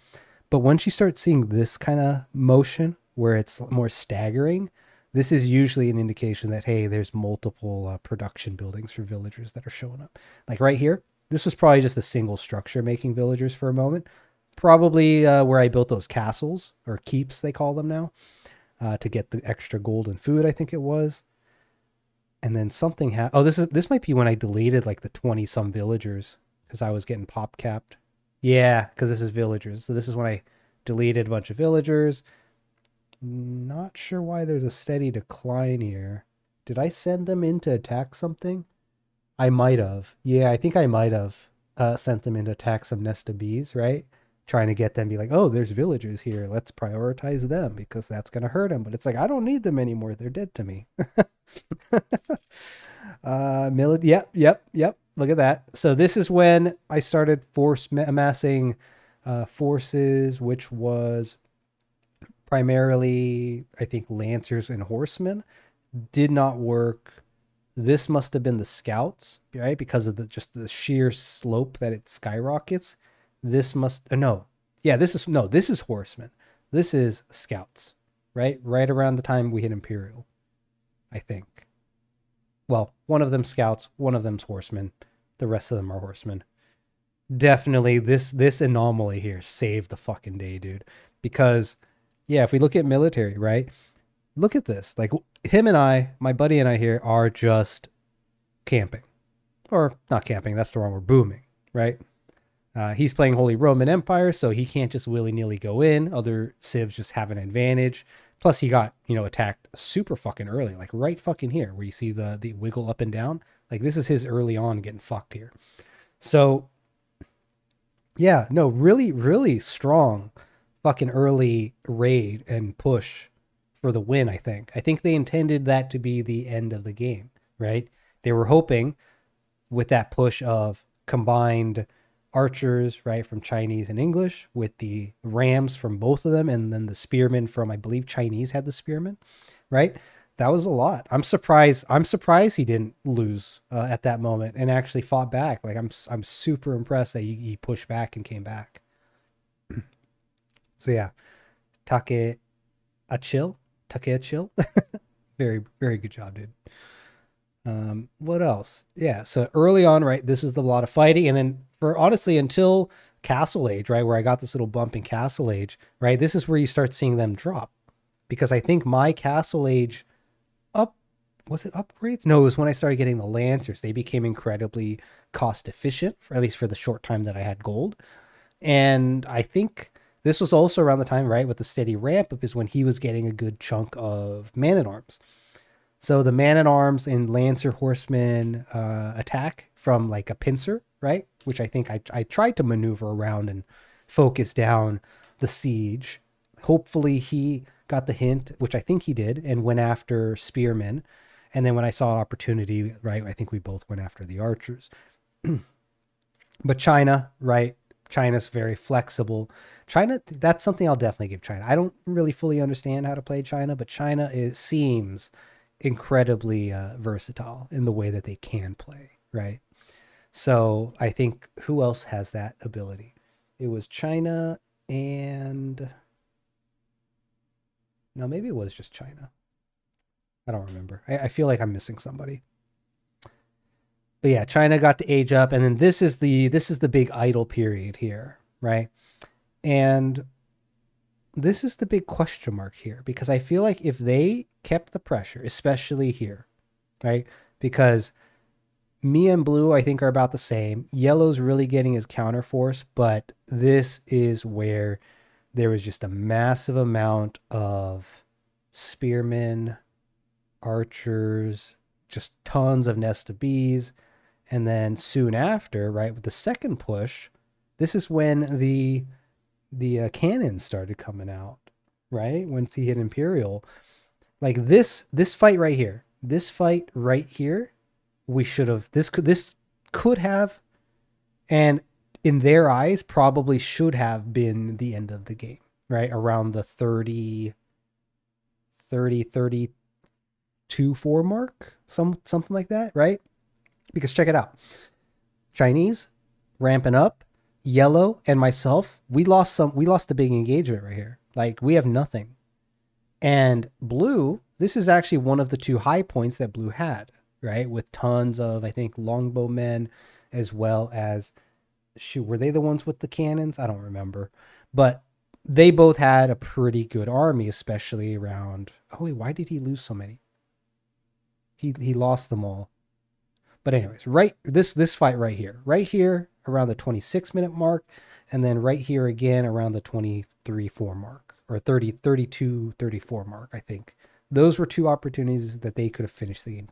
But once you start seeing this kind of motion where it's more staggering, this is usually an indication that, hey, there's multiple production buildings for villagers that are showing up. Like right here, this was probably just a single structure making villagers for a moment. Probably where I built those castles, or keeps they call them now, to get the extra gold and food, I think it was. And then something happened. Oh, this might be when I deleted like the 20-some villagers because I was getting pop capped. Yeah, because this is villagers. So this is when I deleted a bunch of villagers. Not sure why there's a steady decline here. Did I send them in to attack something? I might have. Yeah, I think I might have sent them in to attack some nest of bees, right? Trying to get them to be like, oh, there's villagers here. Let's prioritize them because that's going to hurt them. But it's like, I don't need them anymore. They're dead to me. Yep. Look at that. So this is when I started amassing forces, which was primarily, I think, lancers and horsemen. Did not work. This must have been the scouts, right? Because of just the sheer slope that it skyrockets. This must, no. Yeah, this is horsemen. This is scouts, right? Right around the time we hit Imperial, I think. Well, one of them scouts, one of them's horsemen. The rest of them are horsemen. Definitely this anomaly here saved the fucking day, dude. Because, yeah, if we look at military, right? Look at this. Like, him and I, my buddy and I here, are just camping. Or not camping, that's the wrong word, booming, right? He's playing Holy Roman Empire, so he can't just willy-nilly go in. Other civs just have an advantage. Plus, he got, attacked super fucking early, like right fucking here, where you see the wiggle up and down. Like, this is his early on getting fucked here. So, yeah, no, really, really strong fucking early raid and push for the win, I think. I think they intended that to be the end of the game, right? They were hoping with that push of combined archers, right, from Chinese and English, with the rams from both of them, and then the spearmen from, I believe, Chinese had the spearmen, right? That was a lot. I'm surprised he didn't lose at that moment and actually fought back. Like, I'm super impressed that he pushed back and came back. So yeah, Take a chill. Very, very good job, dude. What else? Yeah, so early on, right, this is the lot of fighting, and then for honestly until Castle Age, right, where I got this little bump in Castle Age, right, this is where you start seeing them drop, because I think my Castle Age was it upgrades? No, it was when I started getting the Lancers. They became incredibly cost efficient, at least for the short time that I had gold, and I think this was also around the time, right, with the steady ramp up is when he was getting a good chunk of man-at-arms. So the man-at-arms and Lancer Horseman attack from like a pincer, right? Which I think I tried to maneuver around and focus down the siege. Hopefully he got the hint, which I think he did, and went after spearmen. And then when I saw an opportunity, right, I think we both went after the archers. But China, right? China's very flexible. China, that's something I'll definitely give China. I don't really fully understand how to play China, but China seems incredibly versatile in the way that they can play, right? So I think who else has that ability? It was China and no, maybe it was just China. I don't remember. I feel like I'm missing somebody. But yeah, China got to age up, and then this is the big idle period here, right? And this is the big question mark here, because I feel like if they kept the pressure, especially here, right? Because me and blue, I think, are about the same. Yellow's really getting his counterforce, but this is where there was just a massive amount of spearmen, archers, just tons of nest of bees. And then soon after, right, with the second push, this is when the cannons started coming out, right? Once he hit Imperial. Like this fight right here. This fight right here, we should have, this could have, and in their eyes probably should have been the end of the game, right? Around the 32-4 mark, something like that, right? Because check it out. Chinese ramping up, Yellow and myself, we lost a big engagement right here. Like, we have nothing. And blue, this is actually one of the 2 high points that blue had, right? With tons of, I think, longbowmen, as well as, shoot, were they the ones with the cannons? I don't remember. But they both had a pretty good army, especially around, oh wait, why did he lose so many? He lost them all. But anyways, right, this fight right here around the 26-minute mark, and then right here again around the 23-4 mark, or 32-34 mark, I think. Those were 2 opportunities that they could have finished the game,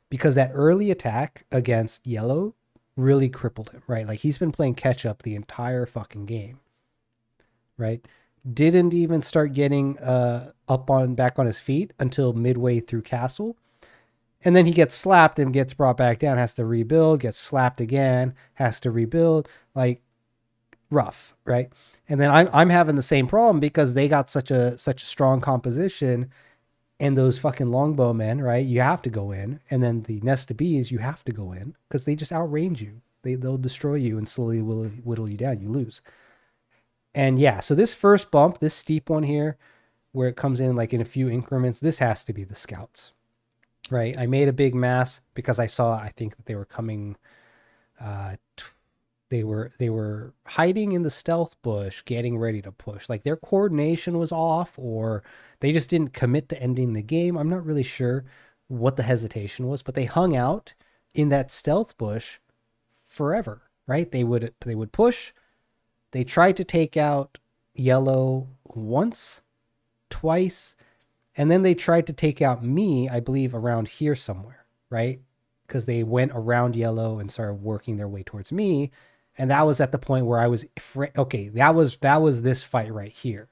because that early attack against Yellow really crippled him, right? Like, he's been playing catch up the entire fucking game, right? Didn't even start getting back on his feet until midway through Castle. And then he gets slapped and gets brought back down, has to rebuild, gets slapped again, has to rebuild, like, rough, right? And then I'm having the same problem because they got such a strong composition, and those fucking longbowmen, right? You have to go in, and then the nest of bees, you have to go in because they just outrange you. They'll destroy you and slowly whittle you down. You lose. And yeah, so this first bump, this steep one here, where it comes in like in a few increments, this has to be the scouts. Right, I made a big mass because I think that they were coming. They were hiding in the stealth bush, getting ready to push. Like, their coordination was off, or they just didn't commit to ending the game. I'm not really sure what the hesitation was, but they hung out in that stealth bush forever. Right, they would push. They tried to take out Yellow once, twice. And then they tried to take out me, I believe, around here somewhere, right? Because they went around Yellow and started working their way towards me. And that was at the point where I was, okay, that was this fight right here,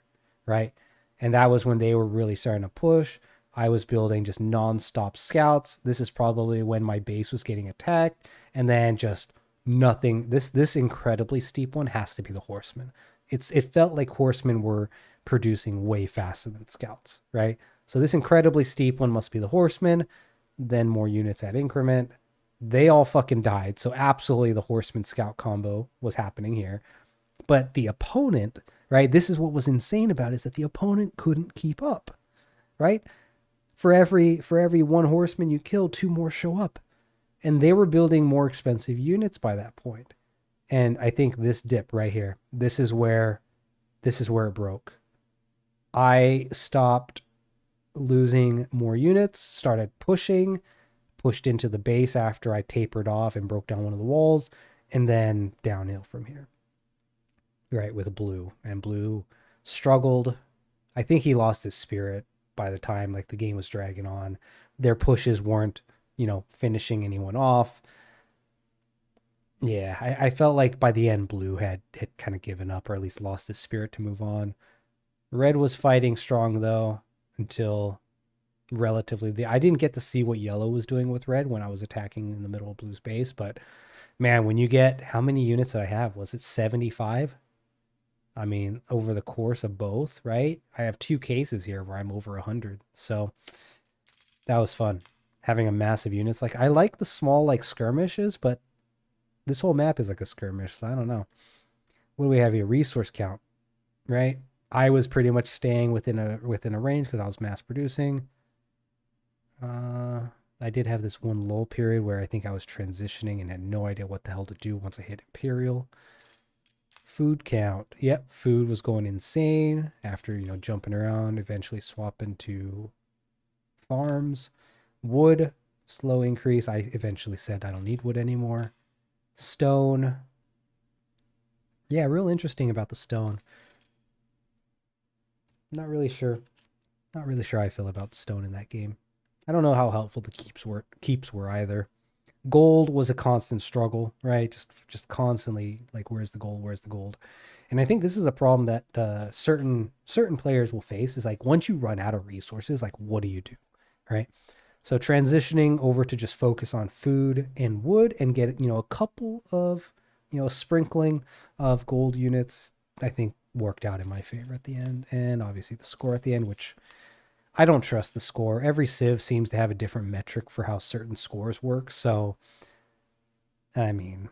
right? And that was when they were really starting to push. I was building just nonstop scouts. This is probably when my base was getting attacked. And then just nothing. This incredibly steep one has to be the horsemen. It felt like horsemen were producing way faster than scouts, right? So this incredibly steep one must be the horsemen, then more units at increment. They all fucking died. So absolutely the horseman scout combo was happening here. But the opponent, right? This is what was insane about it, is that the opponent couldn't keep up, right? For every 1 horseman you kill, 2 more show up. And they were building more expensive units by that point. And I think this dip right here, this is where it broke. I stopped losing more units, started pushed into the base after I tapered off and broke down one of the walls, and then downhill from here. Right, with blue. And blue struggled. I think he lost his spirit by the time like the game was dragging on. Their pushes weren't, finishing anyone off. Yeah, I felt like by the end blue had kind of given up, or at least lost his spirit to move on. Red was fighting strong though, until relatively I didn't get to see what Yellow was doing with red when I was attacking in the middle of blue's base, but man, when you get, how many units did I have? Was it 75? I mean, over the course of both, right? I have 2 cases here where I'm over 100. So that was fun. Having a massive units. Like, I like the small like skirmishes, but this whole map is like a skirmish, so I don't know. What do we have here? Resource count, right? I was pretty much staying within a range because I was mass producing. I did have this one lull period where I think I was transitioning and had no idea what the hell to do once I hit Imperial. Food count. Yep, food was going insane after, jumping around, eventually swapping to farms. Wood, slow increase. I eventually said I don't need wood anymore. Stone. Yeah, real interesting about the stone. Not really sure. Not really sure how I feel about stone in that game. I don't know how helpful the keeps were either. Gold was a constant struggle, right? Just constantly like, where's the gold? Where's the gold? And I think this is a problem that certain players will face, is like, once you run out of resources, like, what do you do, right? So transitioning over to just focus on food and wood and get, a couple of, a sprinkling of gold units, I think worked out in my favor at the end. And obviously the score at the end, which I don't trust the score. Every Civ seems to have a different metric for how certain scores work. So, I mean,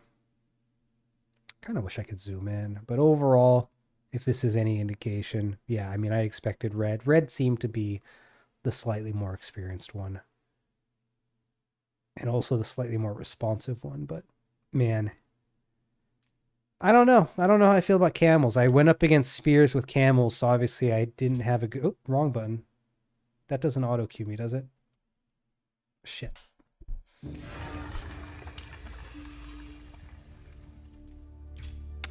kind of wish I could zoom in. But overall, if this is any indication, yeah, I mean, I expected red. Red seemed to be the slightly more experienced one. And also the slightly more responsive one. But, man, I don't know. I don't know how I feel about camels. I went up against spears with camels, so obviously I didn't have a good... Oh, wrong button. That doesn't auto cue me, does it? Shit.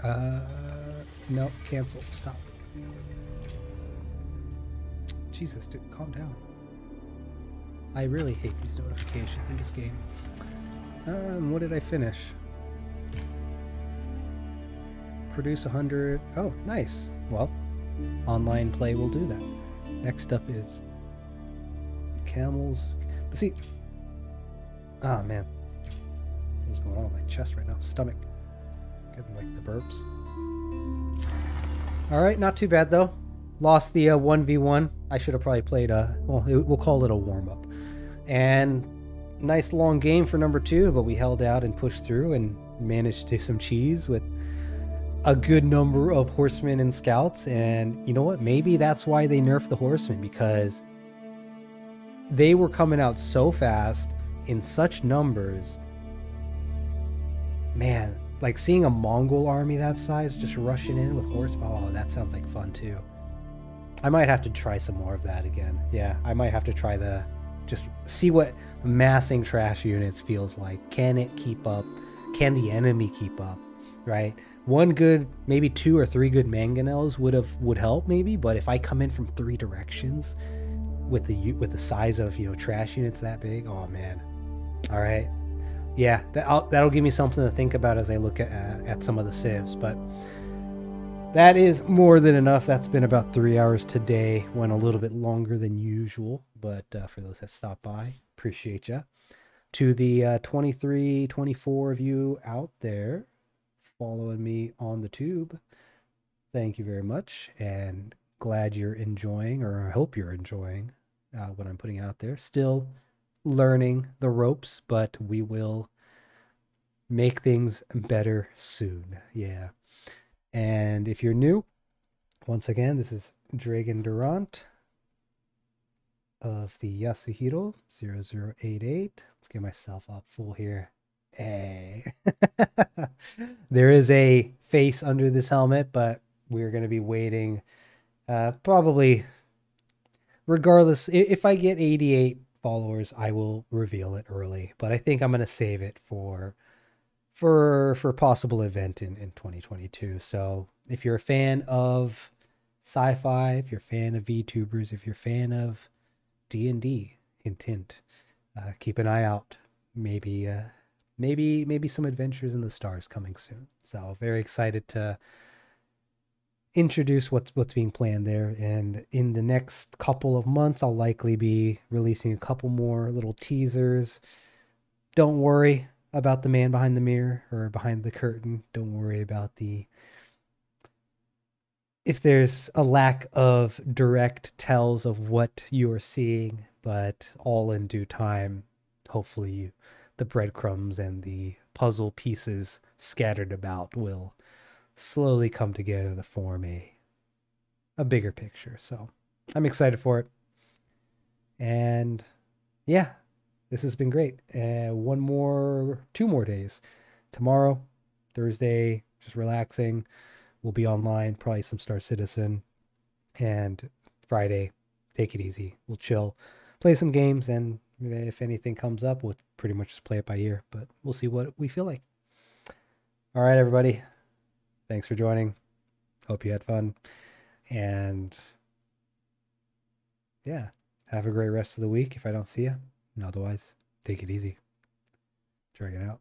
No, cancel. Stop. Jesus, dude, calm down. I really hate these notifications in this game. What did I finish? Produce 100. Oh, nice. Well, online play will do that. Next up is camels. But see, oh man, what's going on with my chest right now? Stomach. Getting like the burps. All right, not too bad though. Lost the 1v1. I should have probably played we'll call it a warm-up. And nice long game for number 2, but we held out and pushed through and managed to do some cheese with a good number of horsemen and scouts. And you know what? Maybe that's why they nerfed the horsemen, because they were coming out so fast in such numbers. Man, like seeing a Mongol army that size just rushing in with horse. Oh, that sounds like fun too. I might have to try some more of that again. Yeah, I might have to try just see what massing trash units feels like. Can it keep up? Can the enemy keep up? Right? One good, maybe 2 or 3 good mangonels would help maybe, but if I come in from 3 directions with the size of, trash units that big, oh man. All right. Yeah, that'll give me something to think about as I look at some of the civs, but that is more than enough. That's been about 3 hours today. Went a little bit longer than usual, but for those that stopped by, appreciate ya. To the 23, 24 of you out there following me on the tube, thank you very much, and glad you're enjoying, or I hope you're enjoying what I'm putting out there. Still learning the ropes, but we will make things better soon. Yeah. And if you're new, once again, this is Dregn Durant of the Yasuhiro 0088. Let's get myself up full here. Hey. There is a face under this helmet, but we're going to be waiting probably, regardless, if I get 88 followers, I will reveal it early, but I think I'm going to save it for possible event in 2022. So if you're a fan of sci-fi, if you're a fan of VTubers, if you're a fan of D&D, hint, keep an eye out. Maybe some Adventures in the Stars coming soon. So very excited to introduce what's being planned there. And in the next couple of months, I'll likely be releasing a couple more little teasers. Don't worry about the man behind the mirror or behind the curtain. Don't worry about if there's a lack of direct tells of what you are seeing, but all in due time. Hopefully the breadcrumbs and the puzzle pieces scattered about will slowly come together to form a bigger picture. So I'm excited for it. And yeah, this has been great. 2 more days. Tomorrow, Thursday, just relaxing. we'll be online, probably some Star Citizen. And Friday, take it easy. We'll chill, play some games, and if anything comes up, we'll pretty much just play it by ear. But we'll see what we feel like. All right, everybody. Thanks for joining. Hope you had fun. And yeah, have a great rest of the week if I don't see you. And otherwise, take it easy. Dregn out.